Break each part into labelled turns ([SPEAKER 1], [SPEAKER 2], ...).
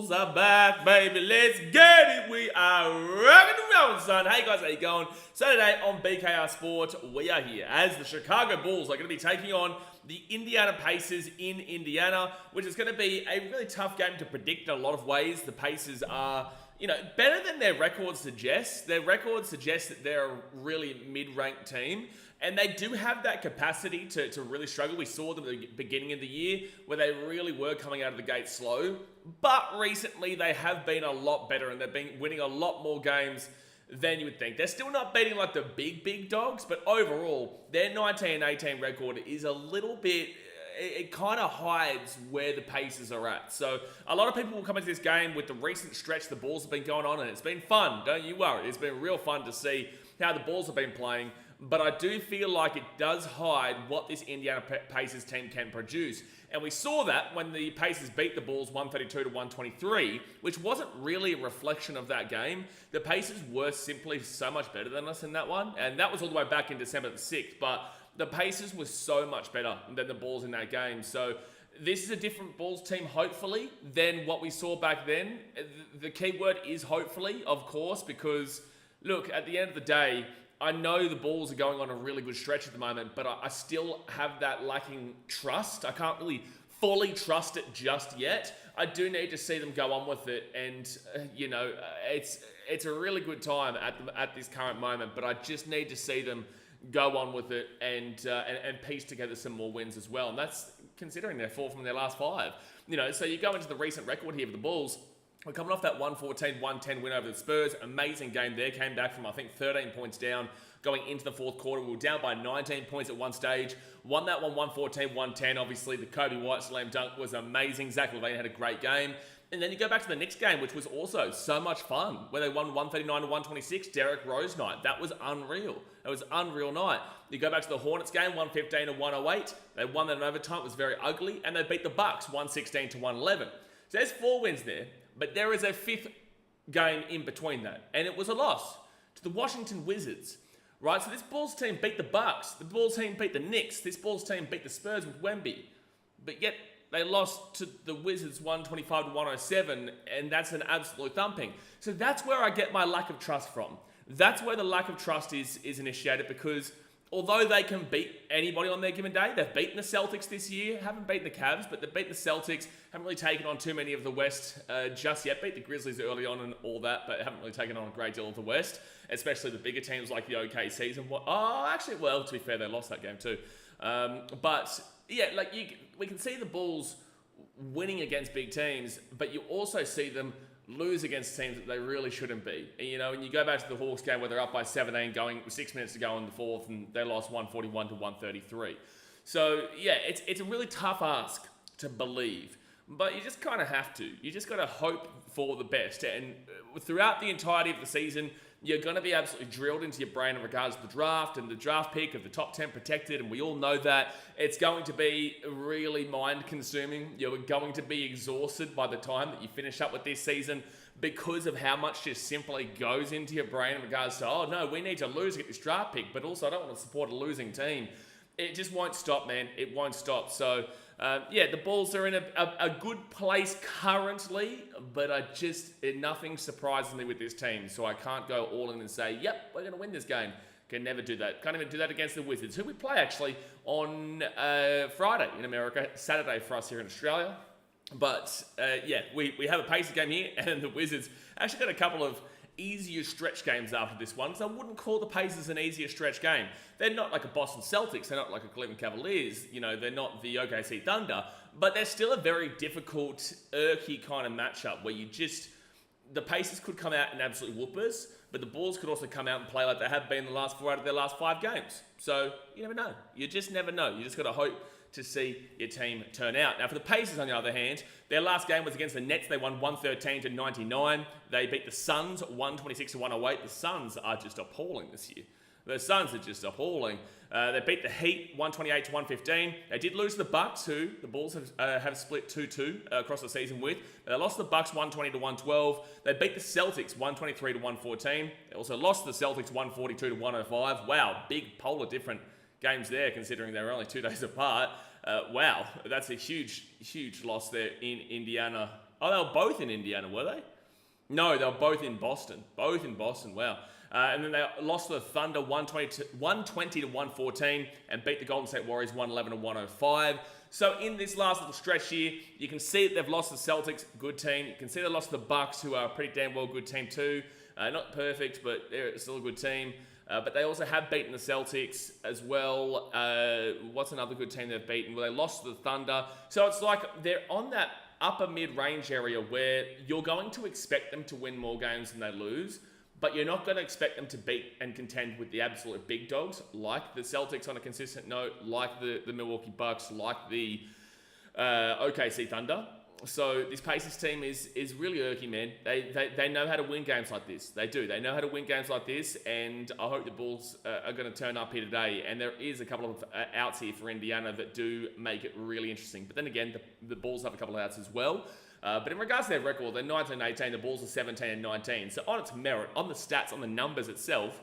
[SPEAKER 1] Bulls are back, baby. Let's get it. We are rocking and rolling, son. Hey guys, how you going? So today on BKR Sport, we are here as the Chicago Bulls are going to be taking on the Indiana Pacers in Indiana, which is going to be a really tough game to predict in a lot of ways. The Pacers are, better than their record suggests. Their record suggests that they're a really mid-ranked team. And they do have that capacity to really struggle. We saw them at the beginning of the year where they really were coming out of the gate slow. But recently they have been a lot better and they've been winning a lot more games than you would think. They're still not beating like the big dogs, but overall their 19-18 record is a little bit... It kind of hides where the Pacers are at. So a lot of people will come into this game with the recent stretch the Bulls have been going on, and it's been fun. Don't you worry. It's been real fun to see how the Bulls have been playing. But I do feel like it does hide what this Indiana Pacers team can produce. And we saw that when the Pacers beat the Bulls 132-123, which wasn't really a reflection of that game. The Pacers were simply so much better than us in that one. And that was all the way back in December the 6th. But the Pacers were so much better than the Bulls in that game. So this is a different Bulls team, hopefully, than what we saw back then. The key word is hopefully, of course, because, look, at the end of the day, I know the Bulls are going on a really good stretch at the moment, but I still have that lacking trust. I can't really fully trust it just yet. I do need to see them go on with it, and it's a really good time at this current moment. But I just need to see them go on with it and piece together some more wins as well. And that's considering they're 4 from their last 5. So you go into the recent record here of the Bulls. We're coming off that 114-110 win over the Spurs. Amazing game there. Came back from, I think, 13 points down going into the fourth quarter. We were down by 19 points at one stage. Won that one 114-110. Obviously, the Kobe White slam dunk was amazing. Zach LaVine had a great game. And then you go back to the next game, which was also so much fun, where they won 139-126, Derrick Rose night. That was unreal. It was an unreal night. You go back to the Hornets game, 115-108. They won that in overtime. It was very ugly. And they beat the Bucks, 116-111. So there's 4 wins there. But there is a 5th game in between that. And it was a loss to the Washington Wizards. Right? So this Bulls team beat the Bucks. The Bulls team beat the Knicks. This Bulls team beat the Spurs with Wemby. But yet they lost to the Wizards 125-107. And that's an absolute thumping. So that's where I get my lack of trust from. That's where the lack of trust is initiated, because although they can beat anybody on their given day, they've beaten the Celtics this year, haven't beaten the Cavs, but they've beaten the Celtics, haven't really taken on too many of the West just yet. Beat the Grizzlies early on and all that, but haven't really taken on a great deal of the West, especially the bigger teams like the OKCs and to be fair, they lost that game too. We can see the Bulls winning against big teams, but you also see them lose against teams that they really shouldn't be. And you go back to the Hawks game where they're up by 17 going 6 minutes to go in the fourth, and they lost 141-133. So yeah, it's a really tough ask to believe, but you just kind of have to. You just got to hope for the best. And throughout the entirety of the season, you're going to be absolutely drilled into your brain in regards to the draft and the draft pick of the top 10 protected, and we all know that. It's going to be really mind-consuming. You're going to be exhausted by the time that you finish up with this season because of how much just simply goes into your brain in regards to, oh no, we need to lose to get this draft pick, but also I don't want to support a losing team. It just won't stop, man. It won't stop. So, the Bulls are in a good place currently, but nothing surprises me with this team. So I can't go all in and say, yep, we're going to win this game. Can never do that. Can't even do that against the Wizards, who we play actually on Friday in America, Saturday for us here in Australia. But we have a Pacers game here, and the Wizards actually got a couple of easier stretch games after this one, so I wouldn't call the Pacers an easier stretch game. They're not like a Boston Celtics, they're not like a Cleveland Cavaliers, they're not the OKC Thunder, but they're still a very difficult, irky kind of matchup where the Pacers could come out and absolutely whoop us, but the Bulls could also come out and play like they have been the last 4 out of their last 5 games. So you never know. You just never know. You just got to hope to see your team turn out. Now, for the Pacers, on the other hand, their last game was against the Nets. They won 113-99. They beat the Suns 126-108. The Suns are just appalling this year. The Suns are just appalling. They beat the Heat 128-115. They did lose to the Bucks, who the Bulls have split 2-2 across the season with. They lost to the Bucks 120-112. They beat the Celtics 123-114. They also lost to the Celtics 142-105. Wow, big polar different games there, considering they were only 2 days apart. Wow, that's a huge loss there in Indiana Oh, they were both in Indiana, were they? No, they were both in Boston. Both in Boston, wow. And then they lost to the Thunder 120 to 114 and beat the Golden State Warriors 111 to 105. So in this last little stretch here, you can see that they've lost the Celtics, good team. You can see they lost the Bucks, who are a pretty damn well good team too. Not perfect, but they're still a good team. But they also have beaten the Celtics as well. What's another good team they've beaten? Well, they lost to the Thunder. So it's like they're on that upper mid-range area where you're going to expect them to win more games than they lose, but you're not going to expect them to beat and contend with the absolute big dogs, like the Celtics on a consistent note, like the Milwaukee Bucks, like the OKC Thunder. So this Pacers team is really irky, man. They know how to win games like this. They do. They know how to win games like this, and I hope the Bulls are going to turn up here today. And there is a couple of outs here for Indiana that do make it really interesting. But then again, the Bulls have a couple of outs as well. But in regards to their record, they're 19-18. The Bulls are 17-19. So on its merit, on the stats, on the numbers itself,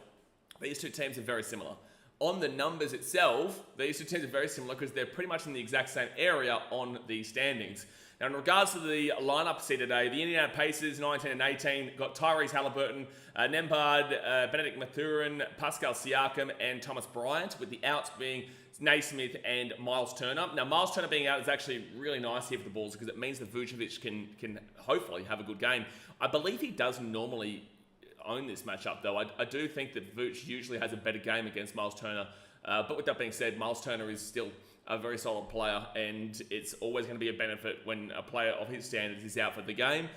[SPEAKER 1] these two teams are very similar. On the numbers itself, these two teams are very similar because they're pretty much in the exact same area on the standings. Now, in regards to the lineup see today, the Indiana Pacers, 19-18, got Tyrese Halliburton, Nembhard, Benedict Mathurin, Pascal Siakam, and Thomas Bryant, with the outs being Naismith and Miles Turner. Now, Miles Turner being out is actually really nice here for the Bulls because it means that Vucevic can hopefully have a good game. I believe he does normally own this matchup, though. I do think that Vuce usually has a better game against Miles Turner. But with that being said, Miles Turner is still a very solid player, and it's always going to be a benefit when a player of his standards is out for the game.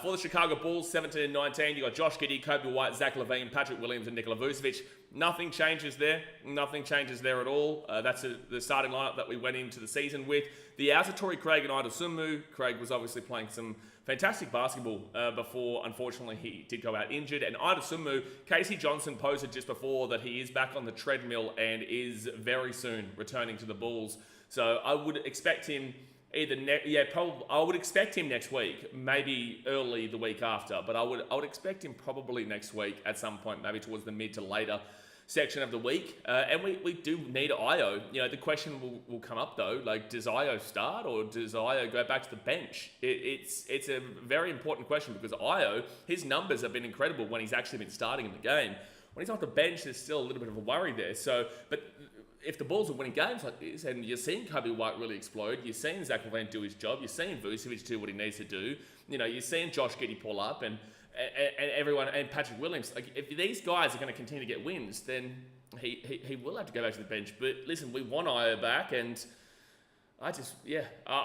[SPEAKER 1] For the Chicago Bulls, 17-19, you got Josh Giddey, Kobe White, Zach LaVine, Patrick Williams, and Nikola Vucevic. Nothing changes there. Nothing changes there at all. That's the starting lineup that we went into the season with. The outs are Torrey Craig and Ida Sumu. Craig was obviously playing some fantastic basketball before, unfortunately, he did go out injured. And Ida Sumu, Casey Johnson posted just before that he is back on the treadmill and is very soon returning to the Bulls. So I would expect him I would expect him next week, maybe early the week after, but I would expect him probably next week at some point, maybe towards the mid to later section of the week. And we do need Io. You know, the question will come up though, like, does Io start or does Io go back to the bench? It's a very important question because Io, his numbers have been incredible when he's actually been starting in the game. When he's off the bench, there's still a little bit of a worry there. So, but if the Bulls are winning games like this, and you're seeing Kobe White really explode, you're seeing Zach LaVine do his job, you're seeing Vucevic do what he needs to do, you know, you're seeing Josh Giddey pull up, and everyone, and Patrick Williams, like, if these guys are going to continue to get wins, then he will have to go back to the bench. But listen, we want Io back, and I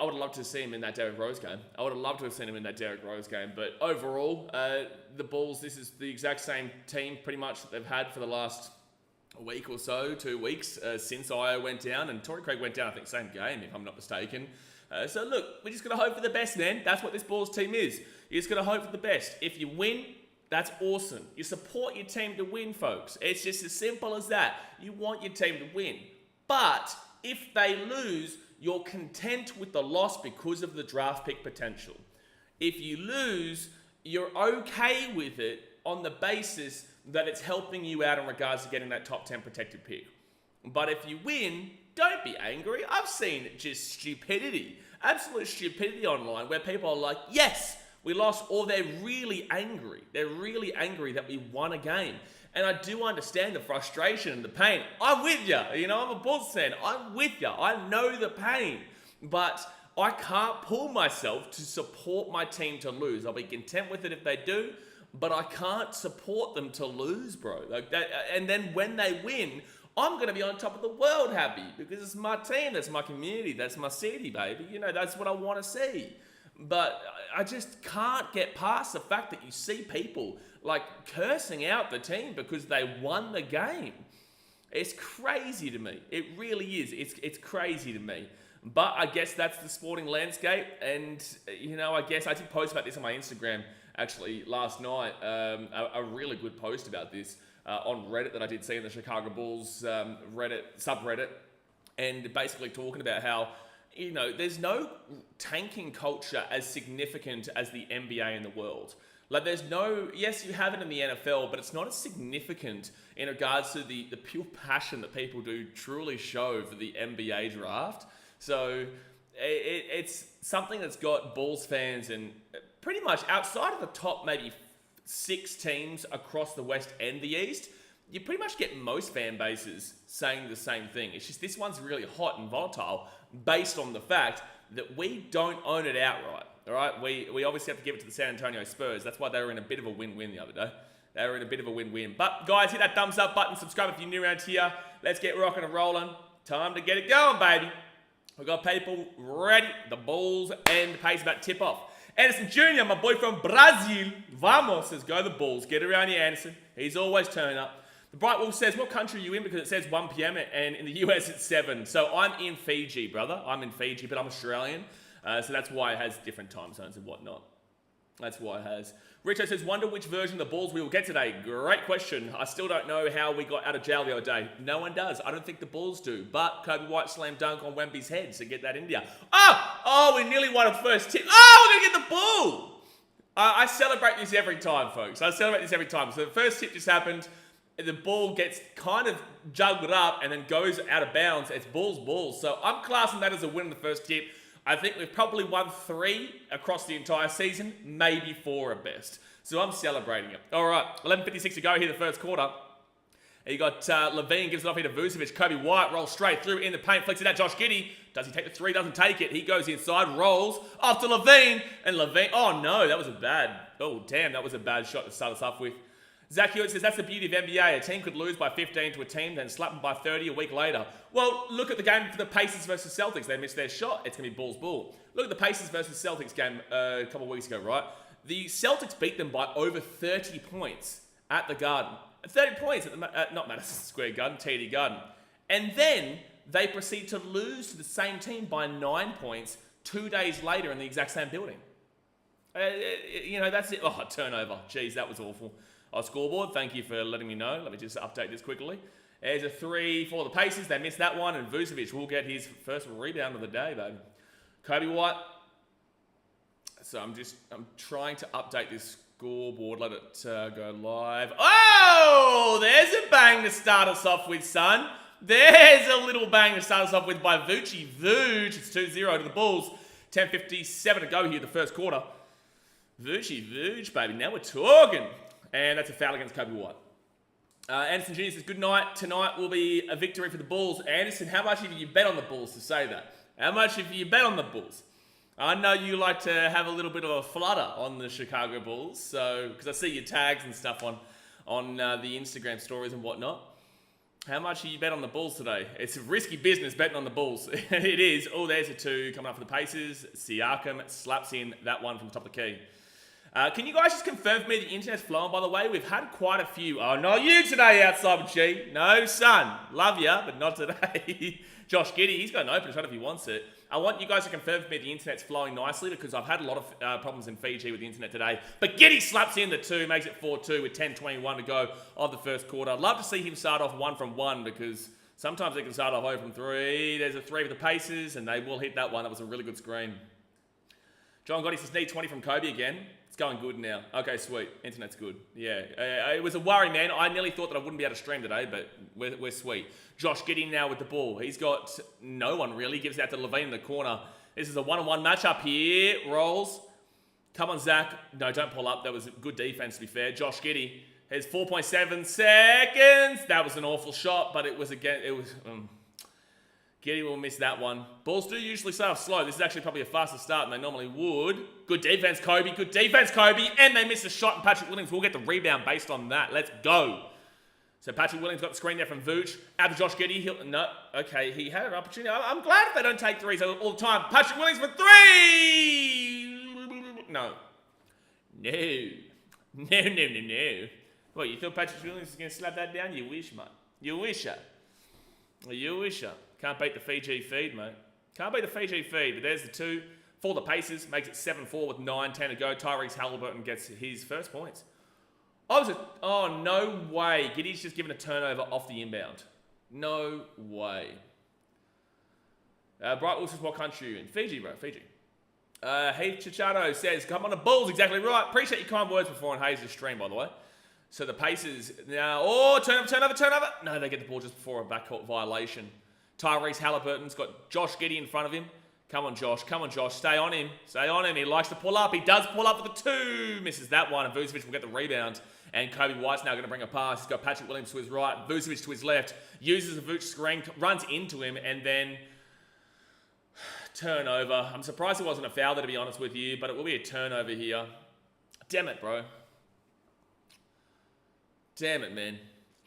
[SPEAKER 1] would love to see him in that Derrick Rose game. I would have loved to have seen him in that Derrick Rose game. But overall, the Bulls, this is the exact same team pretty much that they've had for the last a week or so, 2 weeks, since Io went down, and Torrey Craig went down, I think, same game, if I'm not mistaken. So look, we're just going to hope for the best, man. That's what this Bulls team is. You're just going to hope for the best. If you win, that's awesome. You support your team to win, folks. It's just as simple as that. You want your team to win. But if they lose, you're content with the loss because of the draft pick potential. If you lose, you're okay with it on the basis that it's helping you out in regards to getting that top 10 protected pick. But if you win, don't be angry. I've seen just stupidity, absolute stupidity online where people are like, yes, we lost, or they're really angry. They're really angry that we won a game. And I do understand the frustration and the pain. I'm with you. You know, I'm a Bulls fan. I'm with you. I know the pain. But I can't pull myself to support my team to lose. I'll be content with it if they do, but I can't support them to lose, bro. Like that, and then when they win, I'm going to be on top of the world happy because it's my team, that's my community, that's my city, baby. You know, that's what I want to see. But I just can't get past the fact that you see people like cursing out the team because they won the game. It's crazy to me. It really is. It's crazy to me. But I guess that's the sporting landscape. And, you know, I guess I did post about this on my Instagram actually last night. A really good post about this on Reddit that I did see in the Chicago Bulls Reddit subreddit. And basically talking about how, you know, there's no tanking culture as significant as the NBA in the world. Like, there's no, yes, you have it in the NFL, but it's not as significant in regards to the pure passion that people do truly show for the NBA draft. So it's something that's got Bulls fans and pretty much outside of the top maybe 6 teams across the West and the East, you pretty much get most fan bases saying the same thing. It's just this one's really hot and volatile based on the fact that we don't own it outright. All right, we obviously have to give it to the San Antonio Spurs. That's why they were in a bit of a win-win the other day. They were in a bit of a win-win. But guys, hit that thumbs up button, subscribe if you're new around here. Let's get rocking and rolling. Time to get it going, baby. We've got people ready. The Bulls and the pace about tip off. Anderson Jr., my boy from Brazil. Vamos, says go the Bulls. Get around here, Anderson. He's always turning up. The Bright Wolf says, what country are you in? Because it says 1 p.m. and in the US it's 7. So I'm in Fiji, brother. I'm in Fiji, but I'm Australian. So that's why it has different time zones and whatnot. That's why it has. Richo says, wonder which version of the Bulls we will get today. Great question. I still don't know how we got out of jail the other day. No one does. I don't think the Bulls do. But Kobe White slam dunk on Wemby's head to get that India. Oh, we nearly won a first tip. Oh, we're going to get the Bull. I celebrate this every time, folks. I celebrate this every time. So the first tip just happened. The ball gets kind of juggled up and then goes out of bounds. It's Bulls. So I'm classing that as a win in the first tip. I think we've probably won 3 across the entire season, maybe 4 at best. So I'm celebrating it. All right, 11:56 to go here, the first quarter. You got Levine gives it off here to Vucevic. Kobe White rolls straight through in the paint, flicks it at Josh Giddey. Does he take the 3? Doesn't take it. He goes inside, rolls off to Levine. And Levine, oh no, that was a bad shot to start us off with. Zach Hewitt says, that's the beauty of NBA. A team could lose by 15 to a team, then slap them by 30 a week later. Well, look at the game for the Pacers versus Celtics. They missed their shot. It's going to be Bulls. Look at the Pacers versus Celtics game a couple of weeks ago, right? The Celtics beat them by over 30 points at the Garden. 30 points at not Madison Square Garden, TD Garden. And then they proceed to lose to the same team by 9 points 2 days later in the exact same building. That's it. Oh, turnover. Jeez, that was awful. Scoreboard, thank you for letting me know. Let me just update this quickly. There's a 3 for the Pacers. They missed that one, and Vucevic will get his first rebound of the day, baby. Kobe White. So I'm trying to update this scoreboard. Let it go live. Oh, there's a bang to start us off with, son. There's a little bang to start us off with by Vucci. It's 2-0 to the Bulls. 10:57 to go here, the first quarter. Vucci, baby. Now we're talking. And that's a foul against Kobe White. Anderson Jr. says, good night. Tonight will be a victory for the Bulls. Anderson, how much have you bet on the Bulls to say that? How much have you bet on the Bulls? I know you like to have a little bit of a flutter on the Chicago Bulls, so because I see your tags and stuff on the Instagram stories and whatnot. How much have you bet on the Bulls today? It's a risky business betting on the Bulls. It is. Oh, there's a 2 coming up for the Pacers. Siakam slaps in that one from the top of the key. Can you guys just confirm for me the internet's flowing, by the way? We've had quite a few. Oh, not you today, outside with G. No, son. Love ya, but not today. Josh Giddey, he's got an open shot if he wants it. I want you guys to confirm for me the internet's flowing nicely because I've had a lot of problems in Fiji with the internet today. But Giddey slaps in the 2, makes it 4-2 with 10:21 to go of the first quarter. I'd love to see him start off 1 from 1 because sometimes they can start off 0 from 3. There's a 3 for the Pacers, and they will hit that one. That was a really good screen. John Gotti says, need 20 from Kobe again. It's going good now. Okay, sweet. Internet's good. Yeah. It was a worry, man. I nearly thought that I wouldn't be able to stream today, but we're sweet. Josh Giddey now with the ball. He's got no one really. Gives it out to Levine in the corner. This is a 1-on-1 matchup here. Rolls. Come on, Zach. No, don't pull up. That was good defense, to be fair. Josh Giddey has 4.7 seconds. That was an awful shot, but it was again. Giddey will miss that one. Bulls do usually start off slow. This is actually probably a faster start than they normally would. Good defense, Kobe. Good defense, Kobe. And they miss a shot, and Patrick Williams will get the rebound based on that. Let's go. So Patrick Williams got the screen there from Vooch. Out to Josh Giddey. No. Okay, he had an opportunity. I'm glad if they don't take 3s all the time. Patrick Williams for 3! No. What, you thought Patrick Williams was going to slap that down? You wish, mate. You wish it. You wish it. Can't beat the Fiji feed, mate. Can't beat the Fiji feed, but there's the 2 for the Pacers. Makes it 7-4 with 9:10 to go. Tyrese Halliburton gets his first points. Oh, no way. Giddey's just given a turnover off the inbound. No way. Bright Wolf says, what country are you in? Fiji, bro. Fiji. Heath Chichado says, come on the Bulls. Exactly right. Appreciate your kind words before on Hayes' stream, by the way. So the Pacers now, turnover. No, they get the ball just before a backcourt violation. Tyrese Halliburton's got Josh Giddey in front of him. Come on, Josh. Come on, Josh. Stay on him. Stay on him. He likes to pull up. He does pull up with the 2. Misses that one, and Vucevic will get the rebound. And Kobe White's now going to bring a pass. He's got Patrick Williams to his right, Vucevic to his left. Uses a Vuce screen, runs into him, and then turnover. I'm surprised it wasn't a foul there, to be honest with you, but it will be a turnover here. Damn it, bro. Damn it, man.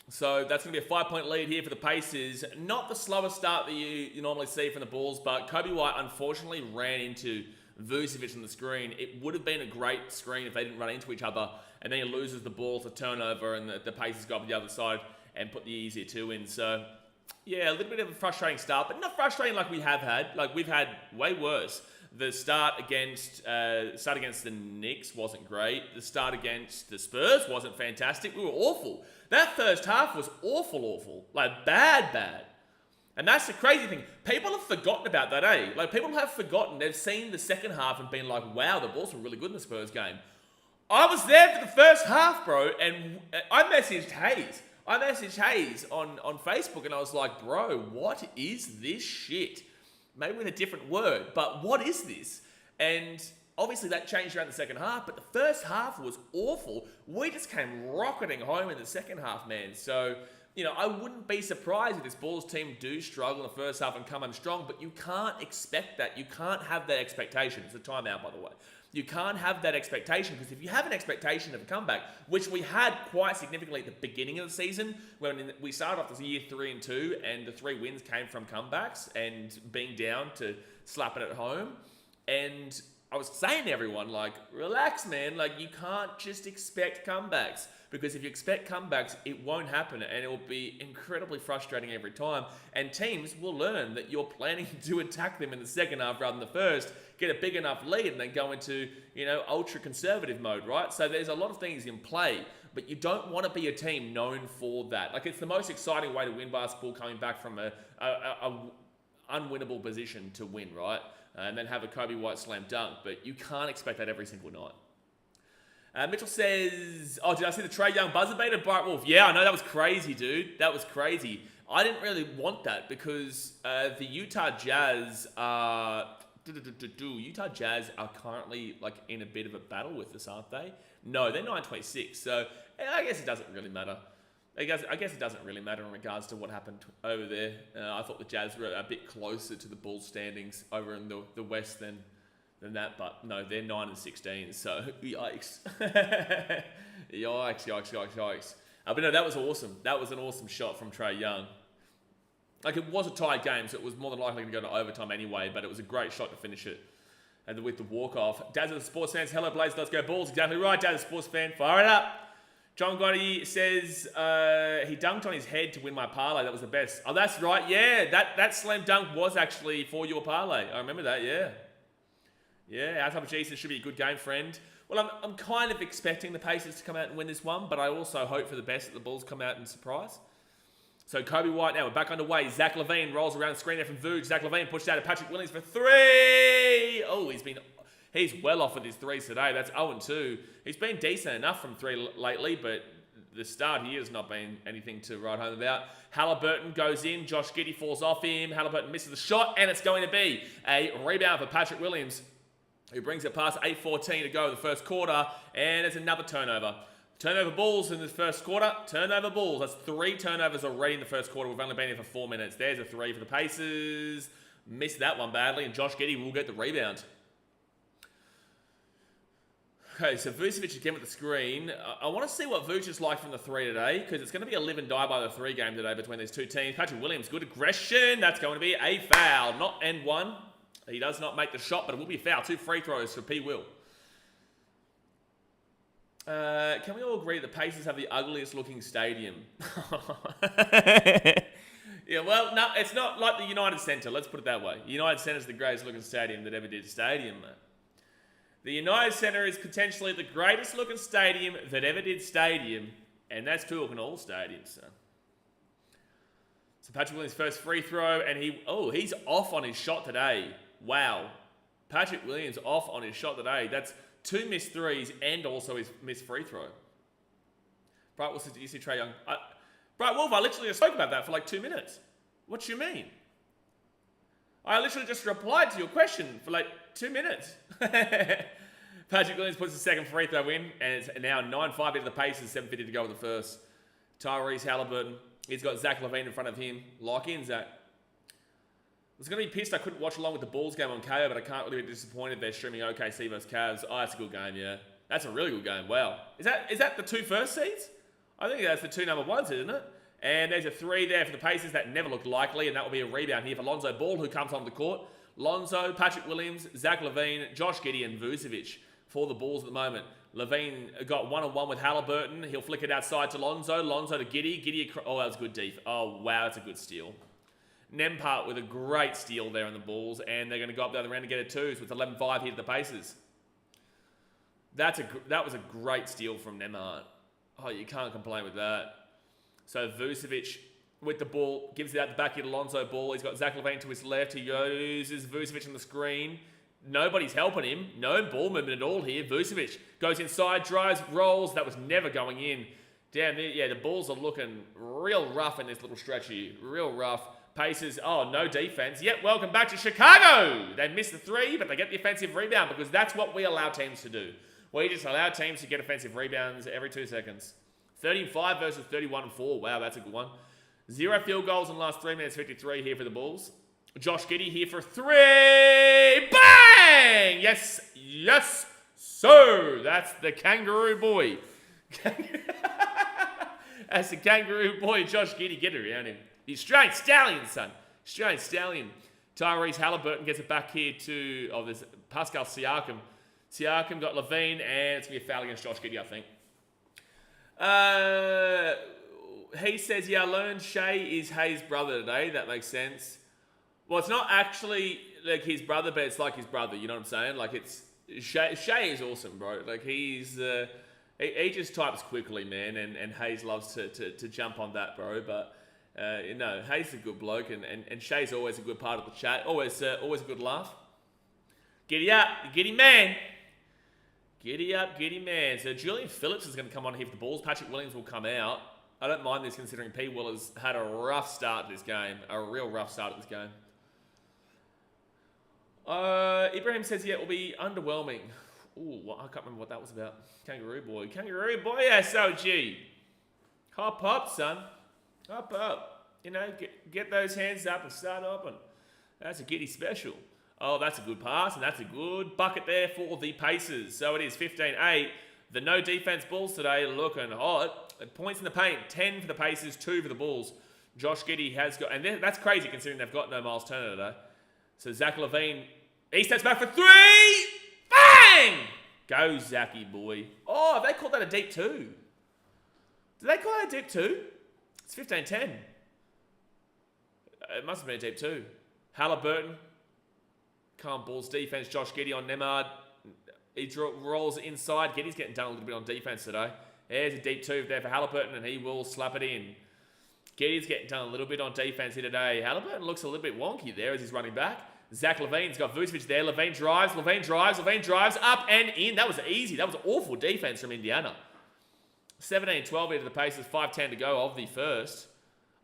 [SPEAKER 1] So that's going to be a 5-point lead here for the Pacers. Not the slowest start that you normally see from the Bulls, but Kobe White unfortunately ran into Vucevic on the screen. It would have been a great screen if they didn't run into each other, and then he loses the ball to turnover, and the Pacers go up to the other side and put the easier 2 in. So, yeah, a little bit of a frustrating start, but not frustrating like we have had. Like, we've had way worse. The start against the Knicks wasn't great. The start against the Spurs wasn't fantastic. We were awful. That first half was awful. Like, bad. And that's the crazy thing. People have forgotten about that, eh? Like, people have forgotten. They've seen the second half and been like, wow, the Bulls were really good in the Spurs game. I was there for the first half, bro, and I messaged Hayes. On Facebook, and I was like, bro, what is this shit? Maybe with a different word, but what is this? And obviously that changed around the second half, but the first half was awful. We just came rocketing home in the second half, man. So, you know, I wouldn't be surprised if this Bulls team do struggle in the first half and come on strong, but you can't expect that. You can't have that expectation. It's a timeout, by the way. You can't have that expectation, because if you have an expectation of a comeback, which we had quite significantly at the beginning of the season, when we started off this year 3-2, and the 3 wins came from comebacks and being down to slap it at home. And I was saying to everyone, like, relax, man. Like, you can't just expect comebacks, because if you expect comebacks, it won't happen, and it will be incredibly frustrating every time. And teams will learn that you're planning to attack them in the second half rather than the first, get a big enough lead, and then go into, you know, ultra-conservative mode, right? So there's a lot of things in play, but you don't want to be a team known for that. Like, it's the most exciting way to win basketball, coming back from a unwinnable position to win, right? And then have a Kobe White slam dunk, but you can't expect that every single night. Mitchell says, oh, did I see the Trae Young buzzer beater? Bright Wolf. Yeah, I know, that was crazy, dude. That was crazy. I didn't really want that, because the Utah Jazz are currently like in a bit of a battle with us, aren't they? No, they're 9-26, so I guess it doesn't really matter. I guess it doesn't really matter in regards to what happened over there. I thought the Jazz were a bit closer to the Bulls standings over in the West than that, but no, they're 9-16, so yikes. yikes. But no, that was awesome. That was an awesome shot from Trae Young. Like, it was a tied game, so it was more than likely to go to overtime anyway, but it was a great shot to finish it. And with the walk-off. Daz of the Sports fans, hello Blaze, let's go Bulls. Exactly right, Daz of the Sports fan, fire it up. John Gotti says he dunked on his head to win my parlay. That was the best. Oh, that's right, yeah. That slam dunk was actually for your parlay. I remember that, yeah. Yeah, our type of Jesus should be a good game, friend. Well, I'm kind of expecting the Pacers to come out and win this one, but I also hope for the best that the Bulls come out and surprise. So Kobe White now, we're back underway. Zach LaVine rolls around the screen there from Vooch. Zach LaVine pushed out to Patrick Williams for 3. Oh, he's well off with his 3s today. That's 0-2. He's been decent enough from 3 lately, but the start here has not been anything to write home about. Halliburton goes in. Josh Giddey falls off him. Halliburton misses the shot, and it's going to be a rebound for Patrick Williams, who brings it past 8:14 to go in the first quarter, and it's another turnover. Turnover Bulls in the first quarter. Turnover Bulls. That's 3 turnovers already in the first quarter. We've only been here for 4 minutes. There's a 3 for the Pacers. Missed that one badly, and Josh Giddey will get the rebound. Okay, so Vucevic again with the screen. I want to see what Vucevic is like from the 3 today, because it's going to be a live and die by the 3 game today between these two teams. Patrick Williams, good aggression. That's going to be a foul, not and 1. He does not make the shot, but it will be a foul. 2 free throws for P. Will. Can we all agree the Pacers have the ugliest looking stadium? Yeah, well, no, it's not like the United Center. Let's put it that way. United Center is the greatest looking stadium that ever did stadium, mate. The United Center is potentially the greatest looking stadium that ever did stadium, and that's talking all stadiums. So Patrick Williams' first free throw, and he's off on his shot today. Wow. Patrick Williams off on his shot today. That's 2 missed 3s and also his missed free throw. Bright Wolf says, do you see Trae Young? Bright Wolf, I literally spoke about that for like 2 minutes. What do you mean? I literally just replied to your question for like 2 minutes. Patrick Williams puts the second free throw in, and it's now 9-5 into the Pacers, 7:50 to go with the first. Tyrese Halliburton, he's got Zach LaVine in front of him. Lock in, Zach. I was going to be pissed I couldn't watch along with the Bulls game on KO, but I can't really be disappointed they're streaming OKC vs Cavs. Oh, that's a good game, yeah. That's a really good game. Wow. Is that the 2 first seeds? I think that's the 2 number 1s, isn't it? And there's a 3 there for the Pacers that never looked likely, and that will be a rebound here for Lonzo Ball, who comes on the court. Lonzo, Patrick Williams, Zach LaVine, Josh Giddey, and Vucevic for the Bulls at the moment. LaVine got 1-on-1 with Halliburton. He'll flick it outside to Lonzo. Lonzo to Giddey. Giddey, oh, that was good deep. Oh, wow, that's a good steal. Nembhard with a great steal there on the Bulls, and they're going to go up the other end and get a 2, so it's 11-5 here to the Pacers. That was a great steal from Nembhard. Oh, you can't complain with that. So Vucevic with the ball, gives it out the back here to Lonzo Ball. He's got Zach LaVine to his left. He uses Vucevic on the screen. Nobody's helping him. No ball movement at all here. Vucevic goes inside, drives, rolls. That was never going in. Damn, yeah, the Bulls are looking real rough in this little stretch here. Real rough. Pacers, oh, no defense. Yep, welcome back to Chicago. They missed the 3, but they get the offensive rebound because that's what we allow teams to do. We just allow teams to get offensive rebounds every 2 seconds. 13-5 versus 31-4. Wow, that's a good one. 0 field goals in the last 3 minutes, 53 here for the Bulls. Josh Giddey here for 3. Bang! Yes, yes, sir. That's the kangaroo boy. That's the kangaroo boy, Josh Giddey. Get around him. He's Australian stallion, son. Australian stallion. Tyrese Halliburton gets it back here to, oh, there's Pascal Siakam. Siakam got LaVine, and it's going to be a foul against Josh Giddey, I think. He says, yeah, I learned Shea is Hayes' brother today. That makes sense. Well, it's not actually like his brother, but it's like his brother. You know what I'm saying? Like, it's Shea is awesome, bro. Like, he's he just types quickly, man, and Hayes loves to jump on that, bro. But no, Hayes is a good bloke, and Shea's always a good part of the chat. Always a good laugh. Giddy up, giddy man. Giddy up, giddy man. So Julian Phillips is going to come on here for the Bulls. Patrick Williams will come out. I don't mind this considering P. Will has had a rough start to this game. A real rough start to this game. Ibrahim says, yeah, it will be underwhelming. Ooh, I can't remember what that was about. Kangaroo boy. Kangaroo boy, SOG. Hop up, son. Hop up. You know, get those hands up and start up. And that's a Giddy special. Oh, that's a good pass, and that's a good bucket there for the Pacers. So it is 15-8. The no defense Bulls today looking hot. Points in the paint, 10 for the Pacers, 2 for the Bulls. Josh Giddey has got, and that's crazy considering they've got no Miles Turner today. So Zach LaVine, he steps back for 3. Bang! Go, Zachy boy. Oh, have they called that a deep 2? Did they call that a deep 2? It's 15-10. It must have been a deep 2. Halliburton. Calm Bulls defense. Josh Giddey on Nembhard. He rolls inside. Giddey's getting done a little bit on defense today. There's a deep 2 there for Halliburton, and he will slap it in. Giddey's getting done a little bit on defense here today. Halliburton looks a little bit wonky there as he's running back. Zach LaVine's got Vucevic there. LaVine drives, up and in. That was easy. That was awful defense from Indiana. 17-12 into the Pacers, 5:10 to go of the first.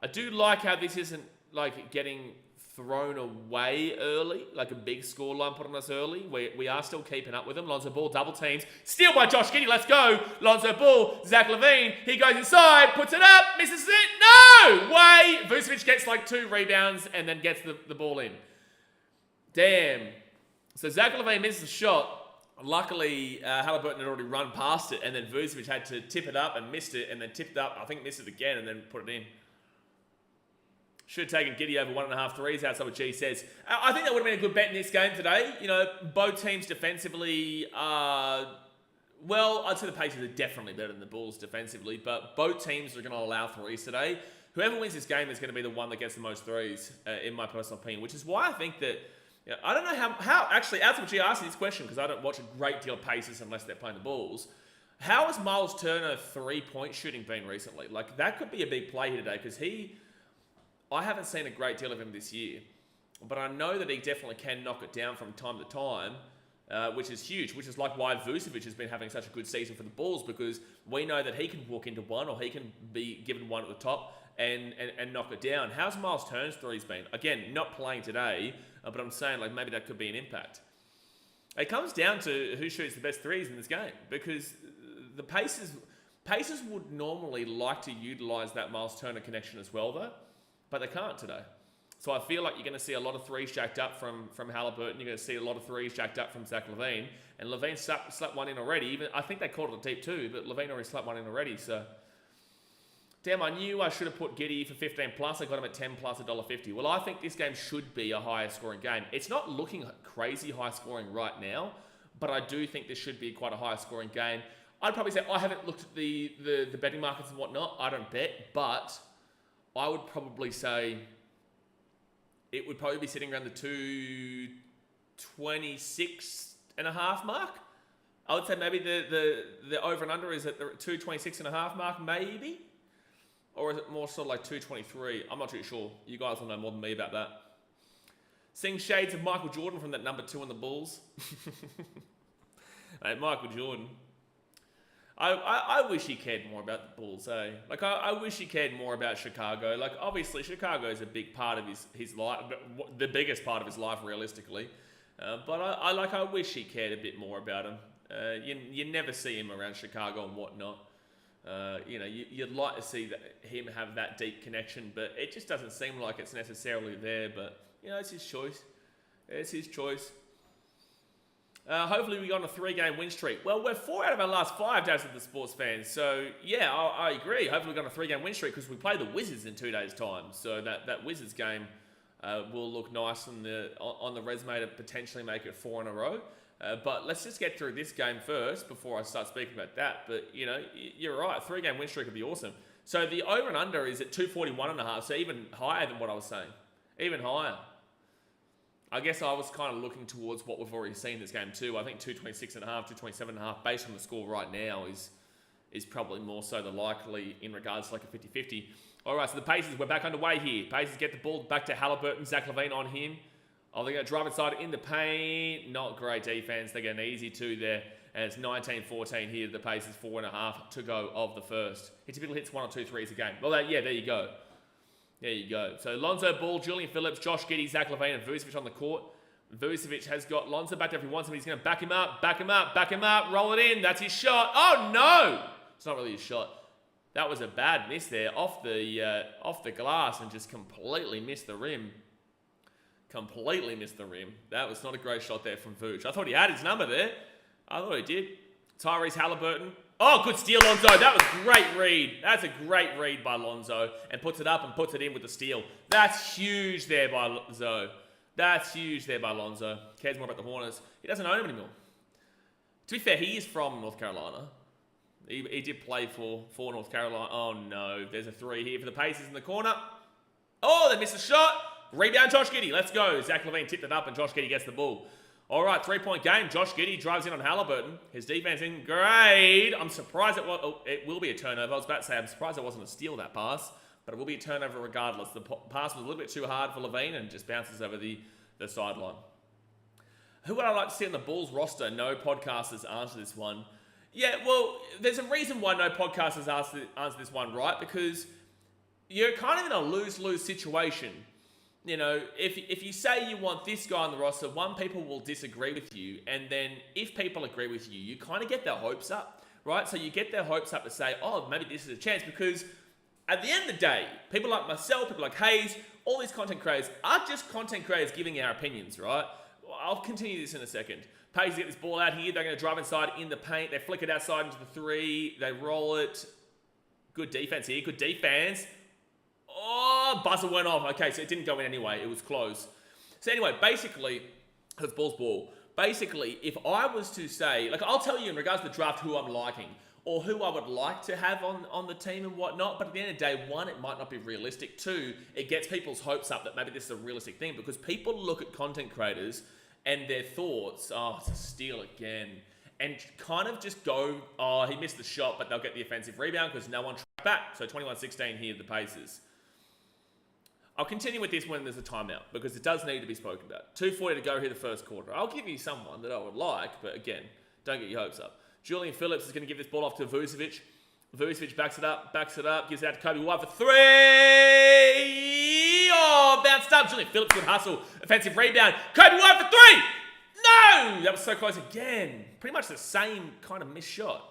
[SPEAKER 1] I do like how this isn't like getting thrown away early, like a big scoreline put on us early. We are still keeping up with them. Lonzo Ball double teams. Steal by Josh Giddey. Let's go. Lonzo Ball. Zach LaVine. He goes inside. Puts it up. Misses it. No way. Vucevic gets like 2 rebounds and then gets the ball in. Damn. So Zach LaVine misses the shot. Luckily, Halliburton had already run past it, and then Vucevic had to tip it up and missed it, and then tipped up. I think missed it again and then put it in. Should have taken Giddey over 1.5 threes, outside what G says. I think that would have been a good bet in this game today. You know, both teams defensively are... Well, I'd say the Pacers are definitely better than the Bulls defensively, but both teams are going to allow threes today. Whoever wins this game is going to be the one that gets the most threes, in my personal opinion, which is why I think that... Yeah, I don't know how actually, outside what G asked me this question, because I don't watch a great deal of Pacers unless they're playing the Bulls. How has Miles Turner 3-point shooting been recently? Like, that could be a big play here today, because I haven't seen a great deal of him this year, but I know that he definitely can knock it down from time to time, which is huge, which is like why Vucevic has been having such a good season for the Bulls, because we know that he can walk into one, or he can be given one at the top and knock it down. How's Miles Turner's threes been? Again, not playing today, but I'm saying like maybe that could be an impact. It comes down to who shoots the best threes in this game, because the Pacers would normally like to utilise that Miles Turner connection as well, though, but they can't today. So I feel like you're going to see a lot of threes jacked up from Halliburton. You're going to see a lot of threes jacked up from Zach LaVine, and LaVine slapped one in already. Even I think they called it a deep too, but LaVine already slapped one in already. So damn, I knew I should have put Giddey for 15 plus. I got him at 10 plus $1.50. Well, I think this game should be a higher scoring game. It's not looking crazy high scoring right now, but I do think this should be quite a high scoring game. I'd probably say I haven't looked at the betting markets and whatnot. I don't bet, but I would probably say it would probably be sitting around the 226.5 mark. I would say maybe the over and under is at the 226.5 mark, maybe. Or is it more sort of like 223? I'm not too sure. You guys will know more than me about that. Seeing shades of Michael Jordan from that number 2 on the Bulls. Hey, Michael Jordan. I wish he cared more about the Bulls, eh? Like, I wish he cared more about Chicago. Like, obviously, Chicago is a big part of his life, the biggest part of his life, realistically. But I wish he cared a bit more about him. You never see him around Chicago and whatnot. You'd like to see him have that deep connection, but it just doesn't seem like it's necessarily there. But, it's his choice. It's his choice. Hopefully we got on a 3-game win streak. Well, we're 4 out of our last 5 days of the sports fans. So, yeah, I agree. Hopefully we got on a 3-game win streak because we play the Wizards in 2 days' time. So that Wizards game will look nice on the resume to potentially make it 4 in a row. But let's just get through this game first before I start speaking about that. But, you're right. 3-game win streak would be awesome. So the over and under is at 241.5. So even higher than what I was saying. Even higher. I guess I was kind of looking towards what we've already seen in this game too. I think 226.5, 227.5 based on the score right now is probably more so the likely in regards to like a 50-50. All right, so the Pacers, we're back underway here. Pacers get the ball back to Halliburton, Zach LaVine on him. Oh, they're going to drive inside in the paint. Not great defense. They get an easy 2 there. And it's 19-14 here. The Pacers 4.5 to go of the first. He typically hits 1 or 2 threes a game. Well, there you go. There you go. So Lonzo Ball, Julian Phillips, Josh Giddey, Zach LaVine, and Vucevic on the court. Vucevic has got Lonzo back there if he wants him. He's going to back him up, roll it in. That's his shot. Oh, no! It's not really his shot. That was a bad miss there off the glass and just completely missed the rim. That was not a great shot there from Vuce. I thought he had his number there. I thought he did. Tyrese Halliburton. Oh, good steal, Lonzo. That was a great read. That's a great read by Lonzo. And puts it up and puts it in with the steal. That's huge there by Lonzo. Cares more about the Hornets. He doesn't own them anymore. To be fair, he is from North Carolina. He did play for North Carolina. Oh, no. There's a 3 here for the Pacers in the corner. Oh, they missed a shot. Rebound, Josh Giddey. Let's go. Zach LaVine tipped it up and Josh Giddey gets the ball. All right, 3-point game. Josh Giddey drives in on Halliburton. His defense in great. I'm surprised it will be a turnover. I was about to say I'm surprised it wasn't a steal, that pass, but it will be a turnover regardless. The pass was a little bit too hard for LaVine and just bounces over the sideline. Who would I like to see on the Bulls roster? No podcasters answer this one. Yeah, well, there's a reason why no podcasters answer this one, right? Because you're kind of in a lose-lose situation. If you say you want this guy on the roster, people will disagree with you. And then if people agree with you, you kind of get their hopes up, right? So you get their hopes up to say, oh, maybe this is a chance. Because at the end of the day, people like myself, people like Hayes, all these content creators are just content creators giving our opinions, right? I'll continue this in a second. Pacers get this ball out here. They're going to drive inside in the paint. They flick it outside into the 3. They roll it. Good defense here. Good defense. Oh, buzzer went off. Okay, so it didn't go in anyway. It was close. So anyway, basically, it's ball's ball. Basically, if I was to say, like, I'll tell you in regards to the draft who I'm liking or who I would like to have on the team and whatnot. But at the end of the day, 1, it might not be realistic. 2, it gets people's hopes up that maybe this is a realistic thing because people look at content creators and their thoughts, oh, it's a steal again. And kind of just go, oh, he missed the shot, but they'll get the offensive rebound because no one tracked back. So 21-16 here, the Pacers. I'll continue with this when there's a timeout because it does need to be spoken about. 2:40 to go here the first quarter. I'll give you someone that I would like, but again, don't get your hopes up. Julian Phillips is going to give this ball off to Vucevic backs it up, gives it out to Kobe White for 3. Oh, bounced up. Julian Phillips, good hustle. Offensive rebound. Kobe White for three. No! That was so close again. Pretty much the same kind of missed shot.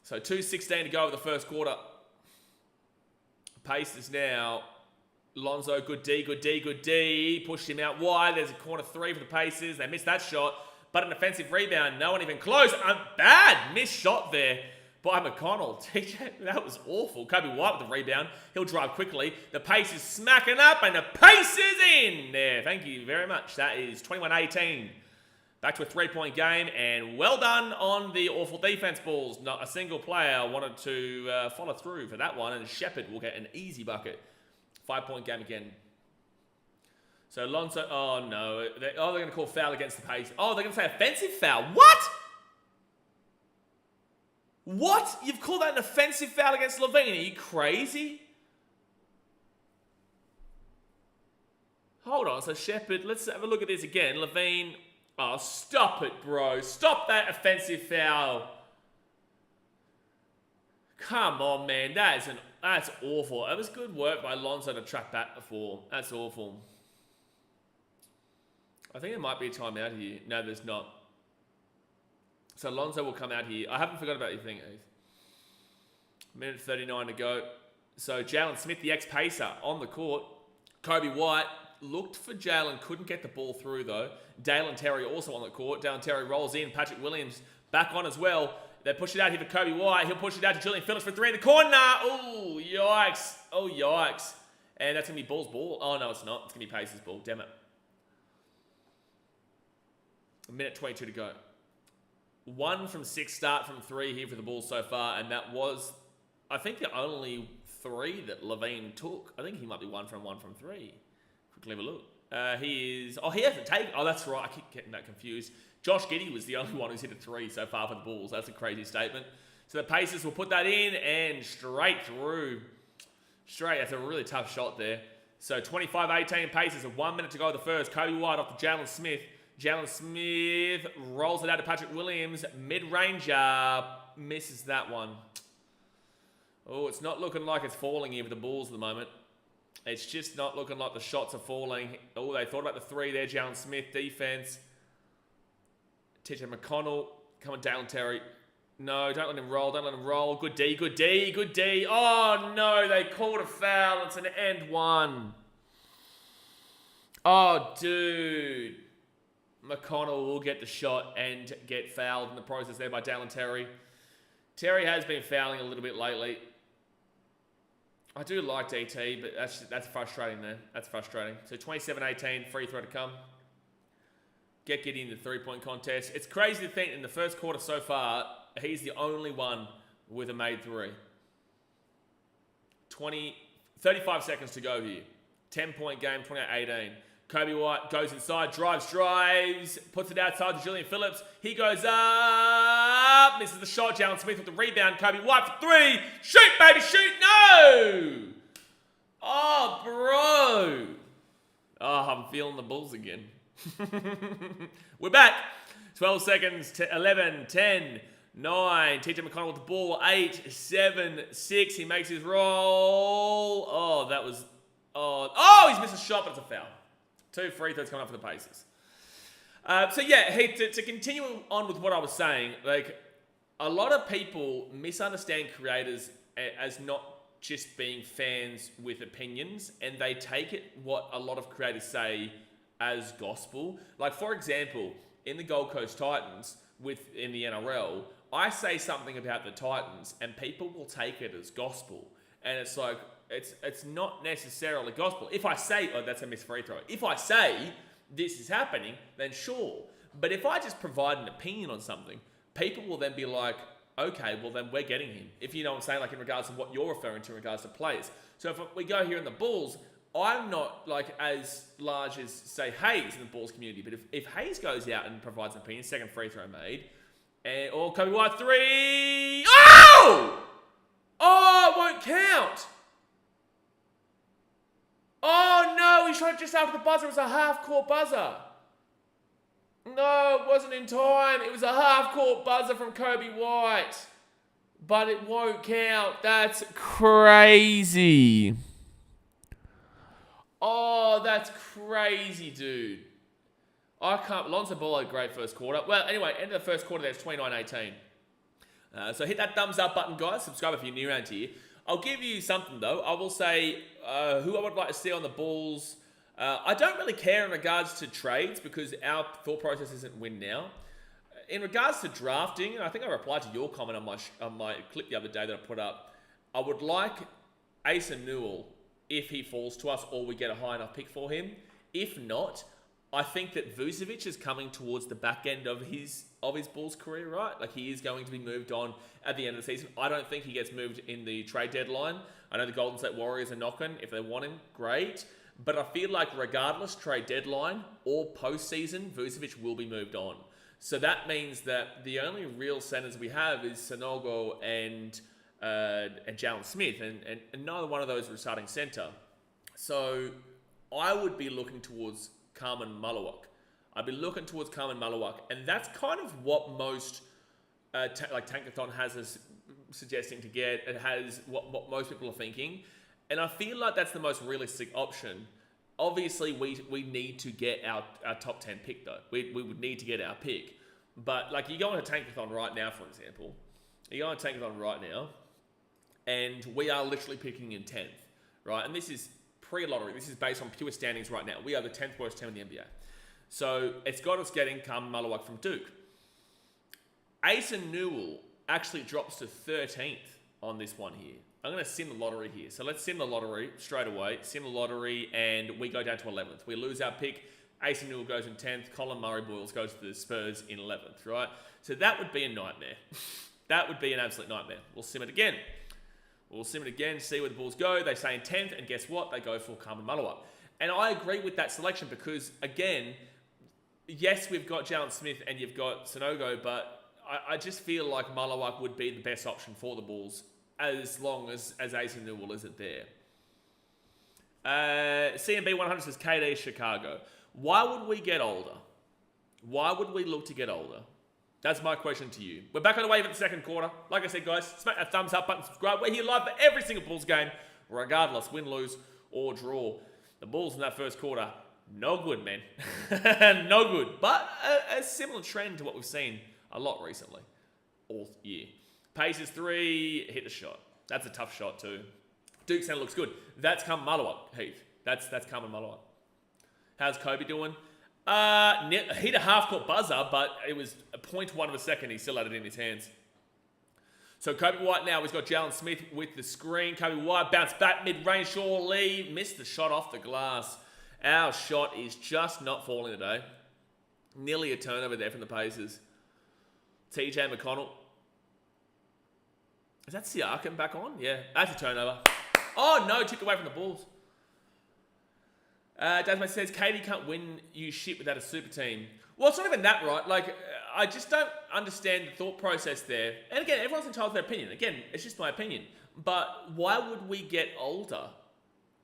[SPEAKER 1] So 2:16 to go of the first quarter. Pacers now. Lonzo, good D, good D, good D. Pushed him out wide. There's a corner three for the Pacers. They missed that shot. But an offensive rebound. No one even close. A bad missed shot there by McConnell. TJ, that was awful. Kobe White with the rebound. He'll drive quickly. The Pacers smacking up and the Pacers in. There, thank you very much. That is 21-18. Back to a three-point game, and well done on the awful defense balls. Not a single player wanted to follow through for that one, and Shepherd will get an easy bucket. 5-point game again. So Lonzo, oh no. They're going to call foul against the Pacers. Oh, they're going to say offensive foul. What? What? You've called that an offensive foul against Levine? Are you crazy? Hold on, so Shepherd, let's have a look at this again. Levine, oh, stop it, bro. Stop that offensive foul. Come on, man. That's awful. It was good work by Lonzo to track back before. That's awful. I think there might be a timeout here. No, there's not. So Lonzo will come out here. I haven't forgot about your thing, Heath. Minute 39 to go. So Jalen Smith, the ex-Pacer, on the court. Kobe White looked for Jalen, couldn't get the ball through though. Dalen Terry also on the court. Dalen Terry rolls in. Patrick Williams back on as well. They push it out here for Kobe White. He'll push it out to Julian Phillips for three in the corner. Oh, yikes. Oh, yikes. And that's going to be Bull's ball. Oh, no, it's not. It's going to be Pacers' ball. Damn it. A minute 22 to go. 1 from 6 start from 3 here for the Bulls so far. And that was, I think, the only 3 that Levine took. I think he might be 1 from 3. Quickly have a look. He hasn't taken. Oh, that's right. I keep getting that confused. Josh Giddey was the only one who's hit a 3 so far for the Bulls. That's a crazy statement. So the Pacers will put that in and straight through. That's a really tough shot there. So 25-18 Pacers with 1 minute to go of the first. Kobe White off to Jalen Smith. Jalen Smith rolls it out to Patrick Williams. Mid-ranger misses that one. Oh, it's not looking like it's falling here for the Bulls at the moment. It's just not looking like the shots are falling. Oh, they thought about the 3 there. Jalen Smith, defense. TJ McConnell, come on, Dalen Terry. No, don't let him roll, don't let him roll. Good D, good D, good D. Oh, no, they called a foul. It's an end one. Oh, dude. McConnell will get the shot and get fouled in the process there by Dalen Terry. Terry has been fouling a little bit lately. I do like DT, but that's frustrating there. That's frustrating. So 27-18, free throw to come. Get Giddey in the three-point contest. It's crazy to think in the first quarter so far, he's the only one with a made 3. 35 seconds to go here. 10-point game, 28-18. Kobe White goes inside, drives, puts it outside to Julian Phillips. He goes up, misses the shot. Jalen Smith with the rebound. Kobe White for 3. Shoot, baby, shoot. No! Oh, bro. Oh, I'm feeling the Bulls again. We're back. 12 seconds to 11, 10, 9. TJ McConnell with the ball. 8, 7, 6. He makes his roll. Oh, that was... Oh, he's missed a shot, but it's a foul. 2 free throws coming up for the Pacers. So yeah, hey, to continue on with what I was saying, like, a lot of people misunderstand creators as not just being fans with opinions, and they take it what a lot of creators say as gospel. Like, for example, in the Gold Coast Titans, in the NRL, I say something about the Titans, and people will take it as gospel. And it's like, it's not necessarily gospel. If I say, oh, that's a missed free throw. If I say this is happening, then sure. But if I just provide an opinion on something, people will then be like, okay, well then we're getting him. If you know what I'm saying, like in regards to what you're referring to in regards to players. So if we go here in the Bulls, I'm not like as large as, say, Hayes in the Bulls community. But if Hayes goes out and provides an opinion, second free throw made, or Kobe White 3, oh! Oh, it won't count. Oh, no, he shot it just after the buzzer. It was a half-court buzzer. No, it wasn't in time. It was a half-court buzzer from Kobe White. But it won't count. That's crazy. Oh, that's crazy, dude. I can't. Lonzo Ball had a great first quarter. Well, anyway, end of the first quarter, there's 29-18. So hit that thumbs up button, guys. Subscribe if you're new around here. I'll give you something, though. I will say who I would like to see on the Bulls. I don't really care in regards to trades because our thought process isn't win now. In regards to drafting, and I think I replied to your comment on my clip the other day that I put up, I would like Asa Newell if he falls to us or we get a high enough pick for him. If not, I think that Vucevic is coming towards the back end of his Bulls career, right? Like he is going to be moved on at the end of the season. I don't think he gets moved in the trade deadline. I know the Golden State Warriors are knocking. If they want him, great. But I feel like regardless, trade deadline or postseason, Vucevic will be moved on. So that means that the only real centers we have is Sanogo and Jalen Smith, and neither one of those are a starting center. So I would be looking towards Carmen Malawak. I'd be looking towards Carmen Malawak, and that's kind of what most like Tankathon has us suggesting to get. It has what most people are thinking, and I feel like that's the most realistic option. Obviously, we need to get our top 10 pick, though. We would need to get our pick. But, like, you go into Tankathon right now, for example. You go into Tankathon right now, and we are literally picking in 10th, right? And this is pre-lottery. This is based on pure standings right now. We are the 10th worst team in the NBA. So, it's got us getting Carmen Malawak from Duke. Asa Newell actually drops to 13th on this one here. I'm going to sim the lottery here. So let's sim the lottery straight away. Sim the lottery, and we go down to 11th. We lose our pick. Asa Newell goes in 10th. Colin Murray-Boyles goes to the Spurs in 11th, right? So that would be a nightmare. That would be an absolute nightmare. We'll sim it again. We'll sim it again, see where the Bulls go. They stay in 10th, and guess what? They go for Carmen Malawak. And I agree with that selection because, again, yes, we've got Jalen Smith and you've got Sanogo, but I just feel like Malawak would be the best option for the Bulls as long as Asa Newell isn't there. CMB 100 says KD Chicago. Why would we get older? Why would we look to get older? That's my question to you. We're back on the wave at the second quarter. Like I said, guys, smack that thumbs up button, subscribe. We're here live for every single Bulls game, regardless, win, lose, or draw. The Bulls in that first quarter, no good, man. No good. But a similar trend to what we've seen a lot recently, all year. Pacers 3, hit the shot. That's a tough shot too. Duke center looks good. That's Carmen Malawak, Heath. That's Carmen Malawak. How's Kobe doing? Hit a half-court buzzer, but it was a 0.1 of a second. He still had it in his hands. So Kobe White now, he's got Jalen Smith with the screen. Kobe White bounced back mid-range. Surely missed the shot off the glass. Our shot is just not falling today. Nearly a turnover there from the Pacers. TJ McConnell. Is that Siakam back on? Yeah, that's a turnover. Oh, no, took away from the Bulls. Dasmate says, KD can't win you shit without a super team. Well, it's not even that, right? Like, I just don't understand the thought process there. And again, everyone's entitled to their opinion. Again, it's just my opinion. But why would we get older?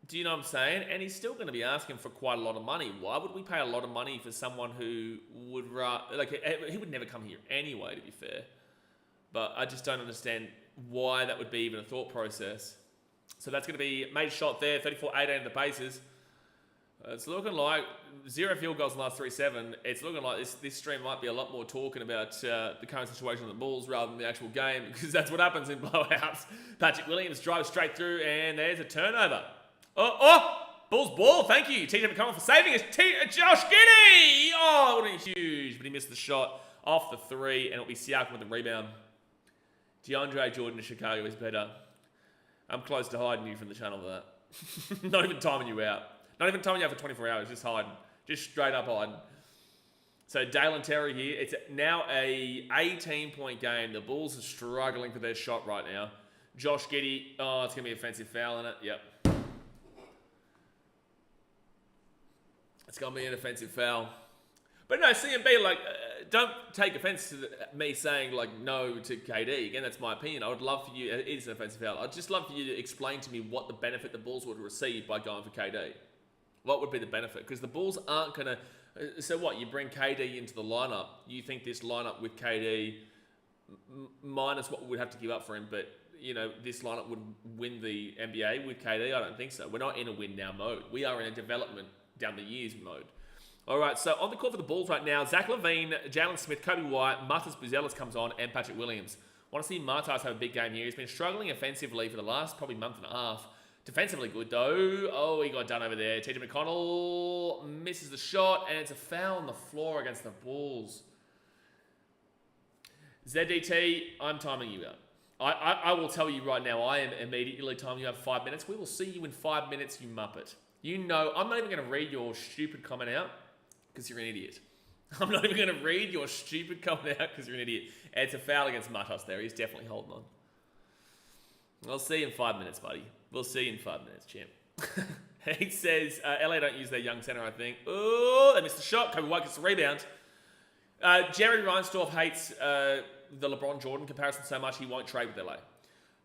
[SPEAKER 1] Do you know what I'm saying? And he's still going to be asking for quite a lot of money. Why would we pay a lot of money for someone who would... Like, he would never come here anyway, to be fair. But I just don't understand why that would be even a thought process. So that's going to be major shot there. 34-18 in the Pacers. It's looking like 0 field goals in the last 3-7. It's looking like this stream might be a lot more talking about the current situation of the Bulls rather than the actual game, because that's what happens in blowouts. Patrick Williams drives straight through, and there's a turnover. Bulls ball. Thank you, TJ McConnell, for saving us. Josh Giddey! Oh, what a huge, but he missed the shot off the three, and it'll be Siakam with the rebound. DeAndre Jordan to Chicago is better. I'm close to hiding you from the channel for that. Not even timing you out. Not even timing you out for 24 hours, just hiding. Just straight up hiding. So Dalen Terry here. It's now a 18-point game. The Bulls are struggling for their shot right now. Josh Giddey. Oh, it's going to be an offensive foul in it. Yep. It's going to be an offensive foul. But no, CMB, like, don't take offense to me saying, like, no to KD. Again, that's my opinion. I would love for you, it is an offensive foul. I'd just love for you to explain to me what the benefit the Bulls would receive by going for KD. What would be the benefit? Because the Bulls aren't going to... So what, you bring KD into the lineup. You think this lineup with KD, minus what we would have to give up for him, but this lineup would win the NBA with KD. I don't think so. We're not in a win now mode. We are in a development down the years mode. All right, so on the call for the Bulls right now, Zach LaVine, Jalen Smith, Kobe White, Martas Buzelis comes on, and Patrick Williams. Want to see Martas have a big game here. He's been struggling offensively for the last probably month and a half. Defensively good, though. Oh, he got done over there. TJ McConnell misses the shot, and it's a foul on the floor against the Bulls. ZDT, I'm timing you out. I will tell you right now, I am immediately timing you out 5 minutes. We will see you in 5 minutes, you muppet. I'm not even going to read your stupid comment out because you're an idiot. I'm not even going to read your stupid comment out because you're an idiot. And it's a foul against Martas there. He's definitely holding on. I'll see you in 5 minutes, buddy. We'll see you in 5 minutes, champ. He says, LA don't use their young center, I think. Oh, they missed the shot. Kobe White gets the rebound. Jerry Reinsdorf hates the LeBron Jordan comparison so much he won't trade with LA.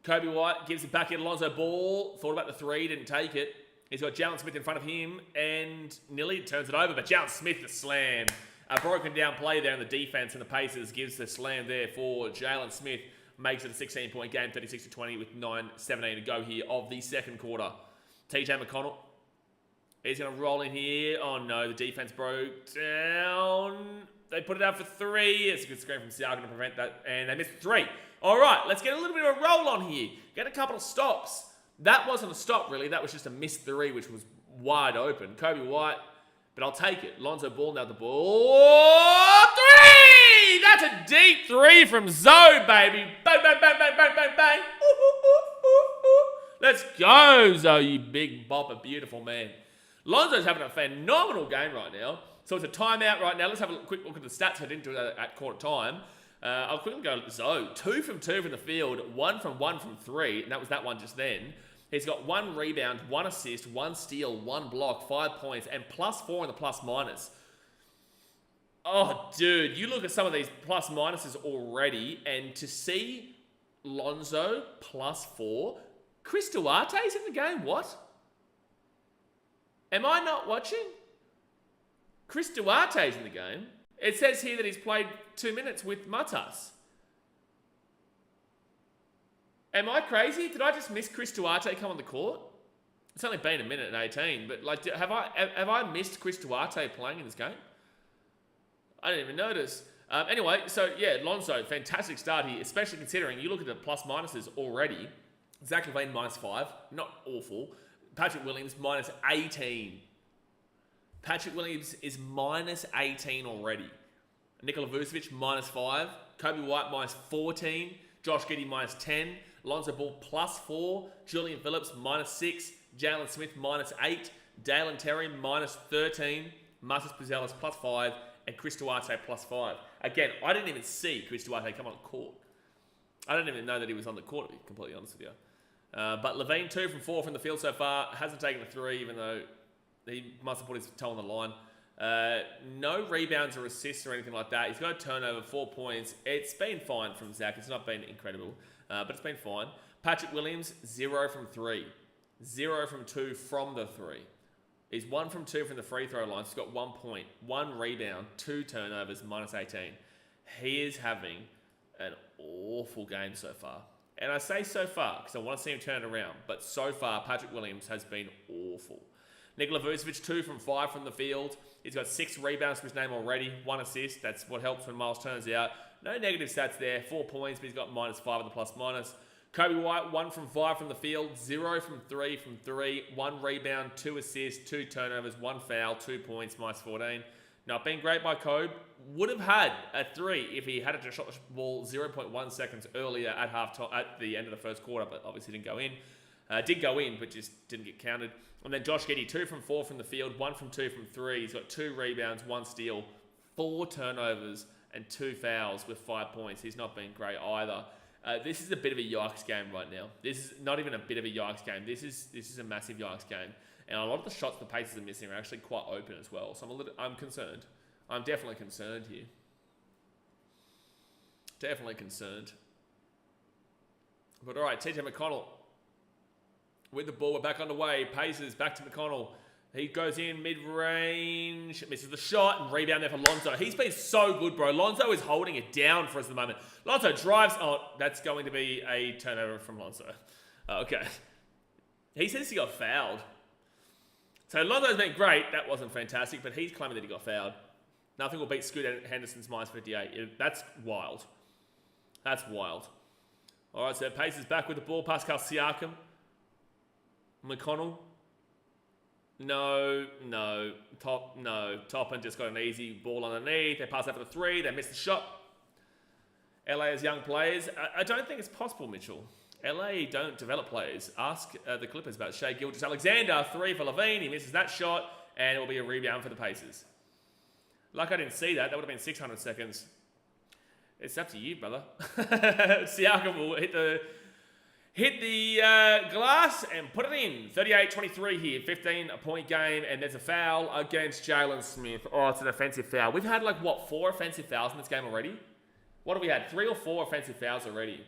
[SPEAKER 1] Kobe White gives it back in Alonzo Ball. Thought about the three, didn't take it. He's got Jalen Smith in front of him and nearly turns it over. But Jalen Smith, the slam. A broken down play there in the defense, and the Pacers gives the slam there for Jalen Smith. Makes it a 16-point game, 36-20 with 9:17 to go here of the second quarter. TJ McConnell is going to roll in here. Oh no, the defense broke down. They put it out for three. It's a good screen from Siakam to prevent that, and they missed three. All right, let's get a little bit of a roll on here. Get a couple of stops. That wasn't a stop, really. That was just a missed three, which was wide open. Kobe White, but I'll take it. Lonzo Ball now the ball. Three! That's a deep three from Zoe, baby. Bang, bang, bang, bang, bang, bang, bang. Ooh, ooh, ooh, ooh, ooh. Let's go, Zoe, you big bopper, beautiful man. Lonzo's having a phenomenal game right now. So it's a timeout right now. Let's have a quick look at the stats. I didn't do that at quarter time. I'll quickly go Zoe. 2 from 2 from the field, 1 from 1 from 3, and that was that one just then. He's got 1 rebound, 1 assist, 1 steal, 1 block, 5 points, and +4 in the plus minus. Oh, dude, you look at some of these plus minuses already, and to see Lonzo +4, Chris Duarte's in the game. What? Am I not watching? Chris Duarte's in the game. It says here that he's played 2 minutes with Martas. Am I crazy? Did I just miss Chris Duarte come on the court? It's only been a minute and 18, but like, have I missed Chris Duarte playing in this game? I didn't even notice. Anyway, so yeah, Lonzo, fantastic start here, especially considering you look at the plus minuses already. Zach LaVine -5, not awful. Patrick Williams -18. Patrick Williams is -18 already. Nikola Vucevic -5. Kobe White -14. Josh Giddey -10. Lonzo Ball +4. Julian Phillips -6. Jalen Smith -8. Dalen Terry -13. Martas Buzelis +5. And Chris Duarte +5. Again, I didn't even see Chris Duarte come on the court. I didn't even know that he was on the court, to be completely honest with you. But LaVine 2 from 4 from the field so far. Hasn't taken a 3, even though he must have put his toe on the line. No rebounds or assists or anything like that. He's got a turnover, 4 points. It's been fine from Zach. It's not been incredible, but it's been fine. Patrick Williams, 0 from 3. 0 from 2 from the 3. He's 1 from 2 from the free throw line. He's got 1 point, 1 rebound, 2 turnovers, -18. He is having an awful game so far. And I say so far because I want to see him turn it around. But so far, Patrick Williams has been awful. Nikola Vucevic, 2 from 5 from the field. He's got 6 rebounds for his name already, 1 assist. That's what helps when Miles turns out. No negative stats there. 4 points, but he's got -5 in the plus minus. Kobe White, 1 from 5 from the field, 0 from 3 from 3, 1 rebound, 2 assists, 2 turnovers, 1 foul, 2 points, -14. Not been great by Kobe. Would have had a 3 if he had to shot the ball 0.1 seconds earlier at halftime, at the end of the first quarter, but obviously didn't go in. Did go in, but just didn't get counted. And then Josh Giddey, 2 from 4 from the field, 1 from 2 from 3. He's got 2 rebounds, 1 steal, 4 turnovers, and 2 fouls with 5 points. He's not been great either. This is a bit of a yikes game right now. This is not even a bit of a yikes game. This is a massive yikes game. And a lot of the shots the Pacers are missing are actually quite open as well. So I'm concerned. I'm definitely concerned here. Definitely concerned. But all right, TJ McConnell with the ball. We're back on the way. Pacers back to McConnell. He goes in mid-range, misses the shot, and rebound there for Lonzo. He's been so good, bro. Lonzo is holding it down for us at the moment. Lonzo drives. Oh, that's going to be a turnover from Lonzo. Okay. He says he got fouled. So Lonzo's been great. That wasn't fantastic, but he's claiming that he got fouled. Nothing will beat Scoot Henderson's minus 58. That's wild. That's wild. All right, so Pacers back with the ball. Pascal Siakam. McConnell. No. Toppin just got an easy ball underneath. They pass out for the three. They miss the shot. LA has young players. I don't think it's possible, Mitchell. LA don't develop players. Ask the Clippers about Shai Gilgeous-Alexander. Three for Levine. He misses that shot. And it will be a rebound for the Pacers. Like I didn't see that. That would have been 600 seconds. It's up to you, brother. Siakam will hit the glass and put it in. 38-23 here, 15-point game, and there's a foul against Jalen Smith. Oh, it's an offensive foul. We've had 4 offensive fouls in this game already? What have we had? 3 or 4 offensive fouls already.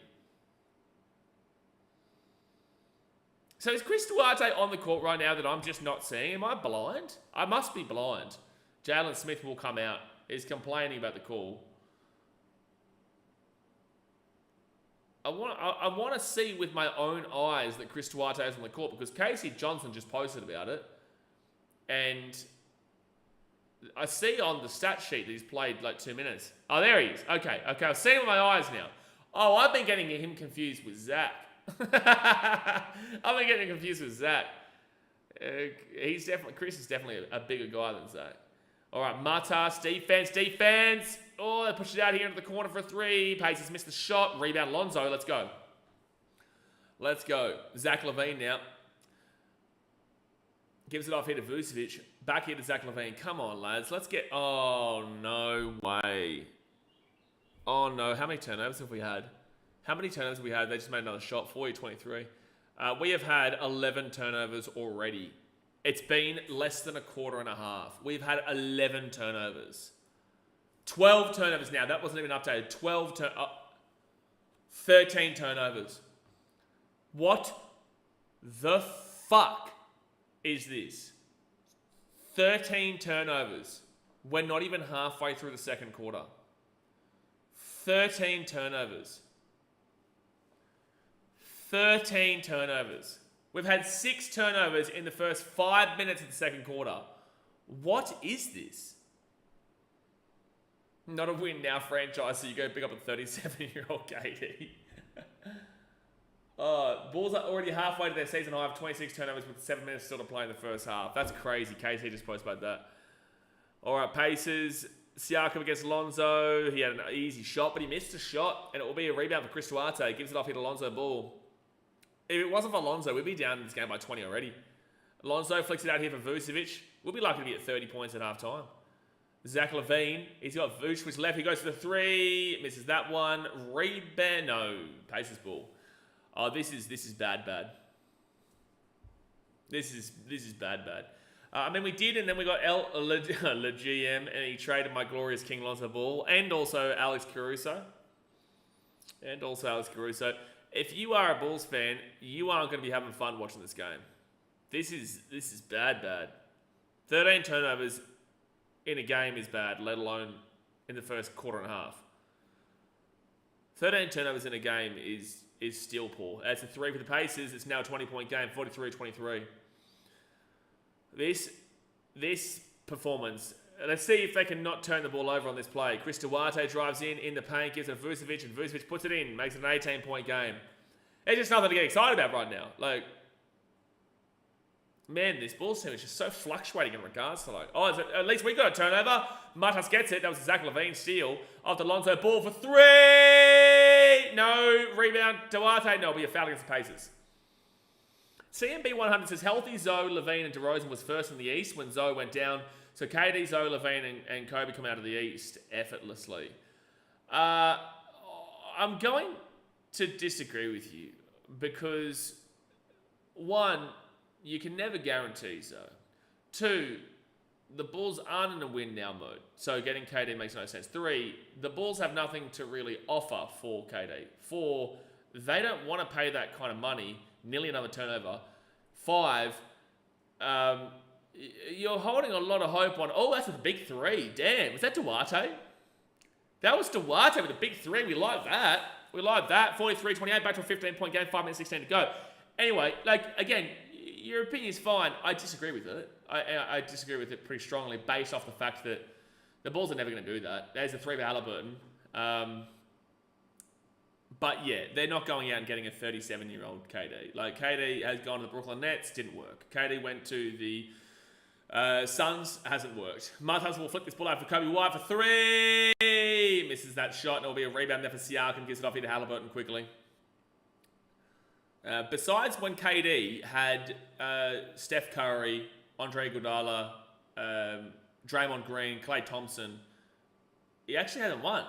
[SPEAKER 1] So is Chris Duarte on the court right now that I'm just not seeing? Am I blind? I must be blind. Jalen Smith will come out. He's complaining about the call. I want to see with my own eyes that Chris Duarte is on the court because Casey Johnson just posted about it. And I see on the stat sheet that he's played 2 minutes. Oh, there he is. Okay. I've seen it with my eyes now. Oh, I've been getting him confused with Zach. I've been getting confused with Zach. Chris is definitely a bigger guy than Zach. All right, Matas, defense. Oh, they push it out here into the corner for a three. Pacers missed the shot. Rebound, Lonzo. Let's go. Zach LaVine now. Gives it off here to Vucevic. Back here to Zach LaVine. Come on, lads. Let's get... Oh, no way. Oh, no. How many turnovers have we had? They just made another shot. 40-23. We have had 11 turnovers already. It's been less than a quarter and a half. We've had 11 turnovers. 12 turnovers now. That wasn't even updated. 13 turnovers. What the fuck is this? 13 turnovers. We're not even halfway through the second quarter. 13 turnovers. 13 turnovers. We've had 6 turnovers in the first 5 minutes of the second quarter. What is this? Not a win now, franchise, so you go pick up a 37-year-old KD. Bulls are already halfway to their season high of 26 turnovers with 7 minutes still to play in the first half. That's crazy. KC just posted about that. All right, Pacers. Siakam against Lonzo. He had an easy shot, but he missed a shot, and it will be a rebound for Chris Duarte. Gives it off here to Lonzo Ball. If it wasn't for Lonzo, we'd be down in this game by 20 already. Lonzo flicks it out here for Vucevic. We'll be likely to be at 30 points at halftime. Zach LaVine, he's got Vucevic left. He goes for the three, misses that one. Rebound, no, Pacers ball. Oh, this is bad. This is bad. We did, and then we got Le GM, and he traded my glorious King Lonzo Ball, and also Alex Caruso. If you are a Bulls fan, you aren't going to be having fun watching this game. This is bad. 13 turnovers in a game is bad, let alone in the first quarter and a half. 13 turnovers in a game is still poor. That's a 3 for the Pacers. It's now a 20-point game, 43-23. This performance, let's see if they can not turn the ball over on this play. Chris Duarte drives in the paint, gives it to Vucevic, and Vucevic puts it in, makes it an 18-point game. It's just nothing to get excited about right now. Man, this Bulls team is just so fluctuating in regards to at least we got a turnover. Matas gets it. That was a Zach LaVine steal. After Lonzo Ball for 3. No. Rebound. Duarte. No, it'll be a foul against the Pacers. CMB 100 says healthy Zoe, LaVine, and DeRozan was first in the East when Zoe went down. So KD, Zoe, LaVine, and Kobe come out of the East effortlessly. I'm going to disagree with you because, one, you can never guarantee so. 2, the Bulls aren't in a win now mode, so getting KD makes no sense. 3, the Bulls have nothing to really offer for KD. 4, they don't want to pay that kind of money, nearly another turnover. 5, you're holding a lot of hope on. Oh, that's a big three. Damn, was that Duarte? That was Duarte with a big three. We like that. We like that. 43-28, back to a 15-point game, 5 minutes 16 to go. Anyway, like, again, your opinion is fine. I disagree with it. I disagree with it pretty strongly based off the fact that the Bulls are never going to do that. There's a three for Halliburton. But yeah, they're not going out and getting a 37-year-old KD. Like, KD has gone to the Brooklyn Nets, didn't work. KD went to the Suns, hasn't worked. Martins will flick this ball out for Kobe White for three. Misses that shot, and it'll be a rebound there for Siakam. Gives it off here to Halliburton quickly. Besides when KD had Steph Curry, Andre Iguodala, Draymond Green, Klay Thompson, he actually hasn't won.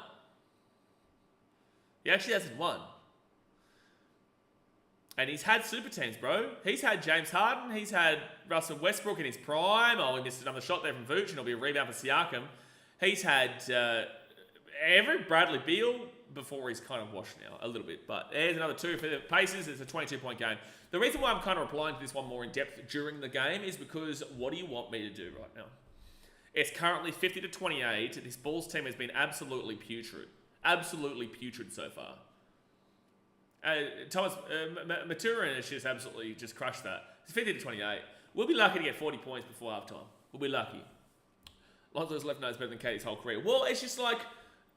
[SPEAKER 1] He actually hasn't won. And he's had super teams, bro. He's had James Harden. He's had Russell Westbrook in his prime. Oh, he missed another shot there from Vooch, and it'll be a rebound for Siakam. He's had every Bradley Beal before he's kind of washed now a little bit. But there's another two for the Pacers. It's a 22-point game. The reason why I'm kind of replying to this one more in depth during the game is because what do you want me to do right now? It's currently 50-28. This Bulls team has been absolutely putrid. Absolutely putrid so far. Thomas Maturin has just absolutely just crushed that. It's 50-28. We'll be lucky to get 40 points before halftime. We'll be lucky. Lonzo's left nose better than Katie's whole career. Well, it's just like,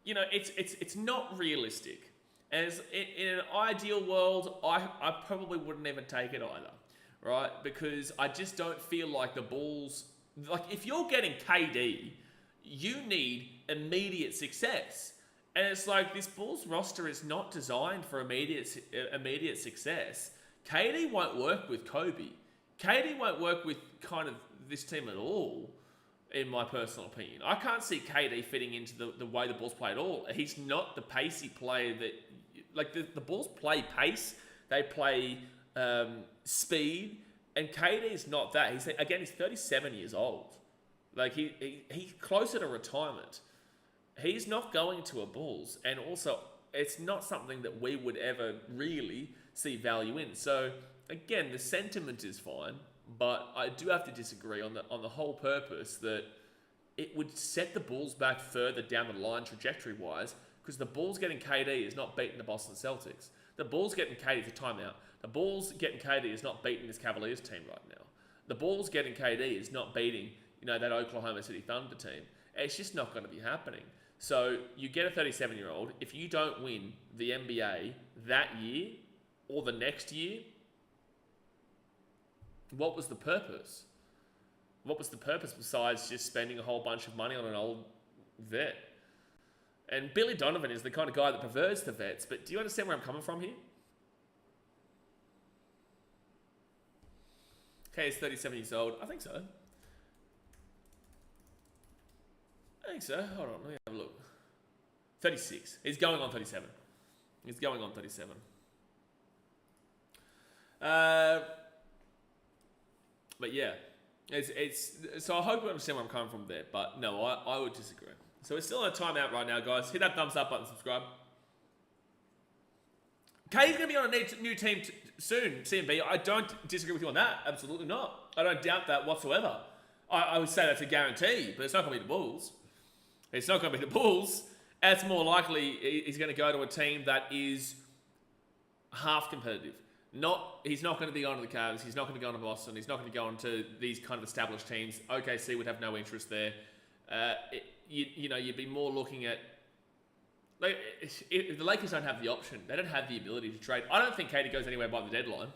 [SPEAKER 1] you know, it's not realistic. As in an ideal world, I probably wouldn't even take it either, right? Because I just don't feel like the Bulls, like if you're getting KD, you need immediate success. And it's like this Bulls roster is not designed for immediate success. KD won't work with Kobe. KD won't work with kind of this team at all, in my personal opinion. I can't see KD fitting into the way the Bulls play at all. He's not the pacey player that... Like, the Bulls play pace. They play speed. And KD is not that. He's 37 years old. Like, he's closer to retirement. He's not going to a Bulls, and also it's not something that we would ever really see value in. So again, the sentiment is fine, but I do have to disagree on the whole purpose that it would set the Bulls back further down the line trajectory-wise, because the Bulls getting KD is not beating the Boston Celtics. The Bulls getting KD is a timeout. The Bulls getting KD is not beating this Cavaliers team right now. The Bulls getting KD is not beating, you know, that Oklahoma City Thunder team. It's just not going to be happening. So you get a 37-year-old. If you don't win the NBA that year or the next year, what was the purpose? What was the purpose besides just spending a whole bunch of money on an old vet? And Billy Donovan is the kind of guy that prefers the vets, but do you understand where I'm coming from here? Okay, he's 37 years old. I think so. I think so. Hold on, let me have a look. 36. He's going on 37. He's going on 37. But yeah, it's so I hope you understand where I'm coming from there. But no, I would disagree. So we're still on a timeout right now, guys. Hit that thumbs up button, subscribe. Kay's going to be on a new team soon, CMB. I don't disagree with you on that. Absolutely not. I don't doubt that whatsoever. I would say that's a guarantee, but it's not going to be the Bulls. It's not going to be the Bulls. It's more likely he's going to go to a team that is half competitive. He's not going to be going to the Cavs. He's not going to go to Boston. He's not going to go into these kind of established teams. OKC would have no interest there. You know, you'd be more looking at... Like, if the Lakers don't have the option, they don't have the ability to trade. I don't think KD goes anywhere by the deadline.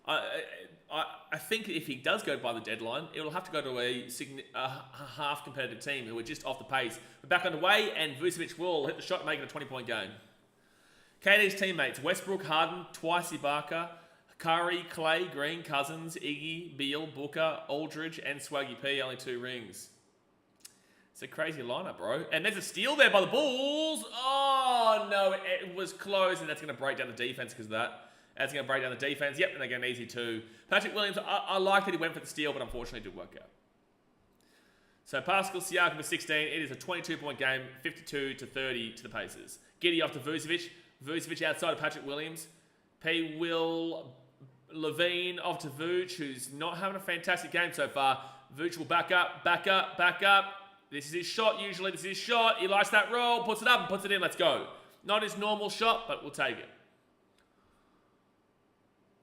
[SPEAKER 1] I think if he does go by the deadline, it'll have to go to a half competitive team who are just off the pace. We're back underway, and Vucevic will hit the shot and make it a 20-point game. KD's teammates: Westbrook, Harden, twice Ibaka, Curry, Clay, Green, Cousins, Iggy, Beal, Booker, Aldridge, and Swaggy P. Only 2 rings. It's a crazy lineup, bro. And there's a steal there by the Bulls. Oh, no, it was close, and that's going to break down the defense because of that. That's going to break down the defense. Yep, and they get an easy 2. Patrick Williams, I like that he went for the steal, but unfortunately it didn't work out. So Pascal Siakam for 16. It is a 22-point game, 52-30 to the Pacers. Giddy off to Vucevic. Vucevic outside of Patrick Williams. P will Levine off to Vooch, who's not having a fantastic game so far. Vooch will back up, back up, back up. This is his shot usually. This is his shot. He likes that roll, puts it up and puts it in. Let's go. Not his normal shot, but we'll take it.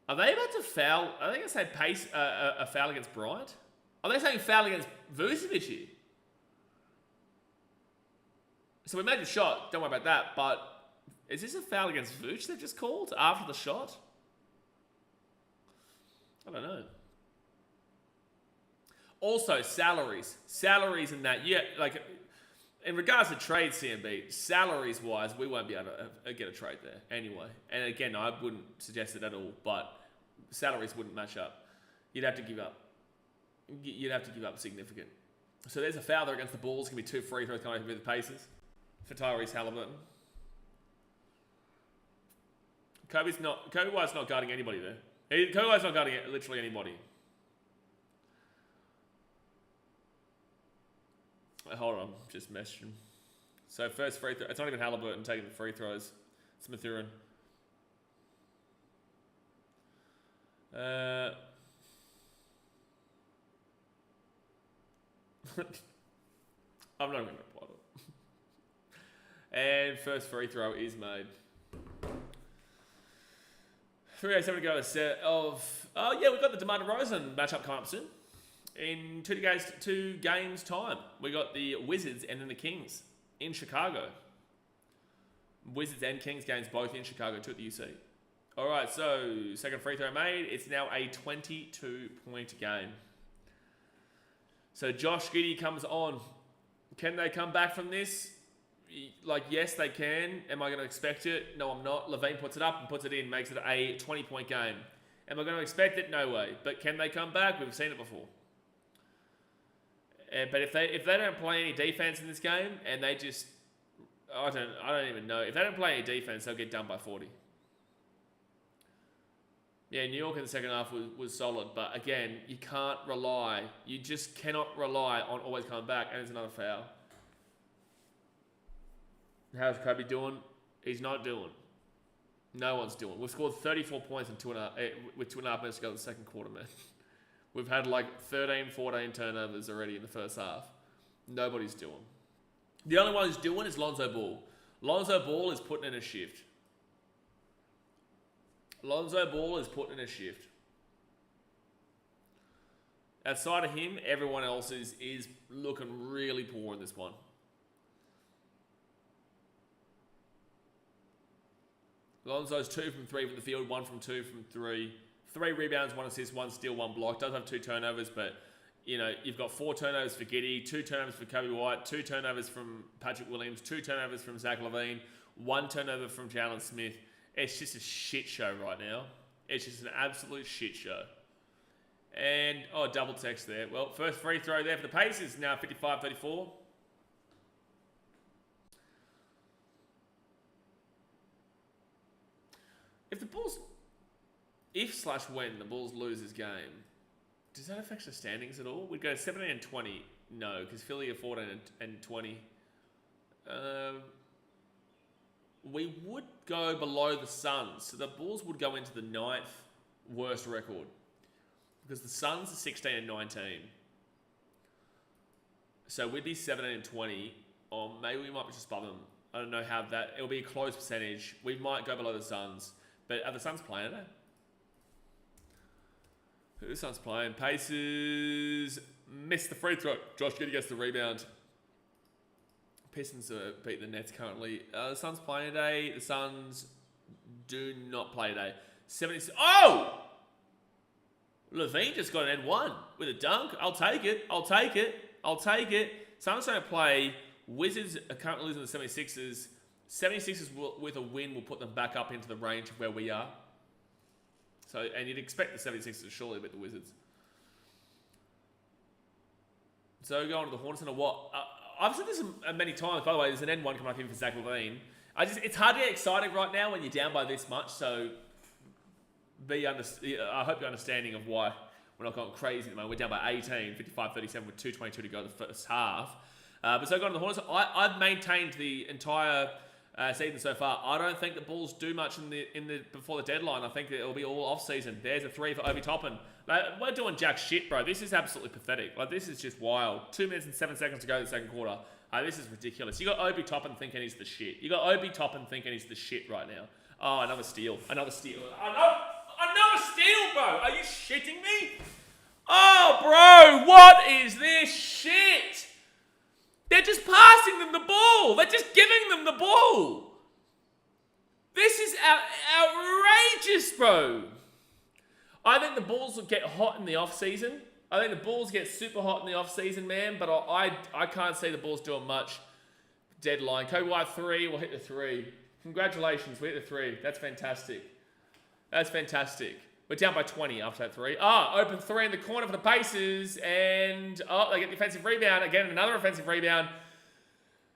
[SPEAKER 1] Are they about to foul? Are they going to say pace a foul against Bryant? Are they saying foul against Vucevic here? So we made the shot. Don't worry about that. But is this a foul against Vooch they've just called after the shot? I don't know. Also, salaries. Salaries in that. Yeah, like, in regards to trade, CMB, salaries-wise, we won't be able to get a trade there anyway. And again, I wouldn't suggest it at all, but salaries wouldn't match up. You'd have to give up. You'd have to give up significant. So there's a foul there against the Bulls. It's going to be 2 free throws coming with the Pacers for Tyrese Halliburton. Kobe White's not guarding anybody there. Kobe White's not guarding literally anybody. Hold on, just messaged him. So first free throw. It's not even Halliburton taking the free throws. It's Mathurin. I'm not going to reply to it. And first free throw is made. 3:07 to go. A set of... Oh, yeah, we've got the DeMar DeRozan matchup coming up soon. In 2 games time, we got the Wizards and then the Kings in Chicago. Wizards and Kings games both in Chicago, 2 at the UC. All right, so second free throw made. It's now a 22-point game. So Josh Giddey comes on. Can they come back from this? Like, yes, they can. Am I going to expect it? No, I'm not. Levine puts it up and puts it in, makes it a 20-point game. Am I going to expect it? No way. But can they come back? We've seen it before. But if they don't play any defense in this game and they just, I don't even know. If they don't play any defense, they'll get done by 40. Yeah, New York in the second half was solid, but again, you can't rely. You just cannot rely on always coming back, and it's another foul. How's Kobe doing? He's not doing. No one's doing. We've scored 34 points in with 2.5 minutes to go in the second quarter, man. We've had like 13, 14 turnovers already in the first half. Nobody's doing. The only one who's doing is Lonzo Ball. Lonzo Ball is putting in a shift. Lonzo Ball is putting in a shift. Outside of him, everyone else is looking really poor in this one. Lonzo's 2 from 3 from the field, 1 from 2 from 3. 3 rebounds, 1 assist, 1 steal, 1 block. Does have 2 turnovers, but you know, you've got 4 turnovers for Giddey, 2 turnovers for Kobe White, 2 turnovers from Patrick Williams, 2 turnovers from Zach LaVine, 1 turnover from Jalen Smith. It's just a shit show right now. It's just an absolute shit show. And, double text there. Well, first free throw there for the Pacers, now 55-34. If/when the Bulls lose this game, does that affect the standings at all? We'd go 17-20. No, because Philly are 14-20. We would go below the Suns. So the Bulls would go into the 9th worst record. Because the Suns are 16-19. So we'd be 17-20. Or maybe we might be just above them. I don't know how that... It'll be a close percentage. We might go below the Suns. But are the Suns playing today? Who the Suns playing? Pacers missed the free throw. Josh Giddey gets the rebound. Pistons beat the Nets currently. The Suns playing today. The Suns do not play today. 76. Oh! Levine just got an N1 with a dunk. I'll take it. I'll take it. I'll take it. Suns don't play. Wizards are currently losing the 76ers. 76ers with a win will put them back up into the range of where we are. So, and you'd expect the 76ers to surely beat the Wizards. So going to the Hornets and what? I've said this many times, by the way, there's an N1 coming up here for Zach LaVine. It's hard to get excited right now when you're down by this much, so I hope you're understanding of why we're not going crazy at the moment. We're down by 18, 55-37 with 2:22 to go in the first half. But so going to the Hornets, I've maintained the entire season so far. I don't think the Bulls do much in the before the deadline. I think it'll be all off season. There's a 3 for Obi Toppin. Like, we're doing jack shit, bro. This is absolutely pathetic. Like, this is just wild. 2 minutes and 7 seconds to go in the second quarter. This is ridiculous. You got Obi Toppin thinking he's the shit. You got Obi Toppin thinking he's the shit right now. Oh, another steal. Another steal. Another steal, bro. Are you shitting me? Oh, bro. What is this shit? They're just passing them the ball. They're just giving them the ball. This is outrageous, bro. I think the Bulls will get hot in the off-season. I think the Bulls get super hot in the off-season, man. But I can't see the Bulls doing much. Deadline. Kawhi 3 will hit the 3. Congratulations, we hit the 3. That's fantastic. That's fantastic. We're down by 20 after that 3. Open 3 in the corner for the Pacers. And, they get the offensive rebound. Again, another offensive rebound.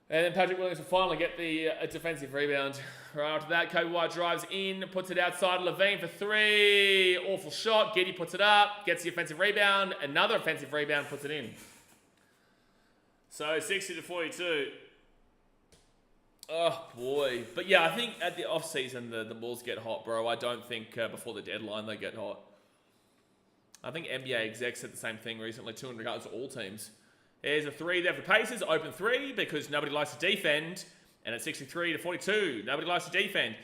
[SPEAKER 1] And then Patrick Williams will finally get the defensive rebound. Right after that, Kawhi drives in, puts it outside Levine for 3. Awful shot. Giddey puts it up, gets the offensive rebound. Another offensive rebound, puts it in. So, 60-42. Oh, boy. But yeah, I think at the off-season, the Bulls get hot, bro. I don't think before the deadline they get hot. I think NBA execs said the same thing recently, too, in regards to all teams. There's a 3 there for Pacers, open 3, because nobody likes to defend. And at 63-42, nobody likes to defend.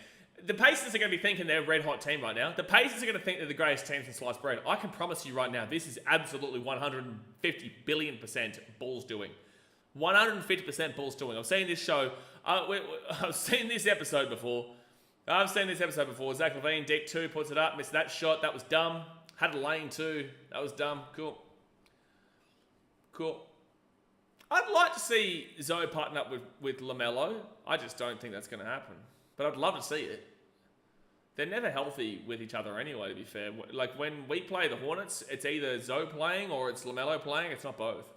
[SPEAKER 1] The Pacers are going to be thinking they're a red-hot team right now. The Pacers are going to think they're the greatest team since sliced bread. I can promise you right now, this is absolutely 150 billion% Bulls doing. 150% Bulls doing. I've seen this show. I've seen this episode before. Zach LaVine, deep 2, puts it up. Missed that shot. That was dumb. Had a lane too. That was dumb. Cool. I'd like to see Zoe partner up with LaMelo. I just don't think that's going to happen. But I'd love to see it. They're never healthy with each other anyway, to be fair. Like, when we play the Hornets, it's either Zoe playing or it's LaMelo playing. It's not both.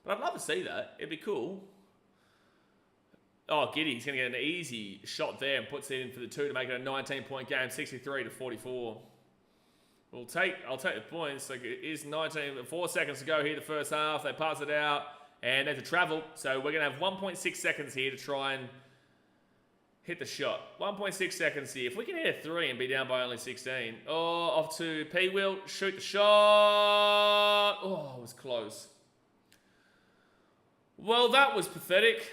[SPEAKER 1] But I'd love to see that. It'd be cool. Oh, Giddey's going to get an easy shot there and puts it in for the 2 to make it a 19-point game, 63-44. I'll take the points. Like, it is 4 seconds to go here the first half. They pass it out, and there's a travel. So we're going to have 1.6 seconds here to try and hit the shot. 1.6 seconds here. If we can hit a 3 and be down by only 16. Oh, off to P-Will. Shoot the shot. Oh, it was close. Well, that was pathetic.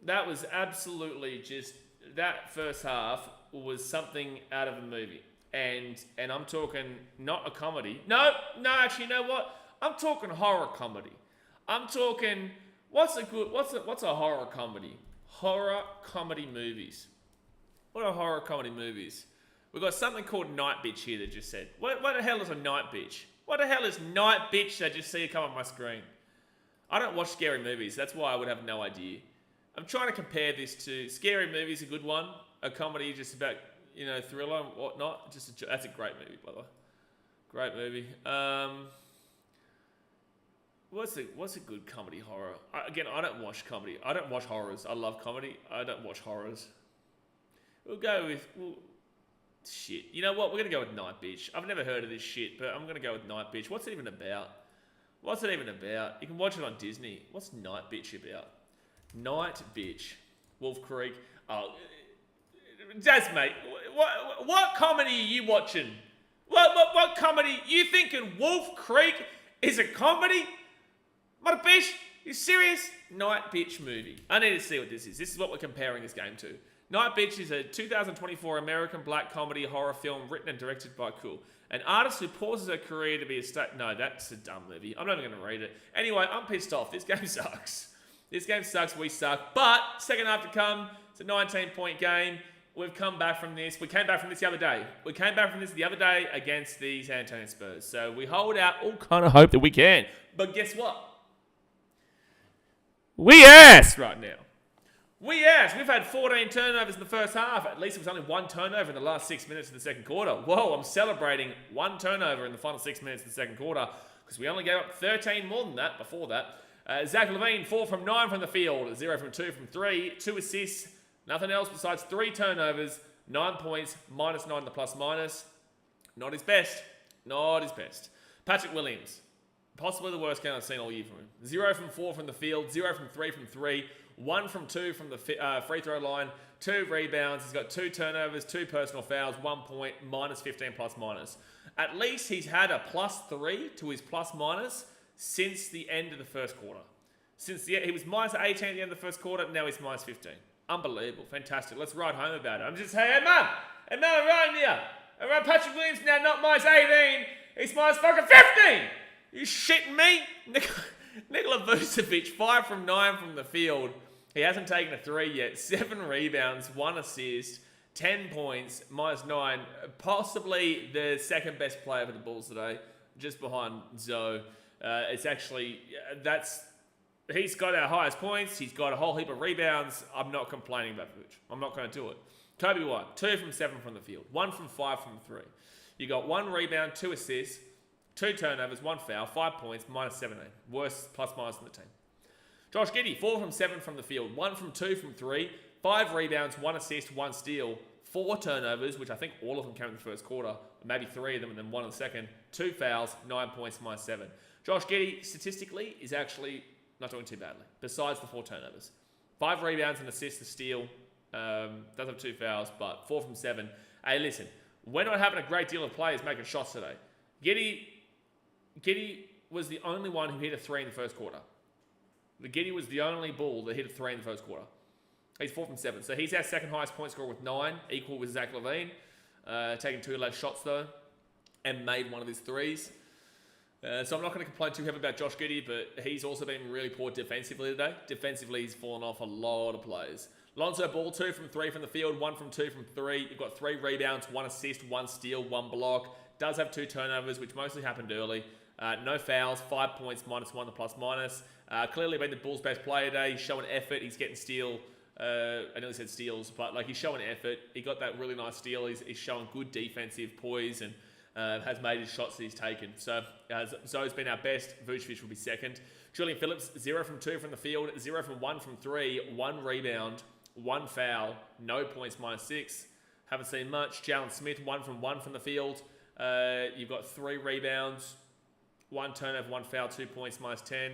[SPEAKER 1] That was absolutely just... That first half was something out of a movie. And I'm talking not a comedy. No, actually, you know what? I'm talking horror comedy. I'm talking... What's a horror comedy? Horror comedy movies. What are horror comedy movies? We've got something called Night Bitch here that just said. What the hell is a Night Bitch? What the hell is Night Bitch? I just see it come on my screen. I don't watch scary movies. That's why I would have no idea. I'm trying to compare this to... Scary Movie's a good one. A comedy just about, thriller and whatnot. That's a great movie, by the way. Great movie. What's a good comedy horror? I don't watch comedy. I don't watch horrors. I love comedy. I don't watch horrors. We'll go with... shit. You know what? We're going to go with Night Bitch. I've never heard of this shit, but I'm going to go with Night Bitch. What's it even about? You can watch it on Disney. What's Night Bitch about? Night Bitch. Wolf Creek. Oh, Jazz, mate. What comedy are you watching? What comedy? You thinking Wolf Creek is a comedy? What a bitch? You serious? Night Bitch movie. I need to see what this is. This is what we're comparing this game to. Night Bitch is a 2024 American black comedy horror film written and directed by Cool. An artist who pauses her career to be a state... No, that's a dumb movie. I'm not even going to read it. Anyway, I'm pissed off. This game sucks. We suck. But, second half to come. It's a 19-point game. We've come back from this. We came back from this the other day. Against the San Antonio Spurs. So, we hold out all kind of hope that we can. But guess what? We ass right now. We've had 14 turnovers in the first half. At least it was only 1 turnover in the last 6 minutes of the second quarter. Whoa, I'm celebrating 1 turnover in the final 6 minutes of the second quarter because we only gave up 13 more than that before that. Zach LaVine, 4 from 9 from the field, 0 from 2 from 3, 2 assists, nothing else besides 3 turnovers, 9 points, -9 the plus-minus. Not his best. Patrick Williams, possibly the worst game I've seen all year from him. 0 from 4 from the field, 0 from 3 from 3. 1 from 2 from the free throw line, 2 rebounds. He's got 2 turnovers, 2 personal fouls, 1 point, minus 15 plus minus. At least he's had a +3 to his plus minus since the end of the first quarter. He was minus 18 at the end of the first quarter, now he's minus 15. Unbelievable, fantastic. Let's write home about it. I'm just saying, hey Mum, I'm writing here. Patrick Williams now not minus 18, he's minus fucking 15. You shitting me? Nikola Vucevic, 5 from 9 from the field. He hasn't taken a 3 yet. 7 rebounds, 1 assist, 10 points, minus 9. Possibly the second best player for the Bulls today, just behind Zoe. It's actually, he's got our highest points. He's got a whole heap of rebounds. I'm not complaining about Vuce. I'm not going to do it. Kobe White, 2 from 7 from the field. 1 from 5 from 3. You got 1 rebound, 2 assists, 2 turnovers, 1 foul, 5 points, minus 17. Worst plus minus in the team. Josh Giddey, 4 from 7 from the field. 1 from 2 from 3. 5 rebounds, 1 assist, 1 steal. 4 turnovers, which I think all of them came in the first quarter. Maybe 3 of them and then 1 in the second. 2 fouls, 9 points, minus 7. Josh Giddey, statistically, is actually not doing too badly, besides the 4 turnovers. 5 rebounds, an assist, a steal. Does have 2 fouls, but 4 from 7. Hey, listen, we're not having a great deal of players making shots today. Giddey was the only one who hit a 3 in the first quarter. Giddey was the only Bull that hit a 3 in the first quarter. He's 4 from 7. So he's our second highest point scorer with 9, equal with Zach LaVine. Taking 2 less shots though, and made 1 of his 3s. So I'm not going to complain too heavily about Josh Giddey, but he's also been really poor defensively today. Defensively, he's fallen off a lot of players. Lonzo Ball, 2 from 3 from the field, 1 from 2 from 3. You've got 3 rebounds, 1 assist, 1 steal, 1 block. Does have 2 turnovers, which mostly happened early. No fouls, 5 points, minus 1 the plus minus. Clearly been the Bulls' best player today. He's showing effort. He's getting steal. I nearly said steals, but like he's showing effort. He got that really nice steal. He's showing good defensive poise and has made his shots that he's taken. So Zoe's been our best. Vucevic will be second. Julian Phillips, 0 from 2 from the field, 0 from 1 from 3, 1 rebound, 1 foul, no points, minus 6. Haven't seen much. Jalen Smith, 1 from 1 from the field. You've got 3 rebounds, 1 turnover, 1 foul, 2 points, minus 10.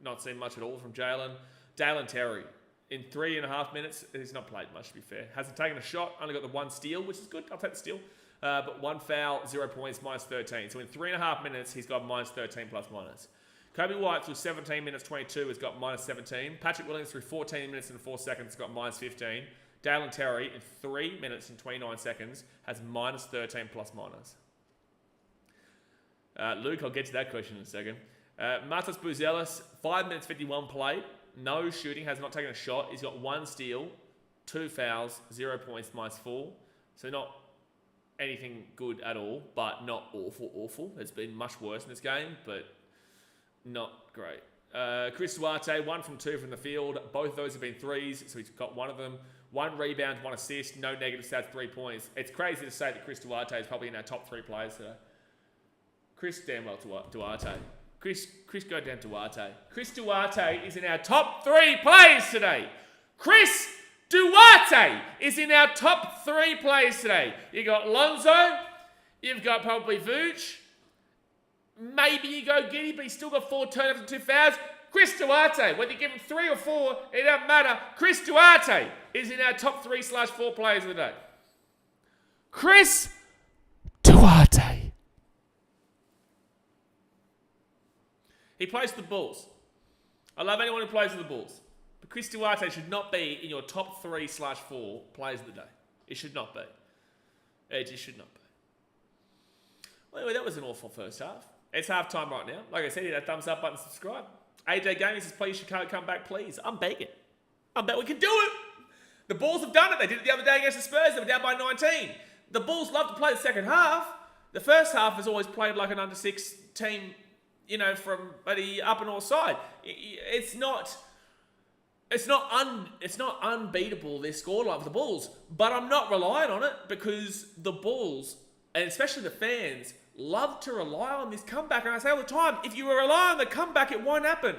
[SPEAKER 1] Not seen much at all from Jalen. Dalen Terry, in 3.5 minutes, he's not played much to be fair. Hasn't taken a shot, only got the 1 steal, which is good. I'll take the steal. But 1 foul, 0 points, minus 13. So in 3.5 minutes, he's got minus 13 plus minus. Kobe White through 17 minutes 22 has got minus 17. Patrick Williams through 14 minutes and 4 seconds has got minus 15. Dalen Terry in 3 minutes and 29 seconds has minus 13 plus minus. Luke, I'll get to that question in a second. Matas Buzelis, 5 minutes 51 played. No shooting, has not taken a shot. He's got 1 steal, 2 fouls, 0 points, minus 4. So not anything good at all, but not awful. It's been much worse in this game, but not great. Chris Duarte, 1 from 2 from the field. Both of those have been 3s, so he's got 1 of them. 1 rebound, 1 assist, no negative stats, 3 points. It's crazy to say that Chris Duarte is probably in our top 3 players today. Chris Duarte. Chris goddamn Duarte. Chris Duarte is in our top 3 players today. Chris Duarte is in our top 3 players today. You got Lonzo. You've got probably Vooch. Maybe you go Giddey, but he's still got 4 turnovers and 2 fouls. Chris Duarte, whether you give him 3 or 4, it doesn't matter. Chris Duarte is in our top 3/4 players of the day. Chris Duarte. He plays for the Bulls. I love anyone who plays for the Bulls. But Chris Duarte should not be in your top 3/4 players of the day. It should not be. It just should not be. Well, anyway, that was an awful first half. It's halftime right now. Like I said, hit that thumbs up button, subscribe. AJ Gaming says, please, Chicago, come back, please. I'm begging. I bet we can do it. The Bulls have done it. They did it the other day against the Spurs. They were down by 19. The Bulls love to play the second half. The first half has always played like an under-6 team, you know, from the up and north side. It's not unbeatable, this scoreline for the Bulls, but I'm not relying on it because the Bulls, and especially the fans, love to rely on this comeback. And I say all the time, if you rely on the comeback, it won't happen.